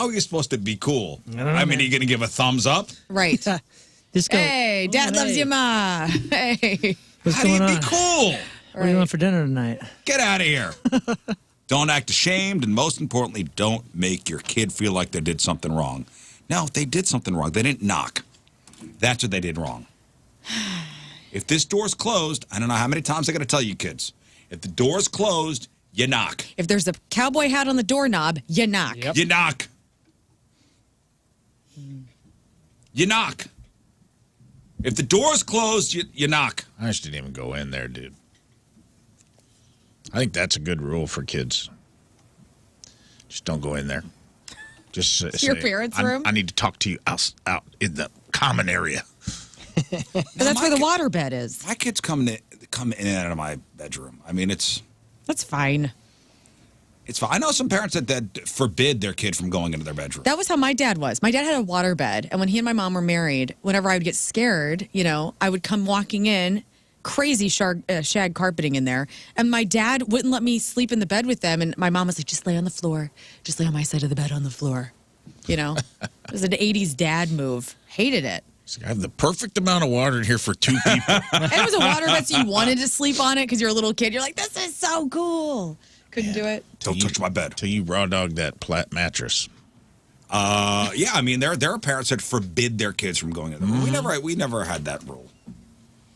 are you supposed to be cool? I don't know, I mean, man. are you going to give a thumbs up? Right. Just go. Hey, Dad loves you, Ma. Hey. What's How do you going be on? cool? What do you want for dinner tonight? Get out of here. Don't act ashamed, and most importantly, don't make your kid feel like they did something wrong. No, they did something wrong. They didn't knock. That's what they did wrong. If this door's closed, I don't know how many times I got to tell you kids. If the door's closed, you knock. If there's a cowboy hat on the doorknob, you knock. Yep. You knock. You knock. If the door's closed, you knock. I just didn't even go in there, dude. I think that's a good rule for kids. Just don't go in there. Just say, Your parents' room? I need to talk to you out in the common area. But that's where the water bed is. My kids come in and out of my bedroom. I mean, it's fine. fine. I know some parents that forbid their kid from going into their bedroom. That was how my dad was. My dad had a water bed, and when he and my mom were married, whenever I would get scared, I would come walking in, crazy shag carpeting in there, and my dad wouldn't let me sleep in the bed with them, and my mom was like, just lay on the floor. Just lay on my side of the bed on the floor. It was an 80s dad move. Hated it. It's like, I have the perfect amount of water in here for two people. And it was a water bed, so you wanted to sleep on it because you're a little kid. You're like, this is so cool. Couldn't do it. Don't touch my bed. Till you raw dog that plat mattress. Yeah, I mean, there are parents that forbid their kids from going in. We never had that rule.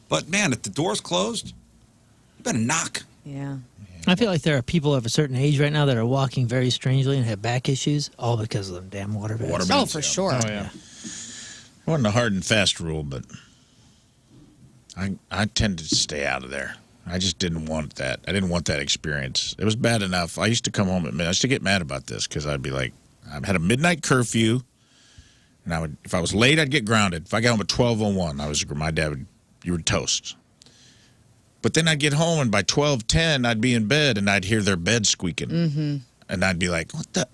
But man, if the door's closed, you better knock. Yeah. I feel like there are people of a certain age right now that are walking very strangely and have back issues, all because of them damn water beds. Water Oh, beds, for yeah. sure. Oh, yeah. It wasn't a hard and fast rule, but I tended to stay out of there. I just didn't want that. I didn't want that experience. It was bad enough. I used to come home at midnight. I used to get mad about this because I'd be like, I had a midnight curfew, and if I was late, I'd get grounded. If I got home at 12:01, my dad would, you were toast. But then I'd get home, and by 12:10, I'd be in bed, and I'd hear their bed squeaking. Mm-hmm. And I'd be like, what the?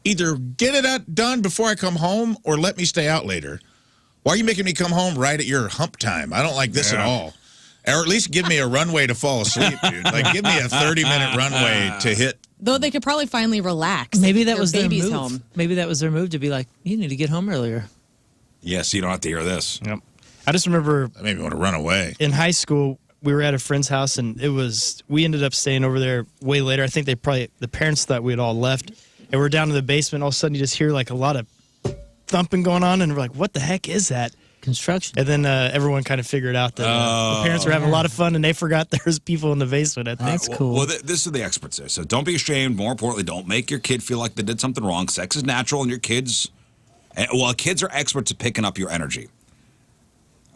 Either get it done before I come home or let me stay out later. Why are you making me come home right at your hump time? I don't like this at all. Or at least give me a runway to fall asleep, dude. Like, give me a 30-minute runway to hit. Though they could probably finally relax. Maybe that Their was their baby's move. home. Maybe that was their move to be like, you need to get home earlier. Yes, you don't have to hear this. Yep. I just remember I maybe want to run away. in high school, we were at a friend's house, and we ended up staying over there way later. I think the parents thought we had all left, and we're down in the basement. All of a sudden, you just hear like a lot of thumping going on, and we're like, what the heck is that? Construction. And then everyone kind of figured out that the parents were having a lot of fun, and they forgot there was people in the basement, I think. That's cool. Well, this is the experts say. So don't be ashamed. More importantly, don't make your kid feel like they did something wrong. Sex is natural, and your kids, kids are experts at picking up your energy.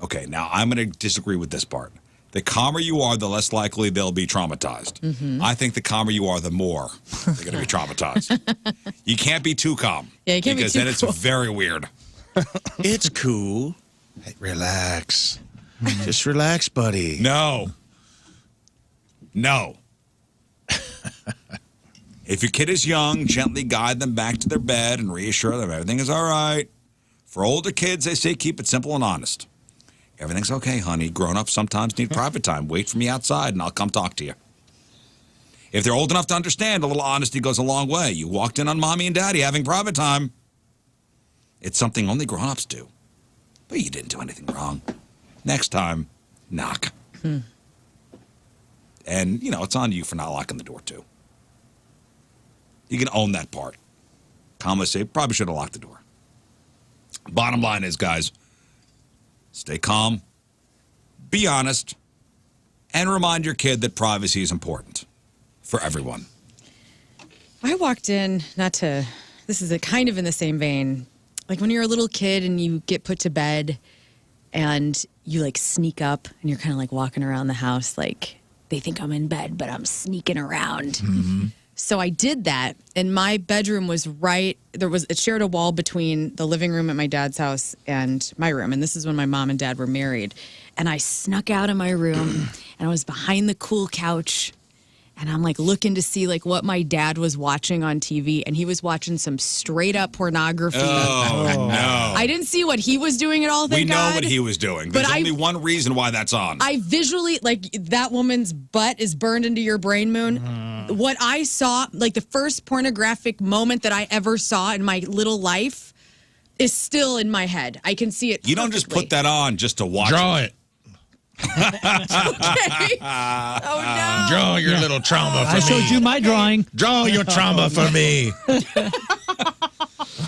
Okay, now I'm going to disagree with this part. The calmer you are, the less likely they'll be traumatized. Mm-hmm. I think the calmer you are, the more they're going to be traumatized. You can't be too calm. Yeah, you can't be because too then cool. it's very weird. It's cool. Hey, relax. Just relax, buddy. No. If your kid is young, gently guide them back to their bed and reassure them everything is all right. For older kids, they say keep it simple and honest. Everything's okay, honey. Grown-ups sometimes need private time. Wait for me outside and I'll come talk to you. If they're old enough to understand, a little honesty goes a long way. You walked in on mommy and daddy having private time. It's something only grown-ups do. But you didn't do anything wrong. Next time, knock. And, it's on you for not locking the door, too. You can own that part. Calmly say, probably should have locked the door. Bottom line is, guys, stay calm, be honest, and remind your kid that privacy is important for everyone. I walked in, this is kind of in the same vein. Like when you're a little kid and you get put to bed and you like sneak up and you're kind of like walking around the house like they think I'm in bed, but I'm sneaking around. Mm-hmm. So I did that, and my bedroom was it shared a wall between the living room at my dad's house and my room. And this is when my mom and dad were married. And I snuck out of my room and I was behind the cool couch. And I'm like looking to see like what my dad was watching on TV, and he was watching some straight up pornography. Oh, no. I didn't see what he was doing at all, thank God. We know what he was doing. There's only one reason why that's on. I visually, like, that woman's butt is burned into your brain, Moon. What I saw, like the first pornographic moment that I ever saw in my little life is still in my head. I can see it perfectly. You don't just put that on just to watch Draw it. Okay. Oh, no. Draw your little trauma for me. I showed you my drawing. Draw your trauma for me.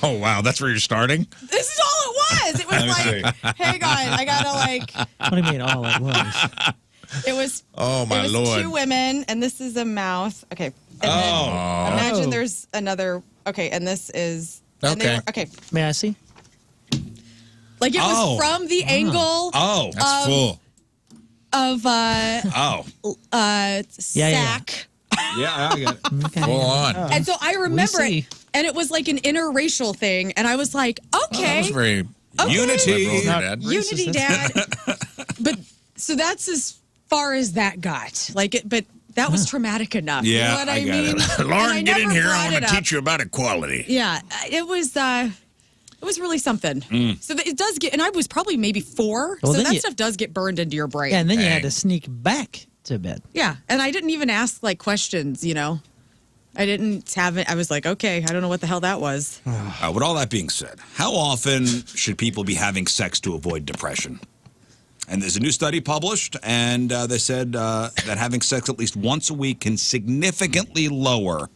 Oh, wow. That's where you're starting? This is all it was. It was like, hang on, I gotta like. What do you mean all at once? It was. Oh, my it was Lord. 2 women, and this is a mouth. Okay. And then imagine there's another. Okay, and this is. And Okay. okay. May I see? Like it was from the angle. That's full. Of sack. Yeah, I got it. Okay. Full on. And so I remember see. it, and it was like an interracial thing, and I was like, That okay, was very Unity. liberal of your dad. unity, Dad. But so that's as far as that got. Like it, but that was traumatic enough. Yeah, you know what I I get mean? it. And Lauren, get in never here. I brought want it to up. teach you about equality. Yeah, it was really something. So it does get, and I was probably maybe 4. Well, so then that you- stuff does get burned into your brain. Yeah, and then you had Dang. to sneak back to bed. Yeah, and I didn't even ask like questions. You know, I didn't have it. I was like, okay, I don't know what the hell that was. With all that being said, how often should people be having sex to avoid depression? And there's a new study published, and they said that having sex at least once a week can significantly lower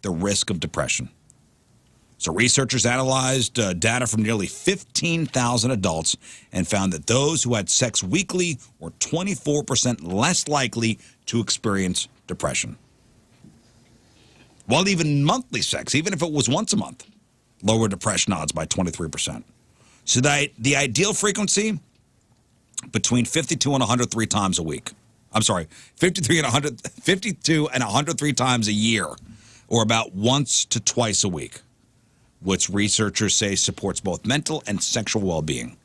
the risk of depression. So researchers analyzed data from nearly 15,000 adults and found that those who had sex weekly were 24% less likely to experience depression. While even monthly sex, even if it was once a month, lowered depression odds by 23%. So the ideal frequency, between 52 and 103 times a week. I'm sorry, 52 and 103 times a year, or about once to twice a week, which researchers say supports both mental and sexual well-being.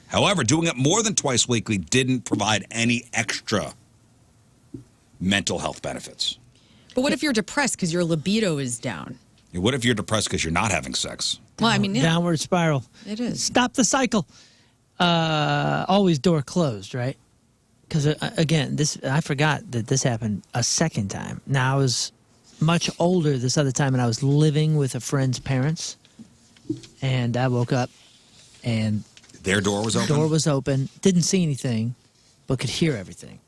However, doing it more than twice weekly didn't provide any extra mental health benefits. But what if you're depressed because your libido is down? What if you're depressed because you're not having sex? Well, I mean, yeah, Downward spiral. it is. Stop the cycle. Always door closed, right? Because again, I forgot that this happened a second time. Now I was much older this other time, and I was living with a friend's parents, and I woke up, and Their door was open? the door was open. Didn't see anything, but could hear everything,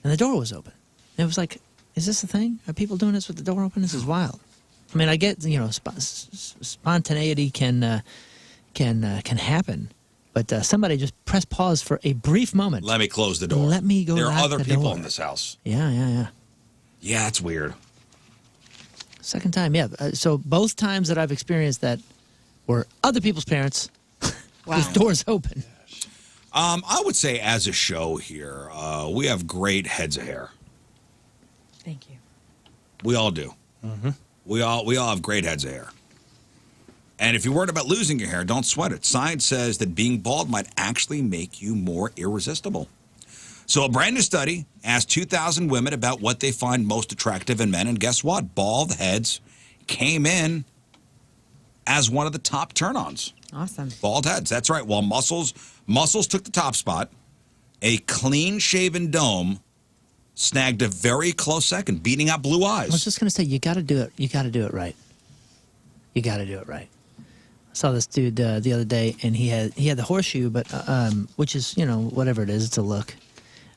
and the door was open. And it was like, is this a thing? Are people doing this with the door open? This is wild. I mean, I get spontaneity can happen. But somebody just press pause for a brief moment. Let me close the door. Let me go There are lock other the people door. in this house. Yeah. Yeah, it's weird. Second time, yeah. So both times that I've experienced that were other people's parents with doors open. I would say as a show here, we have great heads of hair. Thank you. We all do. Mm-hmm. We all have great heads of hair. And if you're worried about losing your hair, don't sweat it. Science says that being bald might actually make you more irresistible. So a brand new study asked 2,000 women about what they find most attractive in men, and guess what? Bald heads came in as one of the top turn-ons. Awesome. Bald heads, that's right. While muscles took the top spot, a clean-shaven dome snagged a very close second, beating out blue eyes. I was just gonna say, you got to do it. You got to do it right. You got to do it right. I saw this dude the other day, and he had the horseshoe, but which is, you know, whatever it is, it's a look.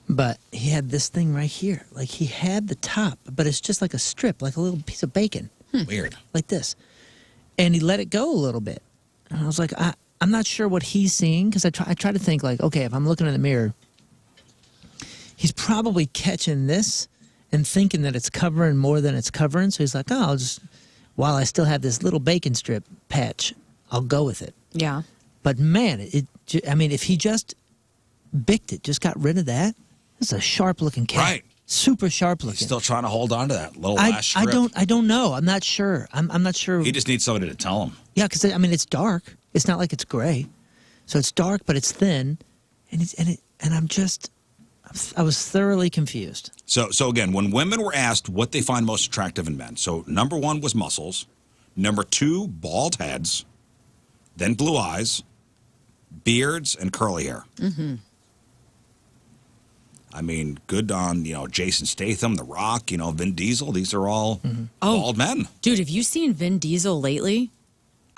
But he had this thing right here. Like, he had the top, but it's just like a strip, like a little piece of bacon. Weird. Like this. And he let it go a little bit. And I was like, I'm not sure what he's seeing, because I try to think, like, okay, if I'm looking in the mirror, probably catching this and thinking that it's covering more than it's covering. So he's like, oh, I'll just, while I still have this little bacon strip patch, I'll go with it. Yeah. But man, I mean, if he just bicked it, just got rid of that, it's a sharp looking cat. Right. Super sharp looking. He's still trying to hold on to that little last strip. I don't know. I'm not sure. I'm not sure. He just needs somebody to tell him. Yeah, because I mean, it's dark. It's not like it's gray, so it's dark, but it's thin, and I was thoroughly confused. So again, when women were asked what they find most attractive in men, so number 1 was muscles, number 2 bald heads, then blue eyes, beards, and curly hair. Mm-hmm. I mean, good on, Jason Statham, The Rock, Vin Diesel. These are all bald men. Dude, have you seen Vin Diesel lately?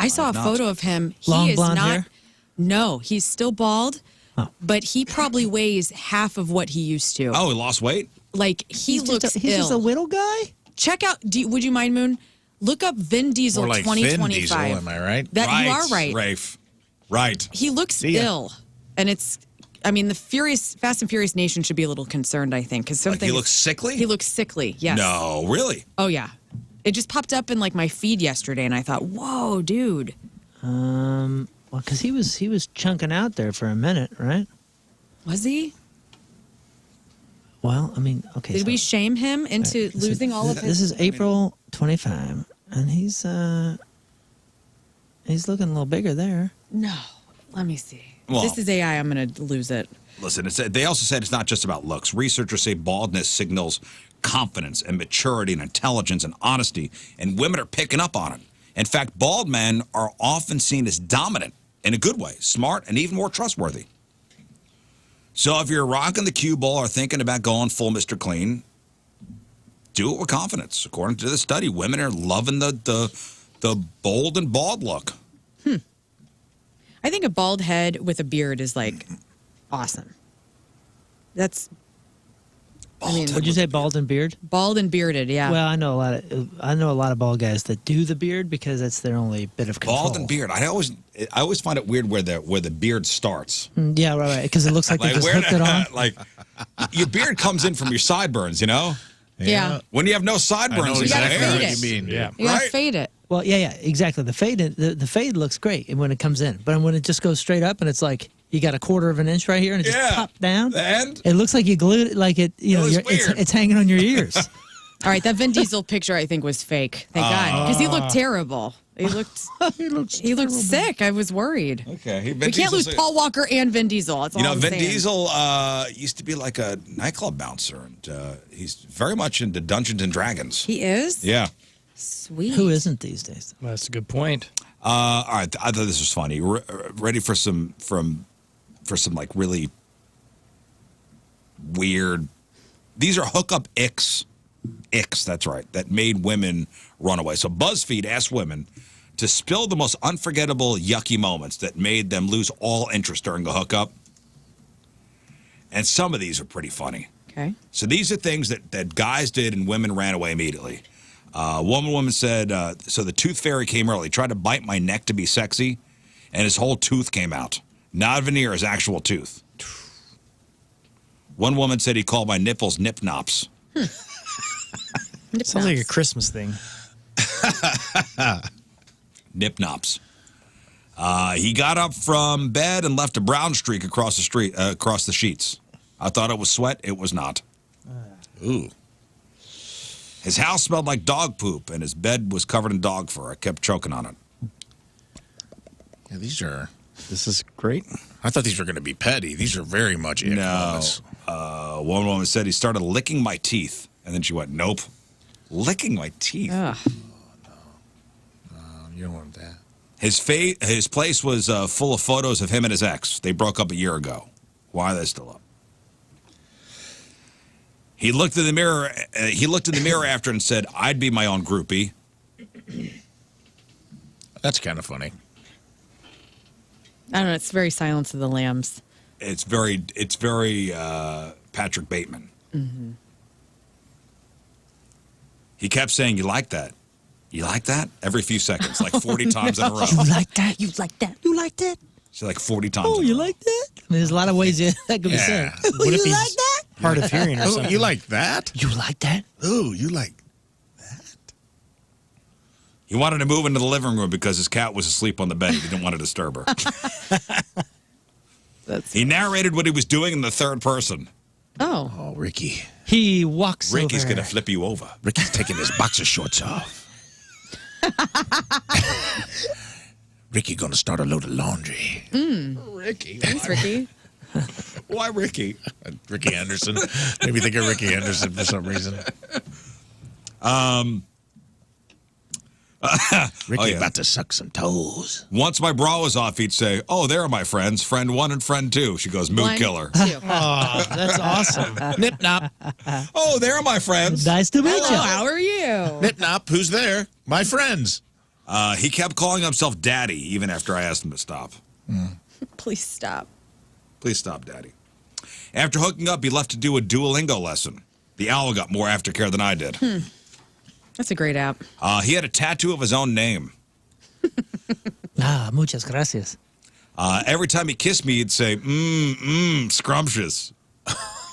I saw a photo of him. He Long is blonde not. hair? No, he's still bald, but he probably weighs half of what he used to. Oh, he lost weight? Like, he looks He's just a ill. little guy? Check out, would you mind, Moon? Look up Vin Diesel More like 2025. Vin Diesel, am I right? That you are right. Rafe. Right. He looks ya. ill, and I mean, the Fast and Furious Nation should be a little concerned, I think, because Like something. he looks sickly? He looks sickly. Yes. No, really? Oh yeah. It just popped up in like my feed yesterday, and I thought, "Whoa, dude!" Well, because he was chunking out there for a minute, right? Was he? Well, I mean, okay. Did we shame him into losing all of his? This is April 25, and he's looking a little bigger there. No. Let me see. Well- This is AI. I'm gonna lose it. Listen, they also said it's not just about looks. Researchers say baldness signals confidence and maturity and intelligence and honesty, and women are picking up on it. In fact, bald men are often seen as dominant in a good way, smart, and even more trustworthy. So if you're rocking the cue ball or thinking about going full Mr. Clean, do it with confidence. According to the study, women are loving the bold and bald look. I think a bald head with a beard is like awesome. That's Would you say bald and beard? bald and bearded. Yeah. Well, I know a lot of bald guys that do the beard because that's their only bit of control. Bald and beard. I always find it weird where the beard starts. Yeah, right. Because it looks like they just hooked it on. Like your beard comes in from your sideburns, yeah. When you have no I know sideburns, gotta exactly fade what it. you mean. Yeah. You gotta Right. fade it. Well, yeah, exactly. The fade looks great when it comes in, but when it just goes straight up and it's like you got a quarter of an inch right here and it just popped down. The end? It looks like you glued it, like it. You know, looks weird. it's hanging on your ears. All right, that Vin Diesel picture I think was fake. Thank God, because he looked terrible. He looked sick. I was worried. Okay. We can't lose Paul Walker and Vin Diesel. That's all I'm Vin saying. Diesel used to be like a nightclub bouncer, and he's very much into Dungeons and Dragons. He is? Yeah. Sweet. Who isn't these days? Well, that's a good point. All right. I thought this was funny. Ready for some like really weird. These are hookup icks. Icks, that's right. That made women run away. So BuzzFeed asked women to spill the most unforgettable, yucky moments that made them lose all interest during a hookup. And some of these are pretty funny. Okay. So these are things that guys did and women ran away immediately. One woman said, so the tooth fairy came early, tried to bite my neck to be sexy, and his whole tooth came out. Not veneer, his actual tooth. One woman said he called my nipples nip nops. Sounds like a Christmas thing. Nip nops. He got up from bed and left a brown streak across the sheets. I thought it was sweat. It was not. Ooh. His house smelled like dog poop, and his bed was covered in dog fur. I kept choking on it. Yeah, This is great. I thought these were going to be petty. These are very much ick moments. One woman said he started licking my teeth, and then she went, nope. Licking my teeth. Ugh. You don't want that. His place was full of photos of him and his ex. They broke up a year ago. Why are they still up? He looked in the mirror. After and said, "I'd be my own groupie." That's kind of funny. I don't know. It's very Silence of the Lambs. It's very Patrick Bateman. Mm-hmm. He kept saying, "You like that? You like that?" Every few seconds, like 40 times in a row. You like that? You like that? You like that? So like 40 times. Oh, in a you row. like that? I mean, there's a lot of ways that could be said. What if you he's like that? hard of hearing or Oh, something. you like that? You like that? Oh, you like He wanted to move into the living room because his cat was asleep on the bed. He didn't want to disturb her. He narrated what he was doing in the third person. Oh. Oh, Ricky. He walks Ricky's over. going to flip you over. Ricky's taking his boxer shorts off. Ricky gonna start a load of laundry. Ricky. Thanks, Ricky. Why Ricky? Ricky Anderson. Maybe think of Ricky Anderson for some reason. Ricky about to suck some toes. Once my bra was off, he'd say, "Oh, there are my friends, friend 1 and friend 2." She goes, "Mood 1, killer." 2. Oh, that's awesome. Nip Nop. Oh, there are my friends. Nice to meet Hello, you. how are you? Nip Nop, who's there? My friends. He kept calling himself Daddy even after I asked him to stop. Please stop. Please stop, Daddy. After hooking up, he left to do a Duolingo lesson. The owl got more aftercare than I did. That's a great app. He had a tattoo of his own name. Muchas gracias. Every time he kissed me, he'd say, scrumptious.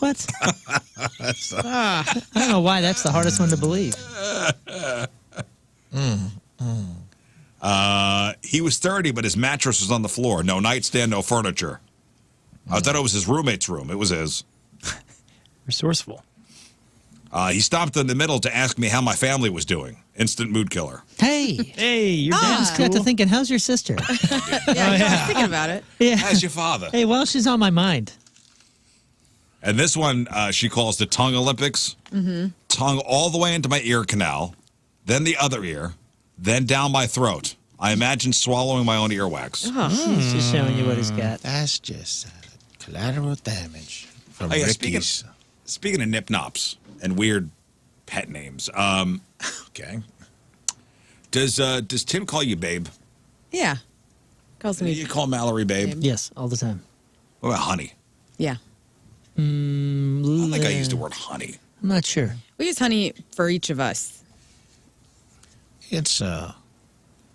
What? I don't know why that's the hardest one to believe. He was 30, but his mattress was on the floor. No nightstand, no furniture. I thought it was his roommate's room. It was his. Resourceful. He stopped in the middle to ask me how my family was doing. Instant mood killer. Hey. Hey, your I dad's just got to cool. thinking, how's your sister? Yeah, I was thinking about it. Yeah. How's your father? Hey, well, she's on my mind. And this one she calls the tongue Olympics. Tongue all the way into my ear canal, then the other ear, then down my throat. I imagine swallowing my own earwax. He's just showing you what he's got. That's just collateral damage from Oh, yeah, Ricky's. Speaking of nip nops and weird pet names, Okay. does Tim call you babe? Yeah. Calls me. You call Mallory babe? Yes, all the time. What about honey? Yeah. I don't think I used the word honey. I'm not sure. We use honey for each of us. It's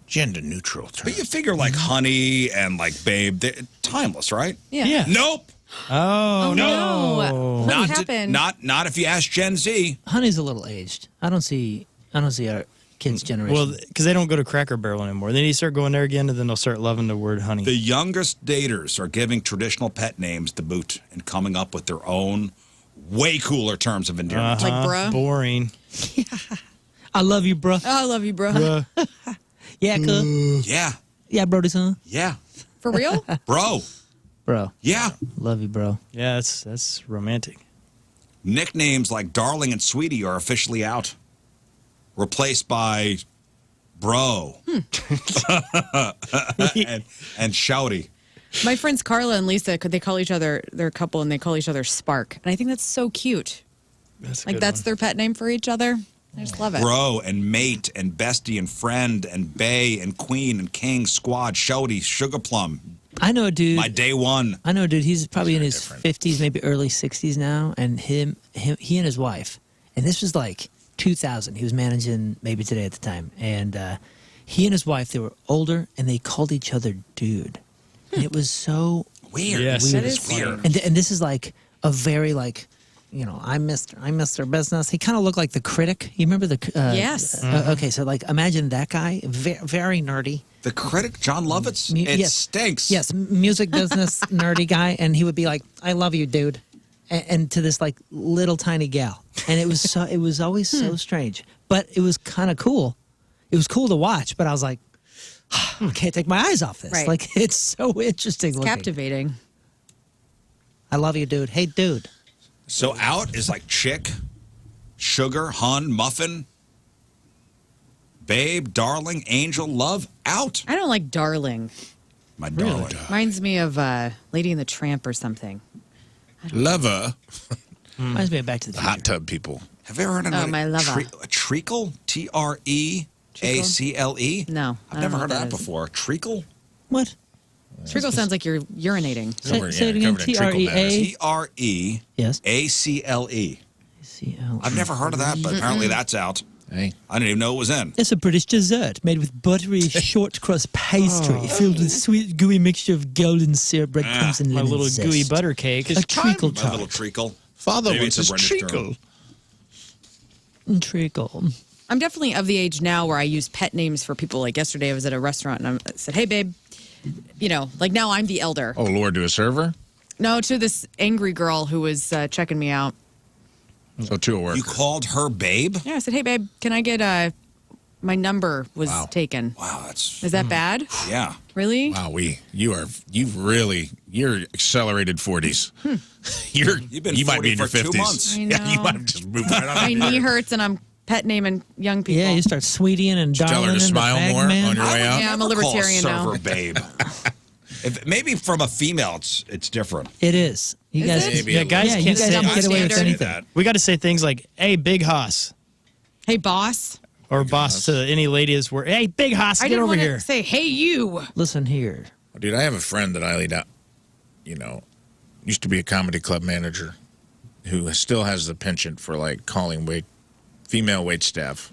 gender neutral term. But you figure like honey and like babe, they're timeless, right? Yeah. Yeah. Nope. Oh, No. What Not happened? not if you ask Gen Z. Honey's a little aged. I don't see our kids' generation. Well, because they don't go to Cracker Barrel anymore. Then you start going there again, and then they'll start loving the word honey. The youngest daters are giving traditional pet names the boot and coming up with their own way cooler terms of endearment. Like bruh? Boring. I love you, bro. Oh, I love you, bro. Yeah, cuz. Yeah. Yeah, brody, son. Yeah. For real? Bro. Bro, Yeah. love you, bro. Yeah, that's romantic. Nicknames like Darling and Sweetie are officially out. Replaced by Bro. and Shouty. My friends Carla and Lisa, they call each other, they're a couple, and they call each other Spark. And I think that's so cute. That's a Like, good that's one. their pet name for each other. I just love it. Bro and Mate and Bestie and Friend and Bay and Queen and King, Squad, Shouty, Sugar Plum. I know a dude. My day one. I know a dude. He's probably in his 50s, maybe early 60s now, and he and his wife. And this was like 2000. He was managing Maybe Today at the time, and he and his wife, they were older, and they called each other dude. And it was so Weird. Yes, That it is is funny. weird. And this is like a very like, you know, I missed their business. He kind of looked like the critic. You remember the? Yes. Okay, so like imagine that guy, very nerdy. The critic, John Lovitz? Mu- It yes. stinks. Yes, music business nerdy guy, and he would be like, "I love you, dude," and to this like little tiny gal, and it was always so strange, but it was kind of cool. It was cool to watch, but I was like, I can't take my eyes off this. Right. Like it's so interesting. looking. Captivating. I love you, dude. Hey, dude. So out is like chick, sugar, hun, muffin, babe, darling, angel, love, out. I don't like darling. My darling. Reminds me of Lady and the Tramp or something. Lover. Reminds me of Back to the The Future. hot tub people. Have you ever heard of Oh, my lover. a treacle? Treacle? No. I've I never don't know heard of what that is. before. Treacle? What? Treacle sounds like you're urinating. Say it again. covered in treacle TREA. Treacle. Yes. ACLE. CL. I've never heard of that, but apparently that's out. Hey. I didn't even know it was in. It's a British dessert made with buttery short crust pastry filled with sweet gooey mixture of golden syrup, breadcrumbs, and My lemon little zest. gooey butter cake. A treacle My little tart. treacle. Father Maybe wants it's a his British treacle. Treacle. I'm definitely of the age now where I use pet names for people. Like yesterday, I was at a restaurant and I said, "Hey, babe," you know, like now I'm the elder. Oh, Lord, to a server? No, to this angry girl who was checking me out. So to a worker. You called her babe? Yeah, I said, "Hey, babe, can I get my number was taken." Wow, that's Is that bad? yeah. Really? Wow, you're accelerated 40s. You've been you might 40 be in your for 2 50s. months. I Yeah, you know. might have just moved right on. My knee hurts and I'm pet naming young people. Yeah, you start sweetying and Tell her darling to and smile the more Bagman. on your way out. Yeah, I'm a Never call libertarian now. server babe. If, maybe from a female, it's different. It is. You Is guys, it? Maybe yeah, a guys, little. you Yeah, guys you don't guys get away with standard. anything. We got to say things like, "Hey, Big Hoss," Hey, boss. or "boss" to any lady is where, "Hey, Big Hoss, I get didn't over want here." to say, "Hey, you." Listen here. Dude, I have a friend that I laid out, used to be a comedy club manager who still has the penchant for like calling female wait staff.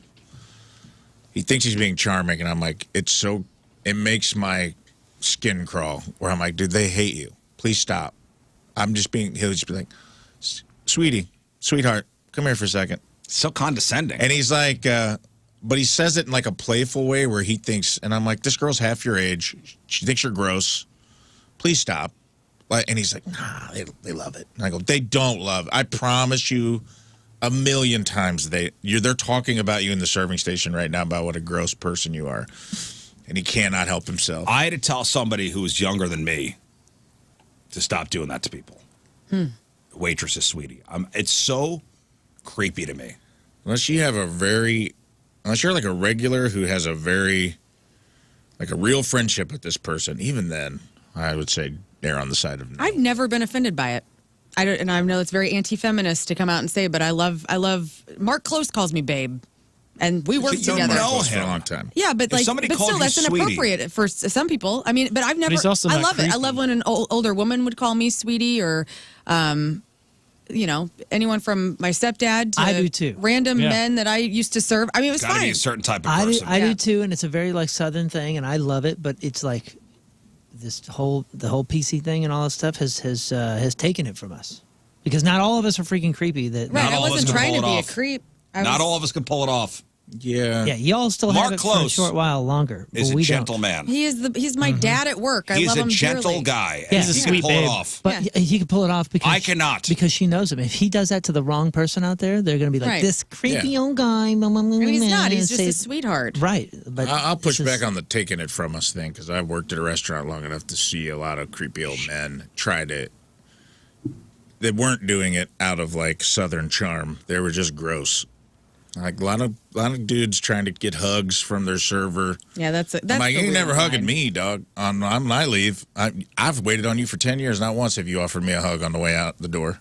He thinks he's being charming, and I'm like, it makes my skin crawl where I'm like, dude, they hate you. Please stop. He'll just be like, "Sweetie, sweetheart, come here for a second." So condescending. And he's like, but he says it in like a playful way where he thinks, and I'm like, this girl's half your age. She thinks you're gross. Please stop. And he's like, nah, they love it. And I go, they don't love it. I promise you 1,000,000 times they're talking about you in the serving station right now about what a gross person you are. And he cannot help himself. I had to tell somebody who was younger than me to stop doing that to people. Waitresses, sweetie. It's so creepy to me. Unless you're like a regular who has a real friendship with this person, even then, I would say err on the side of no. I've never been offended by it. And I know it's very anti-feminist to come out and say, but I love. Mark Close calls me babe, and we work You don't together. know for a him. long time. Yeah, but If somebody called still, you that's sweetie. inappropriate for some people. I mean, but I've never. he's also I not love it. I creepy. love when an older woman would call me sweetie, or, anyone from my stepdad to I do too. random Yeah. men that I used to serve. I mean, it was Got to be fine. a certain type of I do, person. I Yeah. do too, and it's a very like Southern thing, and I love it. But it's like the whole PC thing and all that stuff has taken it from us because not all of us are freaking creepy. That Right, Not I all of us wasn't can trying pull to it be a off. creep. Not all of us can pull it off. Yeah. yeah, y'all still Mark have it for a Close short while longer. Is but a we gentleman. He's my dad at work. I He's love a him gentle dearly. guy. Yeah. and He's he a can sweet pull it babe. off. But he can pull it off because I cannot. because she knows him. If he does that to the wrong person out there, they're going to be like Right. this creepy Yeah. old guy. I mean, he's not. He's just say- a sweetheart. right. But I'll push this is- back on the taking it from us thing because I've worked at a restaurant long enough to see a lot of creepy old men try to. They weren't doing it out of like Southern charm. They were just gross. Like a lot of dudes trying to get hugs from their server. Yeah, that's I'm like, you ain't never hugging me, dog. On I leave. I've waited on you for 10 years. Not once have you offered me a hug on the way out the door.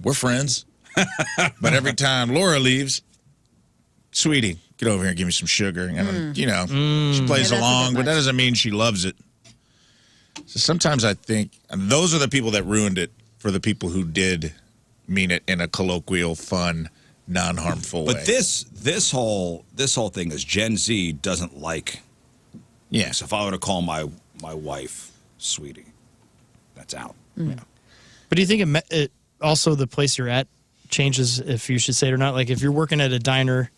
We're friends. But every time Laura leaves, sweetie, get over here and give me some sugar. And, she plays Yeah, that's a along, bit but that much. doesn't mean she loves it. So sometimes I think and those are the people that ruined it for the people who did mean it in a colloquial, fun, non-harmful way. But this whole thing is Gen Z doesn't like. yeah. So if I were to call my wife sweetie, that's out. But do you think it also the place you're at changes if you should say it or not? Like if you're working at a diner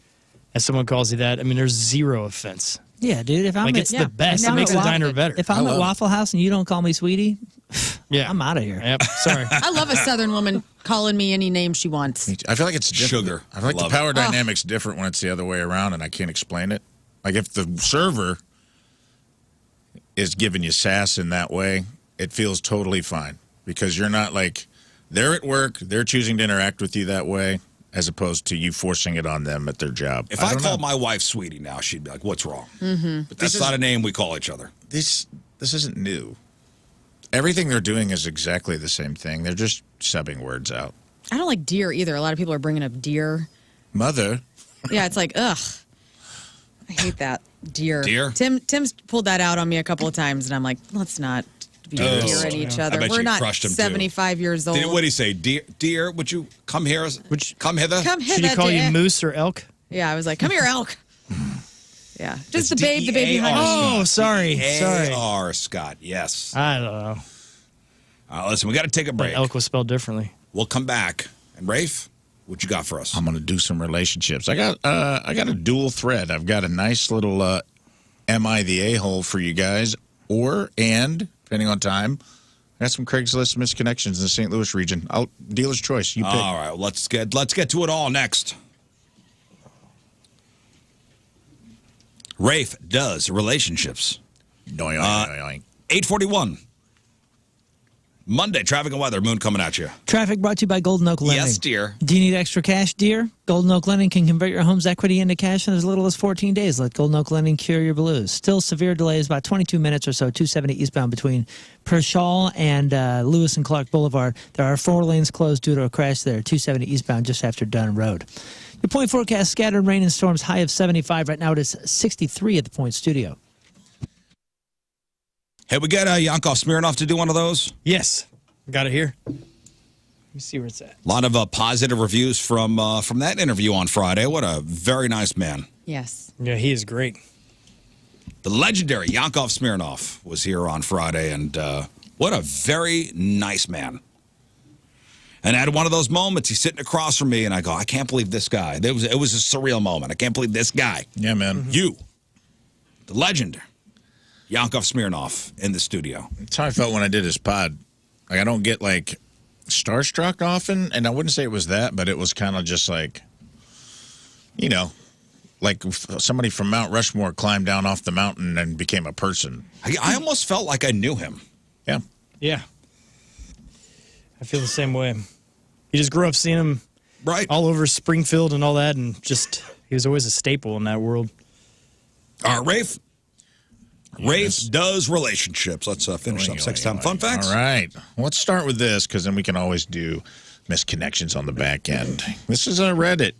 and someone calls you that, I mean, there's zero offense. Yeah, dude. If I'm Like at, it's yeah. the best. If It I'm makes at the diner better. If I'm I at love it. Waffle House and you don't call me sweetie, Yeah, I'm out of here. Yep. Sorry. I love a Southern woman calling me any name she wants. I feel like it's different. Sugar. I feel like Love the power it. dynamic's different when it's the other way around, and I can't explain it. Like if the server is giving you sass in that way, it feels totally fine because you're not like they're at work, they're choosing to interact with you that way, as opposed to you forcing it on them at their job. If I don't called know. my wife sweetie now, she'd be like, "What's wrong?" But that's not a name we call each other. this isn't new. Everything they're doing is exactly the same thing. They're just subbing words out. I don't like deer either. A lot of people are bringing up deer. Mother. Yeah, it's like, ugh. I hate that. Deer. Deer? Tim's pulled that out on me a couple of times, and I'm like, let's not be Oh, deer at each I other. bet We're you not crushed him, too. 75 years old. What did he say? Dear, would you come here? Come hither? Come Should hither, he call dear. you moose or elk? Yeah, I was like, come here, elk. Yeah, just It's the babe behind me. Oh, sorry. Sorry. A.R. Scott, yes. I don't know. Listen, we got to take a But break. elk was spelled differently. We'll come back. And Rafe, what you got for us? I'm going to do some relationships. I got a dual thread. I've got a nice little am I the a-hole for you guys, and depending on time, I got some Craigslist misconnections in the St. Louis region. Dealer's choice. You pick. All right, let's get to it all next. Rafe does relationships. 8:41. Monday, traffic and weather. Moon coming at you. Traffic brought to you by Golden Oak Lending. Yes, dear. Do you need extra cash, dear? Golden Oak Lending can convert your home's equity into cash in as little as 14 days. Let Golden Oak Lending cure your blues. Still severe delays, about 22 minutes or so, 270 eastbound between Pershall and Lewis and Clark Boulevard. There are 4 lanes closed due to a crash there, 270 eastbound just after Dunn Road. Your point forecast, scattered rain and storms, high of 75. Right now it is 63 at the Point Studio. Hey, we got Yankov Smirnoff to do one of those? Yes. Got it here. Let me see where it's at. A lot of positive reviews from that interview on Friday. What a very nice man. Yes. Yeah, he is great. The legendary Yankov Smirnoff was here on Friday, and what a very nice man. And I had one of those moments. He's sitting across from me, and I go, I can't believe this guy. It was a surreal moment. I can't believe this guy. Yeah, man. Mm-hmm. You, the legend, Yankov Smirnoff, in the studio. That's how I felt when I did his pod. Like, I don't get, like, starstruck often, and I wouldn't say it was that, but it was kind of just like, you know, like somebody from Mount Rushmore climbed down off the mountain and became a person. I almost felt like I knew him. Yeah. Yeah. I feel the same way. You just grew up seeing him Right. all over Springfield and all that, and just, he was always a staple in that world. All right, Rafe. Rafe does relationships. Let's finish up 6-time fun facts. All right. Let's start with this, because then we can always do misconnections on the back end. This is a Reddit.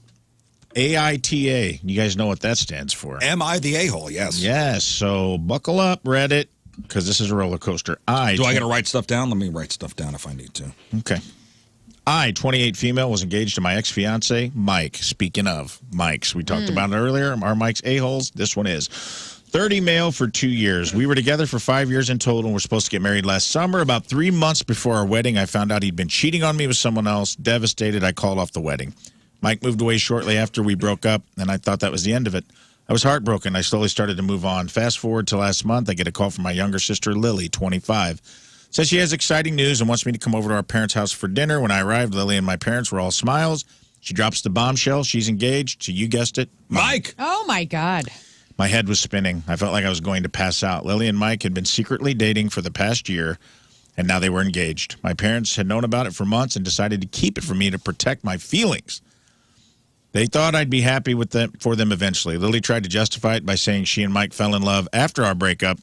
AITA. You guys know what that stands for. Am I the a-hole? Yes. Yes. So buckle up, Reddit, because this is a roller coaster. Do I got to write stuff down? Let me write stuff down if I need to. Okay. I, 28 female, was engaged to my ex-fiance, Mike. Speaking of Mikes, we talked about it earlier. Our Mike's a-holes. This one is 30 male for 2 years. We were together for 5 years in total and were supposed to get married last summer. About 3 months before our wedding, I found out he'd been cheating on me with someone else. Devastated, I called off the wedding. Mike moved away shortly after we broke up, and I thought that was the end of it. I was heartbroken. I slowly started to move on. Fast forward to last month, I get a call from my younger sister, Lily, 25. Says she has exciting news and wants me to come over to our parents' house for dinner. When I arrived, Lily and my parents were all smiles. She drops the bombshell. She's engaged to, you guessed it, Mike. Oh, my God. My head was spinning. I felt like I was going to pass out. Lily and Mike had been secretly dating for the past year, and now they were engaged. My parents had known about it for months and decided to keep it from me to protect my feelings. They thought I'd be happy with them for them eventually. Lily tried to justify it by saying she and Mike fell in love after our breakup.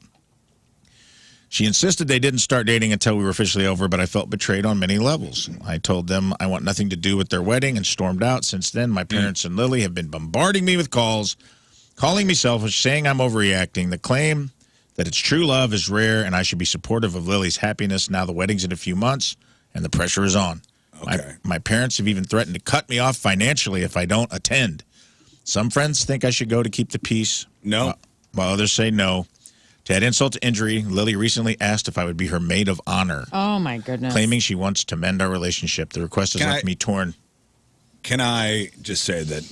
She insisted they didn't start dating until we were officially over, but I felt betrayed on many levels. I told them I want nothing to do with their wedding and stormed out. Since then, my parents and Lily have been bombarding me with calls, calling me selfish, saying I'm overreacting. The claim that it's true love is rare, and I should be supportive of Lily's happiness. Now the wedding's in a few months, and the pressure is on. Okay. My parents have even threatened to cut me off financially if I don't attend. Some friends think I should go to keep the peace. No. While others say no. To add insult to injury, Lily recently asked if I would be her maid of honor, Oh, my goodness. claiming she wants to mend our relationship. The request has left me torn. Can I just say that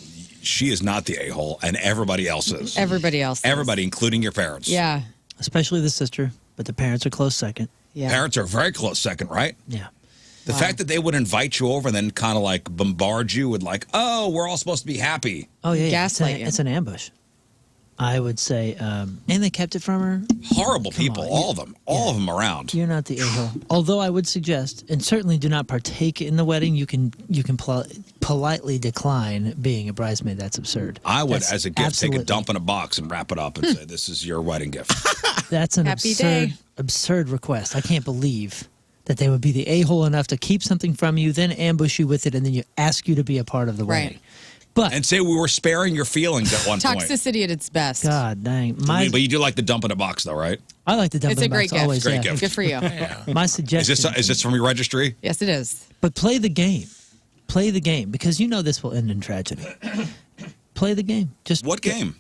she is not the a-hole, and everybody else is. Everybody else. is. Everybody, including your parents. Yeah. Especially the sister, but the parents are close second. Yeah. Parents are a very close second, right? Yeah. The fact that they would invite you over and then kind of like bombard you with like, oh, we're all supposed to be happy. Oh, yeah. Gaslight you. It's an ambush. I would say, and they kept it from her. Horrible people, on, all of them. All of them around. You're not the a-hole. Although I would suggest, and certainly do not partake in the wedding. You can politely decline being a bridesmaid. That's absurd. I would, That's as a gift, absolutely- take a dump in a box and wrap it up and say, this is your wedding gift. That's an Happy absurd, day. absurd request. I can't believe that they would be the a-hole enough to keep something from you, then ambush you with it, and then you ask you to be a part of the Right. wedding. But And say we were sparing your feelings at one point. Toxicity at its best. God dang, But you do like the dump in a box, though, right? I like the dump It's in a the great box gift. always. Great yeah. gift. Good for you. My Is suggestion. this from your registry? Yes, it is. But play the game. Play the game because you know this will end in tragedy. Play the game. Just What game?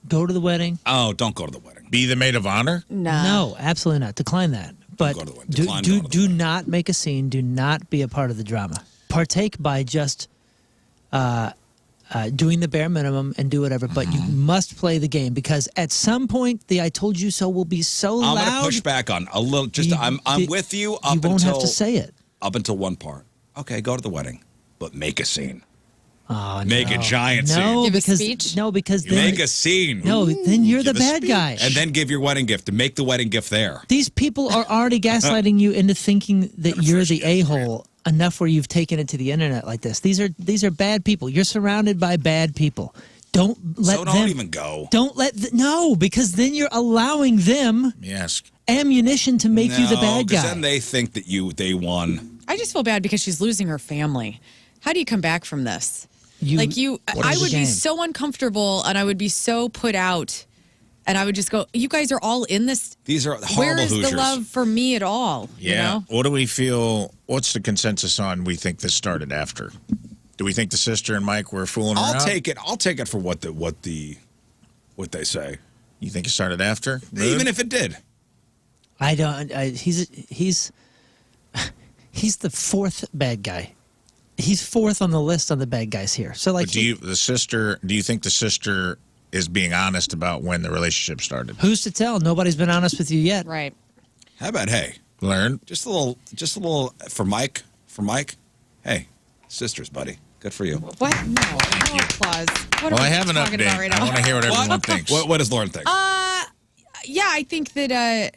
go to the wedding. Oh, don't go to the wedding. Be the maid of honor? No. No, absolutely not. Decline that. But Go to the wedding. Decline going to the do wedding. not make a scene. Do not be a part of the drama. Partake by just doing the bare minimum and do whatever. But you must play the game, because at some point the "I told you so" will be so I'm loud. going to push back on a little. I'm with you up You until won't have to say it. Up until one part. Okay, go to the wedding, but make a scene. Oh, Make a no. giant no, scene. Give a because speech? no, because You then make a scene. no, then you're the give a bad speech. guy. And then give your wedding gift, and make the wedding gift there. These people are already gaslighting you into thinking that you're the a-hole enough where you've taken it to the internet like this. These are bad people. You're surrounded by bad people. Don't let So them. don't even go. Don't let no, because then you're allowing them Yes. ammunition to make you the No, bad 'cause guy. then they think that they won. I just feel bad because she's losing her family. How do you come back from this? You- I What is would the be game? so uncomfortable, and I would be so put out, and I would just go, "You guys are all in this. These are horrible Where is Hoosiers. the love for me at all?" Yeah. You know? What do we feel? What's the consensus on we think this started after? Do we think the sister and Mike were fooling around? I'll take it for what they say. You think it started after? Even if it did. I don't. He's the fourth bad guy. He's fourth on the list on the bad guys here. So like, But do you think the sister is being honest about when the relationship started? who's to tell? Nobody's been honest with you yet. Right. How about hey, Lern? just a little for Mike. Hey, sisters, buddy. Good for you. What? No. No applause. What Well, are I we have an talking update. about right I now? want to hear what everyone thinks. What does Lauren think? Yeah, I think that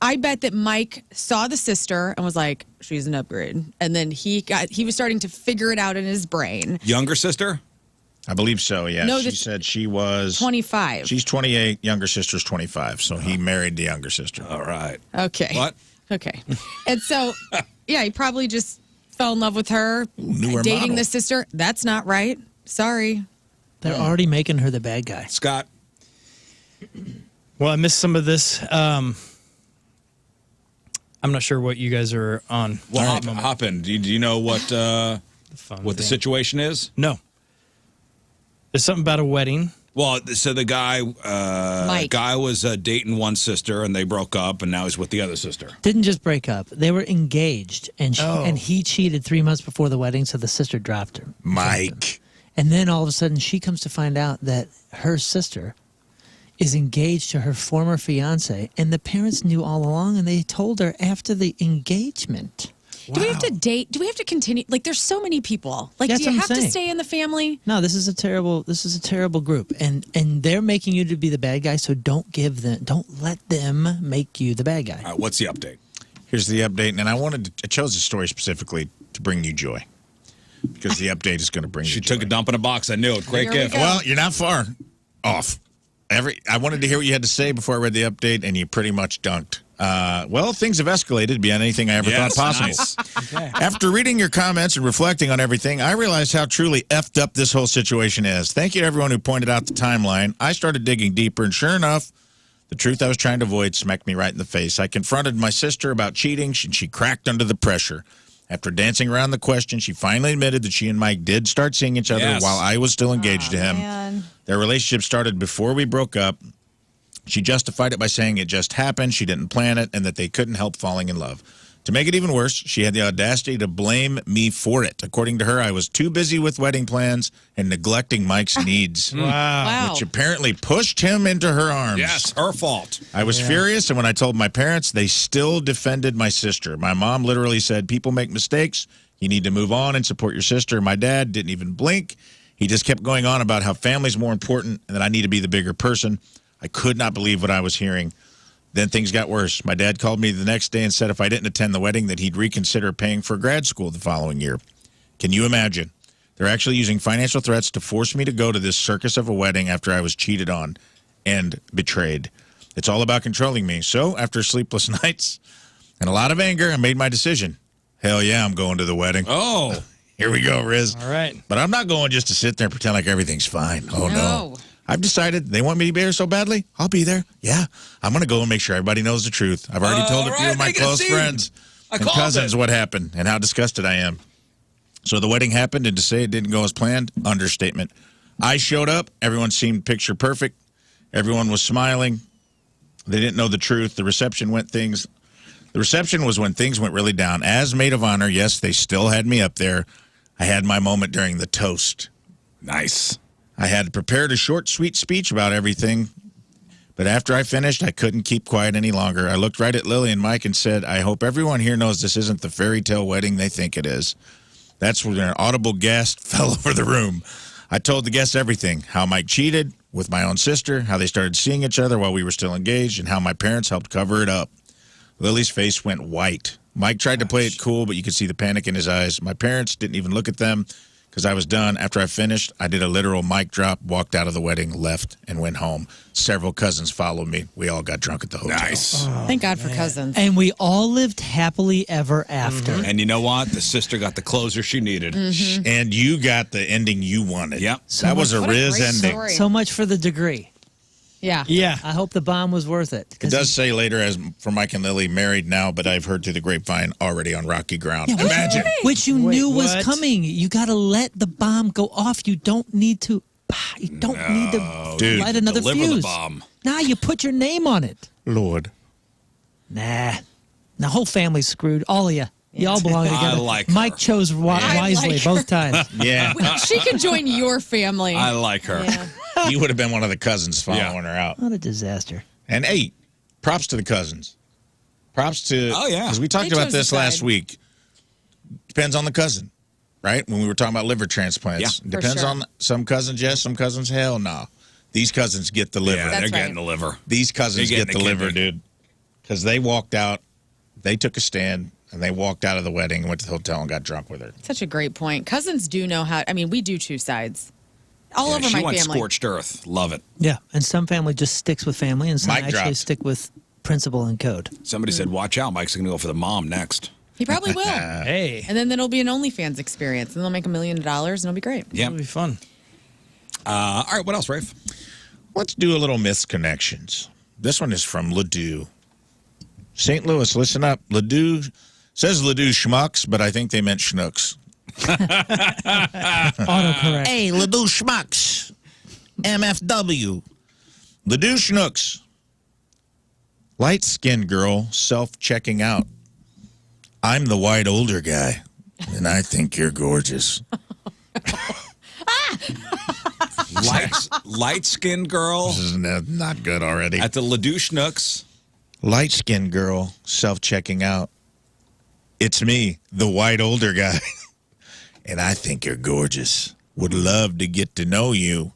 I bet that Mike saw the sister and was like, "She's an upgrade," and then he was starting to figure it out in his brain. Younger sister? I believe so, yeah. No, she the- said she was 25. She's 28, younger sister's 25, so he married the younger sister. All right. Okay. What? Okay. And so, yeah, he probably just fell in love with her, knew her dating model. the sister. That's not right. Sorry. They're already making her the bad guy. Scott? Well, I missed some of this. I'm not sure what you guys are on. Well, hop in. Do you know what the phone situation is? No. There's something about a wedding. Well, so the guy Mike. was dating one sister, and they broke up, and now he's with the other sister. Didn't just break up. They were engaged, and and he cheated 3 months before the wedding, so the sister dropped her. Mike. And then all of a sudden, she comes to find out that her sister is engaged to her former fiance, and the parents knew all along, and they told her after the engagement. Do we have to date? Do we have to continue? Like, there's so many people. Like, That's do you what I'm have to saying. stay in the family? No, this is a terrible group, and they're making you to be the bad guy. So don't let them make you the bad guy. All right, what's the update? Here's the update, and I chose the story specifically to bring you joy, because the update is going to bring She you joy. took a dump in a box. I knew it. Great Here we gift. go. Well, you're not far off. I wanted to hear what you had to say before I read the update, and you pretty much dunked. Well, things have escalated beyond anything I ever Yes, thought possible. nice. After reading your comments and reflecting on everything, I realized how truly effed up this whole situation is. Thank you to everyone who pointed out the timeline. I started digging deeper, and sure enough, the truth I was trying to avoid smacked me right in the face. I confronted my sister about cheating, and she cracked under the pressure. After dancing around the question, she finally admitted that she and Mike did start seeing each other Yes. while I was still engaged to him. Man. Their relationship started before we broke up. She justified it by saying it just happened, she didn't plan it, and that they couldn't help falling in love. To make it even worse, she had the audacity to blame me for it. According to her, I was too busy with wedding plans and neglecting Mike's needs. Wow. Which apparently pushed him into her arms. Yes, her fault. I was furious, and when I told my parents, they still defended my sister. My mom literally said, people make mistakes. You need to move on and support your sister. My dad didn't even blink. He just kept going on about how family's more important and that I need to be the bigger person. I could not believe what I was hearing. Then things got worse. My dad called me the next day and said if I didn't attend the wedding that he'd reconsider paying for grad school the following year. Can you imagine? They're actually using financial threats to force me to go to this circus of a wedding after I was cheated on and betrayed. It's all about controlling me. So, after sleepless nights and a lot of anger, I made my decision. Hell yeah, I'm going to the wedding. Oh. Here we go, Riz. All right. But I'm not going just to sit there and pretend like everything's fine. Oh, no. No. I've decided they want me to be there so badly. I'll be there. Yeah. I'm going to go and make sure everybody knows the truth. I've already told a few of my close friends and cousins what happened and how disgusted I am. So the wedding happened, and to say it didn't go as planned, understatement. I showed up. Everyone seemed picture perfect. Everyone was smiling. They didn't know the truth. The reception was when things went really down. As maid of honor, yes, they still had me up there. I had my moment during the toast. Nice. I had prepared a short, sweet speech about everything, but after I finished, I couldn't keep quiet any longer. I looked right at Lily and Mike and said, I hope everyone here knows this isn't the fairy tale wedding they think it is. That's when an audible gasp fell over the room. I told the guests everything, how Mike cheated with my own sister, how they started seeing each other while we were still engaged, and how my parents helped cover it up. Lily's face went white. Mike tried to play it cool, but you could see the panic in his eyes. My parents didn't even look at them because I was done. After I finished, I did a literal mic drop, walked out of the wedding, left, and went home. Several cousins followed me. We all got drunk at the hotel. Nice. Thank God for cousins. And we all lived happily ever after. And you know what? The sister got the closure she needed. And you got the ending you wanted. Yep. So That was a What a Riz great ending. story. So much for the degree. Yeah. Yeah. I hope the bomb was worth it. It does say later, as for Mike and Lily, married now, but I've heard through the grapevine already on rocky ground. Yeah, Imagine. Which you Wait, knew was what? coming. You got to let the bomb go off. You don't need to. You don't need to Dude, light another Deliver fuse. the bomb. Nah, you put your name on it. Lord. Nah, the whole family's screwed. All of you. You all belong together. I like her. Mike chose I wisely like her. both times. Yeah. She can join your family. I like her. Yeah. You would have been one of the cousins following her out. What a disaster. And hey, props to the cousins. Props to. Oh, yeah. Because we talked They about chose this the last side. week. Depends on the cousin, right? When we were talking about liver transplants. Yeah. Depends sure. on some cousins, yes, some cousins, hell no. These cousins get the liver. Yeah, That's they're right. getting the liver. These cousins They're get getting the a liver, kidney. dude. Because they walked out, they took a stand, and they walked out of the wedding and went to the hotel and got drunk with her. Such a great point. Cousins do know how. I mean, we do two sides. All Yeah, over she my went family. scorched earth. Love it. Yeah, and some family just sticks with family, and some Mic actually dropped. stick with principle and code. Somebody said, watch out. Mike's going to go for the mom next. He probably will. Hey. And then it'll be an OnlyFans experience, and they'll make $1 million, and it'll be great. Yeah. That'll be fun. All right, what else, Rafe? Let's do a little myths connections. This one is from Ladue. St. Louis, listen up. Ladue says Ladue schmucks, but I think they meant schnooks. Autocorrect. Hey, Ladue schmucks. MFW. Ladue schnooks. Light-skinned girl self-checking out. I'm the white older guy, and I think you're gorgeous. Light-skinned girl This is not good already. at the Ladouche Nooks. Light-skinned girl self-checking out. It's me, the white older guy, and I think you're gorgeous. Would love to get to know you.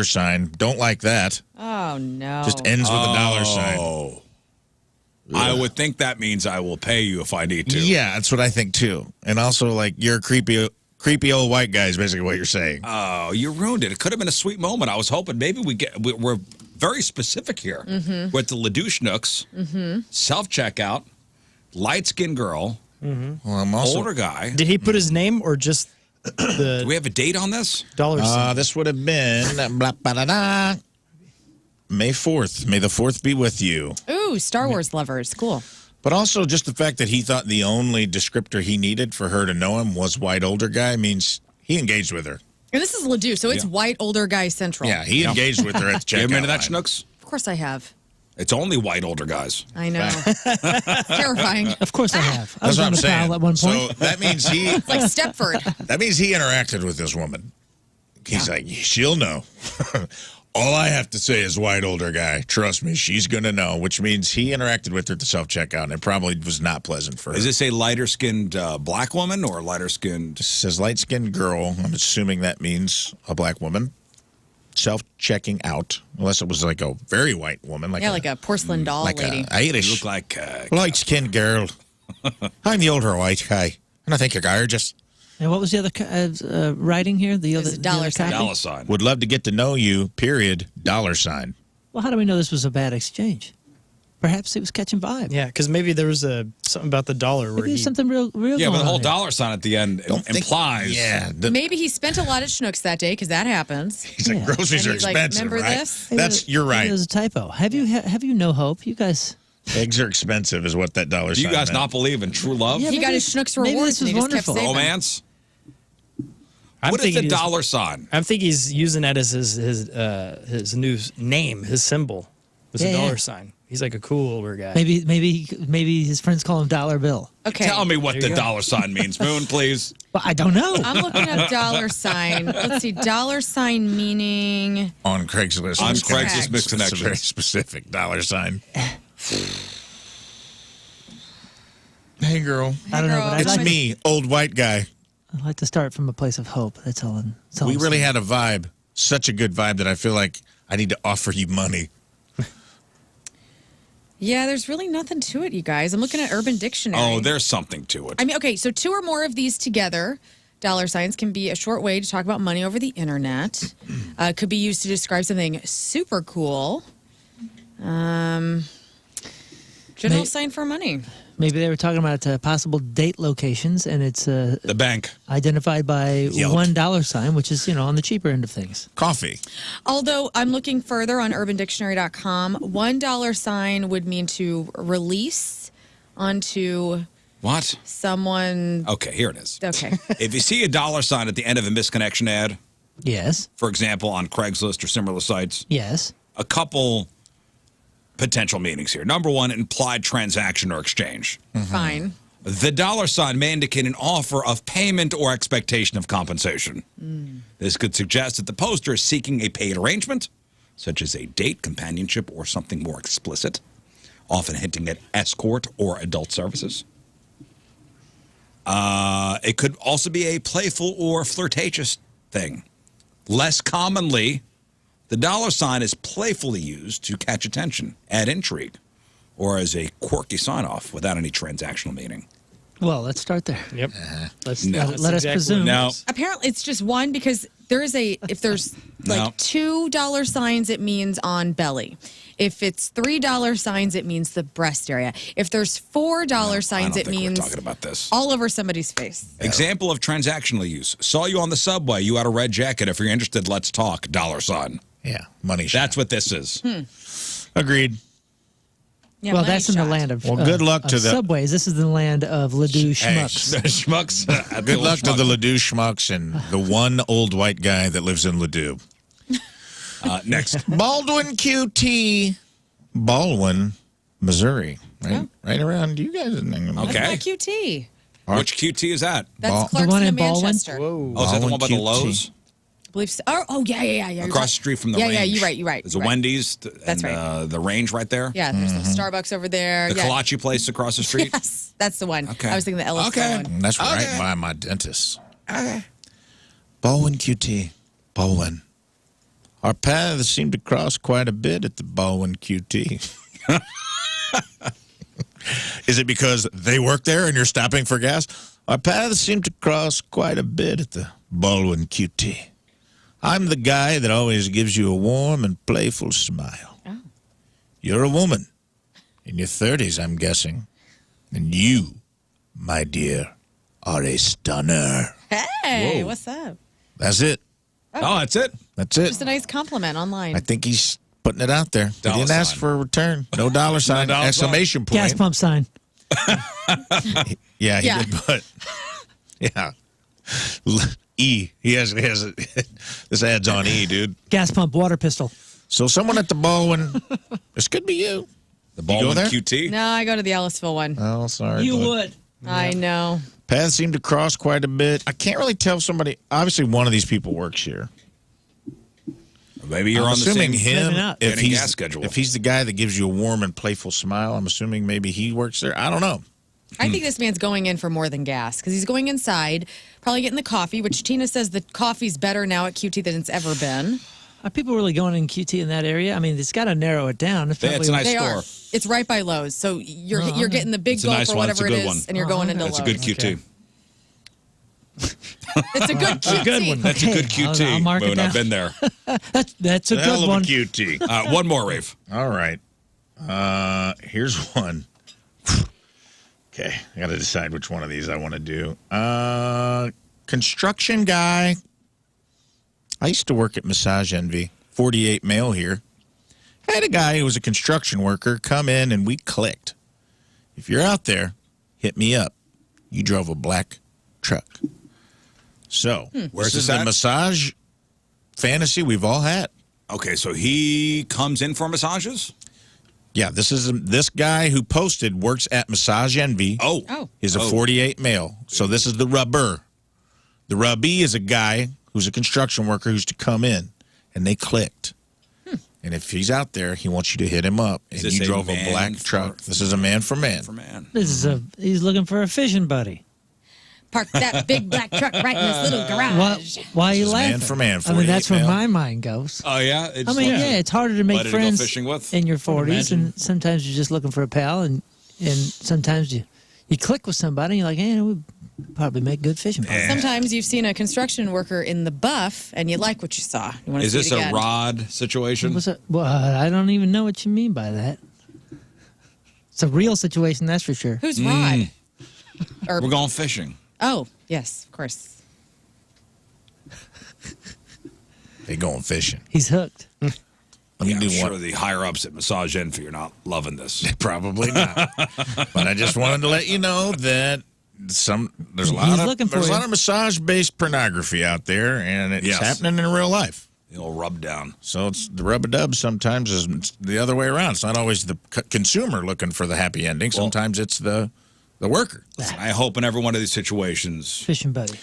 $sign. Don't like that. Oh, no. Just ends with a $sign. Oh. I would think that means I will pay you if I need to. Yeah, that's what I think too. And also, like, you're a creepy old white guy is basically what you're saying. Oh, you ruined it. It could have been a sweet moment. I was hoping maybe we're very specific here. With the Ladouche Nooks, self-checkout, light-skinned girl, Well, I'm also. older guy. Did he put his name or just the Do we have a date on this? dollar sign? This would have been blah, blah, blah, blah. May 4th. May the 4th be with you. Ooh, Star Wars lovers. Cool. But also just the fact that he thought the only descriptor he needed for her to know him was white older guy means he engaged with her. And this is Ladue, so it's white older guy central. Yeah, he engaged with her at the checkout You ever been to that line. Schnooks? Of course I have. It's only white older guys. I know. It's terrifying. Of course I have. I That's was what on I'm the prowl saying. at one So point. that means he It's like Stepford. interacted with this woman. He's like, she'll know. All I have to say is white older guy. Trust me, she's going to know, which means he interacted with her at the self-checkout, and it probably was not pleasant for her. Is this a lighter-skinned black woman or lighter-skinned? It says light-skinned girl. I'm assuming that means a black woman. Self-checking out, unless it was like a very white woman. Yeah, like a porcelain doll like lady. a You Irish look like light-skinned girl. I'm the older white guy, and I think you're gorgeous. And what was the other writing here? The other was a dollar the other sign. copy? dollar sign. Would love to get to know you, period, $sign. Well, how do we know this was a bad exchange? Perhaps it was catching vibe. Yeah, because maybe there was something about the dollar where Maybe he. there's something real Yeah, going but the whole on here. dollar sign at the end implies. Yeah. Maybe he spent a lot at Schnucks that day because that happens. He's like, Yeah. groceries And are he's like, expensive, remember right? this? That's, you're Maybe right. There's a typo. Have you no hope? You guys. Eggs are expensive is what that $sign Do you guys meant. not believe in true love? Yeah, He got maybe- his Schnucks maybe rewards this and he was just kept wonderful. saving. Romance? I'm What is the thinking he's- dollar sign? I think he's using that as his new name, his symbol. Was Yeah, a dollar yeah. sign. He's like a cool older guy. Maybe his friends call him Dollar Bill. Okay. Tell me what There the you go. dollar sign means, Moon, please. Well, I don't know. I'm looking up dollar sign. Let's see, dollar sign meaning. On Craigslist. On It's Craigslist It's a very Misconnections. specific dollar sign. Hey, girl. I don't know, but I'd It's like, me, old white guy. I'd like to start from a place of hope. That's all. That's all We I'm really saying. had a vibe, such a good vibe that I feel like I need to offer you money. Yeah, there's really nothing to it, you guys. I'm looking at Urban Dictionary. Oh, there's something to it. I mean, okay, so 2 or more of these together, dollar signs, can be a short way to talk about money over the internet. Could be used to describe something super cool. General sign for money. Maybe they were talking about possible date locations, and it's The bank. identified by Yelp. $1 which is, on the cheaper end of things. Coffee. Although I'm looking further on urbandictionary.com, $1 sign would mean to release onto What? someone. Okay, here it is. Okay. If you see a dollar sign at the end of a misconnection ad, Yes. for example, on Craigslist or similar sites, Yes. a couple potential meanings here. Number one, implied transaction or exchange. Fine. The dollar sign may indicate an offer of payment or expectation of compensation. This could suggest that the poster is seeking a paid arrangement, such as a date, companionship, or something more explicit, often hinting at escort or adult services. It could also be a playful or flirtatious thing. Less commonly, the dollar sign is playfully used to catch attention, add intrigue, or as a quirky sign-off without any transactional meaning. Well, let's start there. Yep. Let's, No. that's Let us exactly presume. what it No. is. Apparently, it's just one because if there's like No. $2 signs, it means on belly. If it's $3 signs, it means the breast area. If there's $4 I signs, don't it think means we're talking about this. all over somebody's face. Example of transactional use. Saw you on the subway. You had a red jacket. If you're interested, let's talk. Dollar sign. Yeah, money shot. That's what this is. Agreed. Yeah, Well, money that's in the shot. land of Well, good luck of to the- subways. This is the land of Ledoux schmucks. Schmucks. Good luck to the Ledoux schmucks and the one old white guy that lives in Ledoux. Next. Baldwin QT, Baldwin, Missouri. Right around you guys. Okay. That's my QT. Which QT is that? That's Ball- Clarkson The one in and Baldwin? Manchester. Whoa. Oh, is that the one by the Baldwin QT. Lowe's? I believe so. Oh, yeah. You're Across the talking- street from the yeah, range. Yeah, you're right. There's a right. Wendy's That's and right. the range right there. Yeah, there's the Starbucks over there. The yeah. kolache place across the street. Yes, that's the one. Okay. I was thinking the Ellis Okay. one. And that's right Okay. by my dentist. Baldwin QT, Baldwin. Our paths seem to cross quite a bit at the Baldwin QT. Is it because they work there and you're stopping for gas? Our paths seem to cross quite a bit at the Baldwin QT. I'm the guy that always gives you a warm and playful smile. Oh. You're a woman in your 30s, I'm guessing. And you, my dear, are a stunner. Hey, what's up? That's it. Oh, that's it. That's it. Just a nice compliment online. I think he's putting it out there. He Dollar didn't ask sign. for a return. No dollar sign. dollar sign. Exclamation point. Gas pump sign. Yeah, he Yeah. did put. Yeah. E. He has this ad's on E, dude. Gas pump water pistol. So someone at the Baldwin, this could be you. The go Baldwin there? QT. No, I go to the Ellisville one. Oh, sorry. You bud. would. I know. Paths seem to cross quite a bit. I can't really tell if somebody. Obviously, one of these people works here. Maybe you're I'm on the same. assuming him. Maybe not. If Getting he's gas schedule. if he's the guy that gives you a warm and playful smile, I'm assuming maybe he works there. I don't know. I think this man's going in for more than gas because he's going inside, probably getting the coffee, which Tina says the coffee's better now at QT than it's ever been. Are people really going in QT in that area? I mean, it's got to narrow it down. It's Yeah, it's probably- a nice They store. are. It's right by Lowe's, so you're getting the big It's a gulp nice or one. It's a whatever it good is, one. and you're going into That's a Lowe's. good QT. It's a good QT. good one. That's a good Okay, QT. I'll mark it Moon, down. I've been there. That's a Hell good of one. a QT. One more, Rafe. All right. Here's one. Okay, I got to decide which one of these I want to do. Construction guy. I used to work at Massage Envy. 48 male here. I had a guy who was a construction worker come in and we clicked. If you're out there, hit me up. You drove a black truck. So, Where's this is this the at? massage fantasy we've all had. Okay, so he comes in for massages? Yeah, this guy who posted works at Massage Envy. Oh. He's a 48 male. So this is the rubber. The rubbie is a guy who's a construction worker who's to come in, and they clicked. And if he's out there, he wants you to hit him up. And he drove a black truck. This is a man for man. He's looking for a fishing buddy. Park that big black truck right in this little garage. Why are you This is laughing? man for man, I mean, that's 48 where male. my mind goes. Oh, yeah? I mean, it's harder to make Buddy to go friends fishing with? in your 40s, and sometimes you're just looking for a pal, and sometimes you click with somebody, and you're like, hey, we'd probably make good fishing buddies. Sometimes you've seen a construction worker in the buff, and you like what you saw. You want to Is see this it a again. rod situation? Well, I don't even know what you mean by that. It's a real situation, that's for sure. Who's Rod? Or, We're going fishing. oh, yes, of course. They going fishing. He's hooked. Let me I'm do sure one. the higher-ups at Massage Envy are not loving this. Probably not. But I just wanted to let you know that there's a He's lot looking for of you. massage-based pornography out there, and it's Yes. happening in real life. The old rub down. So it's the rub-a-dub sometimes is the other way around. It's not always the consumer looking for the happy ending. Sometimes it's the worker. Listen, I hope in every one of these situations, Fishing buddy.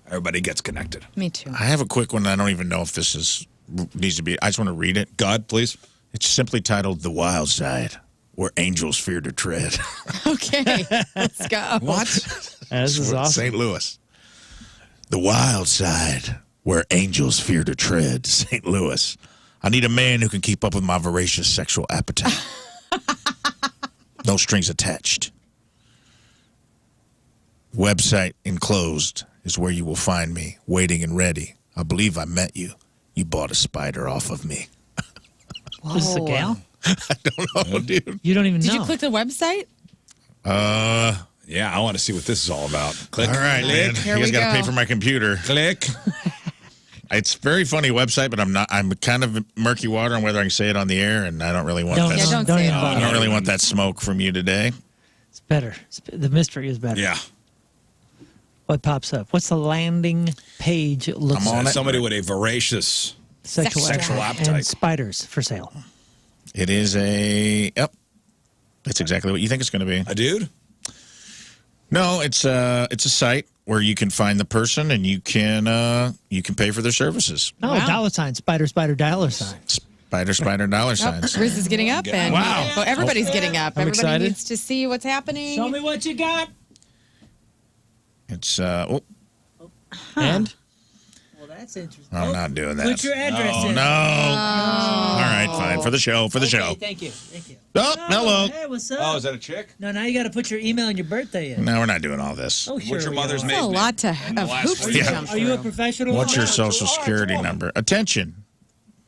everybody gets connected. Me too. I have a quick one. I don't even know if this needs to be. I just want to read it. God, please. It's simply titled "The Wild Side," where angels fear to tread. Okay, let's go. What? This is awesome. St. Louis. The wild side, where angels fear to tread. St. Louis. I need a man who can keep up with my voracious sexual appetite. No strings attached. Website enclosed is where you will find me, waiting and ready. I believe I met you. You bought a spider off of me. Is this a gal? I don't know, dude. You don't even Did know. you click the website? Yeah, I want to see what this is all about. Click. All right, man. Here You guys we got to pay go. for my computer. Click. It's a very funny website, but I'm kind of murky water on whether I can say it on the air, and I don't really want Don't, that. Yeah, don't don't say even it. bother. I don't really want that smoke from you today. It's better. The mystery is better. Yeah. What pops up? What's the landing page look I'm on like? it. Somebody with a voracious. Sexual appetite. And spiders for sale. It is yep. It's exactly what you think it's going to be. A dude? No, it's a site where you can find the person and you can pay for their services. Oh, Wow. dollar sign. Spider, dollar sign. Spider, dollar signs. Riz is getting up, and Wow. well, everybody's getting up. I'm Everybody excited. needs to see what's happening. Show me what you got. It's And Well, that's interesting. I'm not doing that. Put your address Oh in. no! All right, fine for the show. For the show. Okay, thank you. Thank you. Oh, hello. Hey, what's up? Oh, is that a chick? No, now you got to put your email and your birthday in. No, we're not doing all this. Oh, sure. What's your we mother's are. That's a maiden lot name? of last hoops one. to Yeah. jump Are you a through. professional? What's your woman? social security number? Attention.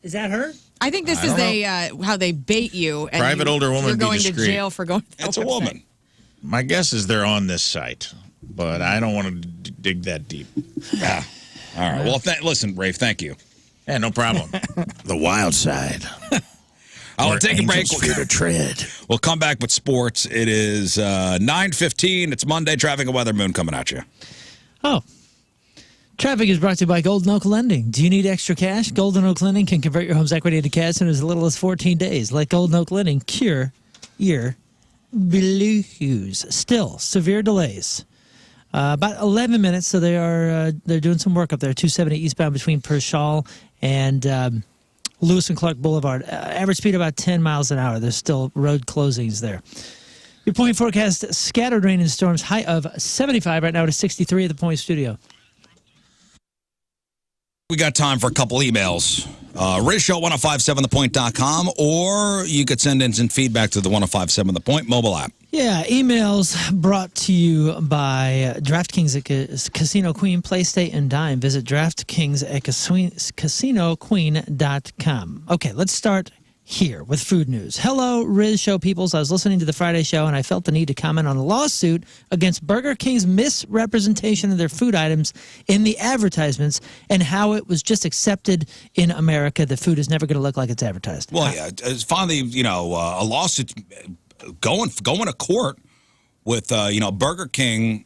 Is that her? I think this is how they bait you. And Private older woman, You're be going to discreet. jail for going. To the It's a website. woman. My guess is they're on this site, but I don't want to dig that deep. Yeah. All right. Well, listen, Rafe, thank you. Yeah, no problem. The wild side. I'll where take a break. angels fear to tread. We'll come back with sports. It is 9:15. It's Monday. Traffic and weather. Moon coming at you. Oh. Traffic is brought to you by Golden Oak Lending. Do you need extra cash? Golden Oak Lending can convert your home's equity into cash in as little as 14 days. Let Golden Oak Lending cure your blues. Still, severe delays. About 11 minutes, so they're doing some work up there. 270 eastbound between Pershall and Lewis and Clark Boulevard. Average speed about 10 miles an hour. There's still road closings there. Your point forecast: scattered rain and storms. High of 75 right now to 63 at the Point Studio. We got time for a couple emails. RizShow1057thepoint.com, or you could send in some feedback to the 1057 The Point mobile app. Yeah, emails brought to you by DraftKings at Casino Queen. Play, stay, and dine. Visit DraftKings at CasinoQueen.com. Okay, let's start here with food news. Hello, Riz Show peoples. I was listening to the Friday show, and I felt the need to comment on a lawsuit against Burger King's misrepresentation of their food items in the advertisements and how it was just accepted in America that food is never going to look like it's advertised. Well, yeah, it's finally, a lawsuit going to court with, Burger King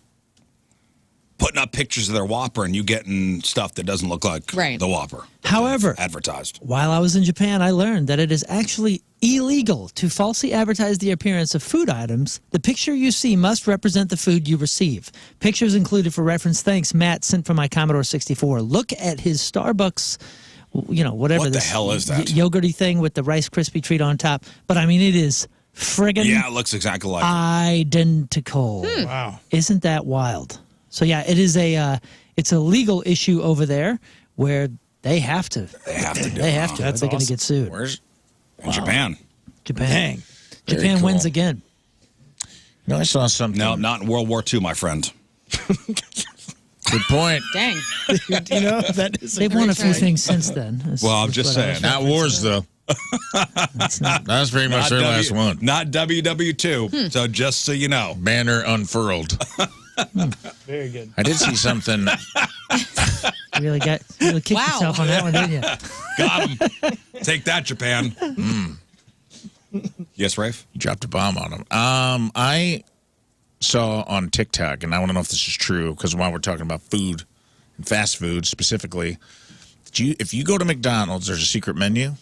putting up pictures of their Whopper and you getting stuff that doesn't look like the Whopper. However, advertised. While I was in Japan, I learned that it is actually illegal to falsely advertise the appearance of food items. The picture you see must represent the food you receive. Pictures included for reference. Thanks, Matt, sent from my Commodore 64. Look at his Starbucks, whatever what this the hell is that? Yogurty thing with the Rice Krispie treat on top. But I mean, it is friggin' Yeah, it looks exactly like identical. Wow. Isn't that wild? So yeah, it is it's a legal issue over there where they have to. They have to. They have to. That's They're going to awesome. get sued. Where's in Japan? Japan. Very Japan cool. wins again. No, I saw something. No, not in World War II, my friend. Good point. Dang. That is They've won a few things since then. Well, I'm just saying. Not wars, though. That was pretty much their last one. Not WW2. So just so you know. Banner unfurled. Very good. I did see something. You really kicked yourself on that one, didn't you? Got him. Take that, Japan. Yes, Rafe? You dropped a bomb on him. I saw on TikTok, and I want to know if this is true, because while we're talking about food and fast food specifically, if you go to McDonald's, there's a secret menu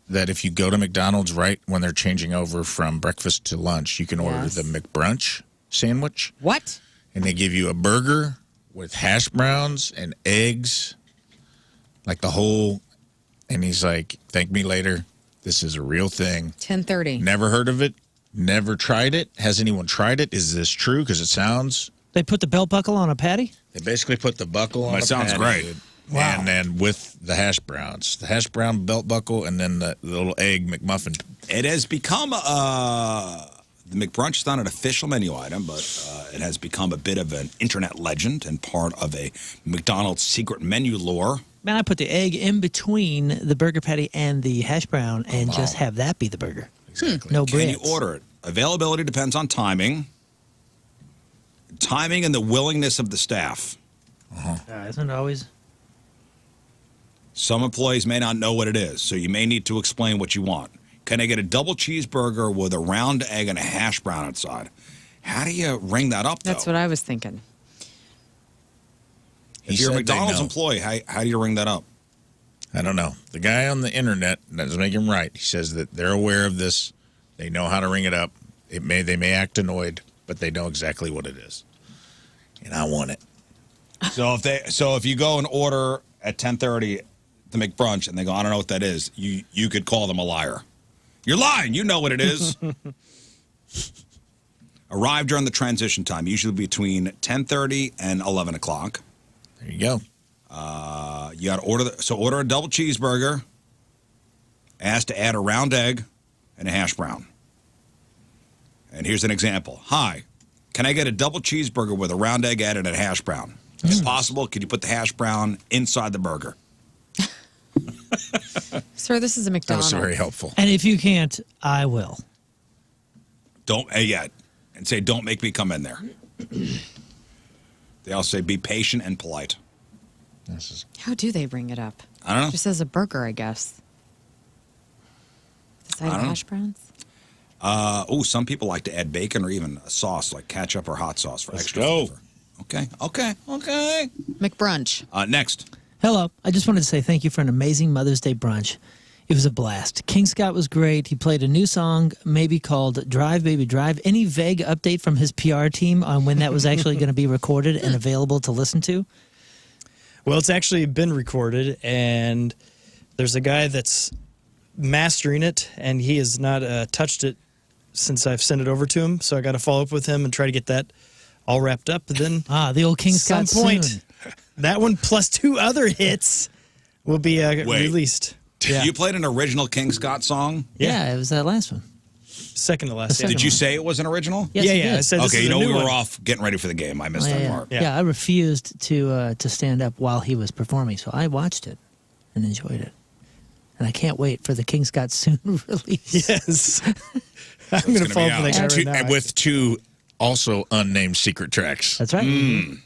that if you go to McDonald's right when they're changing over from breakfast to lunch, you can order the McBrunch sandwich. What? And they give you a burger with hash browns and eggs, like the whole. And he's like, "Thank me later. This is a real thing. 10:30. Never heard of it. Never tried it. Has anyone tried it? Is this true? Because it sounds." They put the belt buckle on a patty? They basically put the buckle on. That sounds patty, great. Wow. And then with the hash browns, the hash brown belt buckle, and then the little egg McMuffin. It has become the McBrunch is not an official menu item, but it has become a bit of an internet legend and part of a McDonald's secret menu lore. Man, I put the egg in between the burger patty and the hash brown and just have that be the burger. Exactly. No Can bread. you order it? Availability depends on timing. Timing and the willingness of the staff. Isn't it always? Some employees may not know what it is, so you may need to explain what you want. Can I get a double cheeseburger with a round egg and a hash brown outside? How do you ring that up, though? That's what I was thinking. If you're a McDonald's employee, how do you ring that up? I don't know. The guy on the internet, that doesn't make him right. He says that they're aware of this. They know how to ring it up. They may act annoyed, but they know exactly what it is. And I want it. So if you go and order at 10:30 the McBrunch and they go, I don't know what that is, you could call them a liar. You're lying. You know what it is. Arrive during the transition time, usually between 10:30 and 11 o'clock. There you go. You got to order a double cheeseburger. Ask to add a round egg and a hash brown. And here's an example. Hi, can I get a double cheeseburger with a round egg added and a hash brown? If possible, could you put the hash brown inside the burger? Sir, this is a That McDonald's. was very helpful. And if you can't, I will. Don't and say, don't make me come in there. They also say, be patient and polite. How do they ring it up? I don't know. Just as a burger, I guess. The side of hash browns? Some people like to add bacon or even a sauce like ketchup or hot sauce for extra go. flavor. Okay. McBrunch. Next. Hello. I just wanted to say thank you for an amazing Mother's Day brunch. It was a blast. King Scott was great. He played a new song, maybe called Drive, Baby Drive. Any vague update from his PR team on when that was actually going to be recorded and available to listen to? Well, it's actually been recorded, and there's a guy that's mastering it, and he has not touched it since I've sent it over to him. So I got to follow up with him and try to get that all wrapped up. But then, the old King Scott some point, soon. that one plus two other hits will be released. You played an original King Scott song? Yeah, it was that last one. Second to last. second Did you say it was an original? Yes, you yeah. did. I said this Okay, is a we new were one. off getting ready for the game. I missed that part. Yeah, I refused to stand up while he was performing, so I watched it and enjoyed it. And I can't wait for the King Scott soon release. Yes. I'm going to follow up with that guy right now. And with two also unnamed secret tracks. That's right.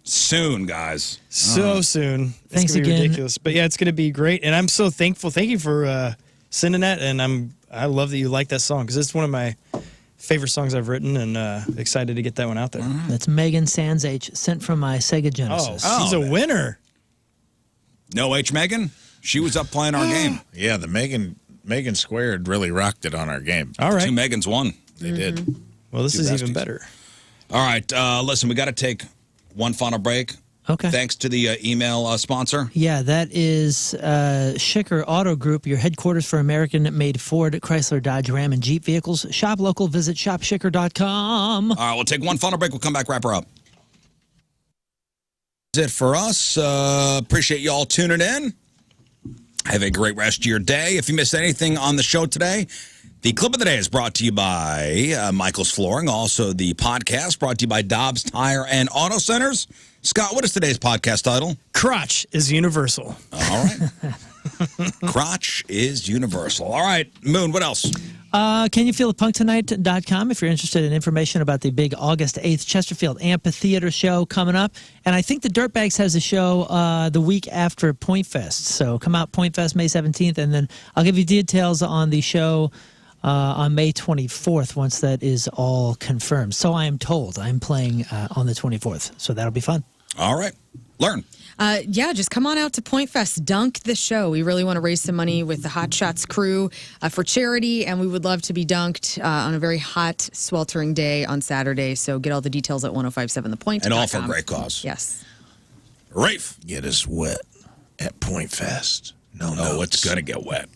Soon, guys. So soon. Thanks it's gonna be again. ridiculous. But yeah, it's going to be great. And I'm so thankful. Thank you for sending that. And I love that you like that song because it's one of my favorite songs I've written, and excited to get that one out there. That's Megan Sans H, sent from my Sega Oh, Genesis. she's a winner. No H Megan? She was up playing our game. Yeah, the Megan Squared really rocked it on our game. All right. Two Megans won. They did. Well, this Two is even besties. better. All right, listen, we got to take one final break. Okay. Thanks to the email sponsor. Yeah, that is Schicker Auto Group, your headquarters for American-made Ford, Chrysler, Dodge, Ram, and Jeep vehicles. Shop local. Visit shopschicker.com. All right, we'll take one final break. We'll come back, wrap her up. That's it for us. Appreciate you all tuning in. Have a great rest of your day. If you missed anything on the show today, the clip of the day is brought to you by Michael's Flooring. Also, the podcast brought to you by Dobbs Tire and Auto Centers. Scott, what is today's podcast title? Crotch is universal. All right. Crotch is universal. All right, Moon, what else? Can you feel the punktonight.com if you're interested in information about the big August 8th Chesterfield Amphitheater show coming up. And I think the Dirtbags has a show the week after Point Fest. So come out Point Fest May 17th, and then I'll give you details on the show on May 24th once that is all confirmed. So I am told I'm playing on the 24th. So that'll be fun. All right. Learn. Yeah, just come on out to Point Fest. Dunk the show. We really want to raise some money with the Hot Shots crew for charity, and we would love to be dunked on a very hot, sweltering day on Saturday. So get all the details at 1057thepoint. And all for a great cause. Yes. Rafe. Get us wet at Point Fest. No, it's going to get wet.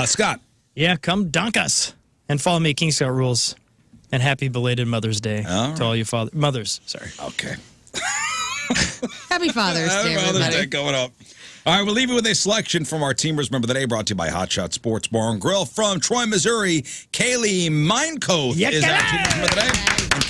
Scott. Yeah, come dunk us. And follow me at King Scott Rules. And happy belated Mother's Day to all you mothers. Sorry. Okay. Happy Father's Day, Father's everybody. Day coming up. All right, we'll leave you with a selection from our Teamers Member of the Day, brought to you by Hot Shot Sports Bar and Grill from Troy, Missouri. Kaylee Minecoat is our Teamers Member of the Day. And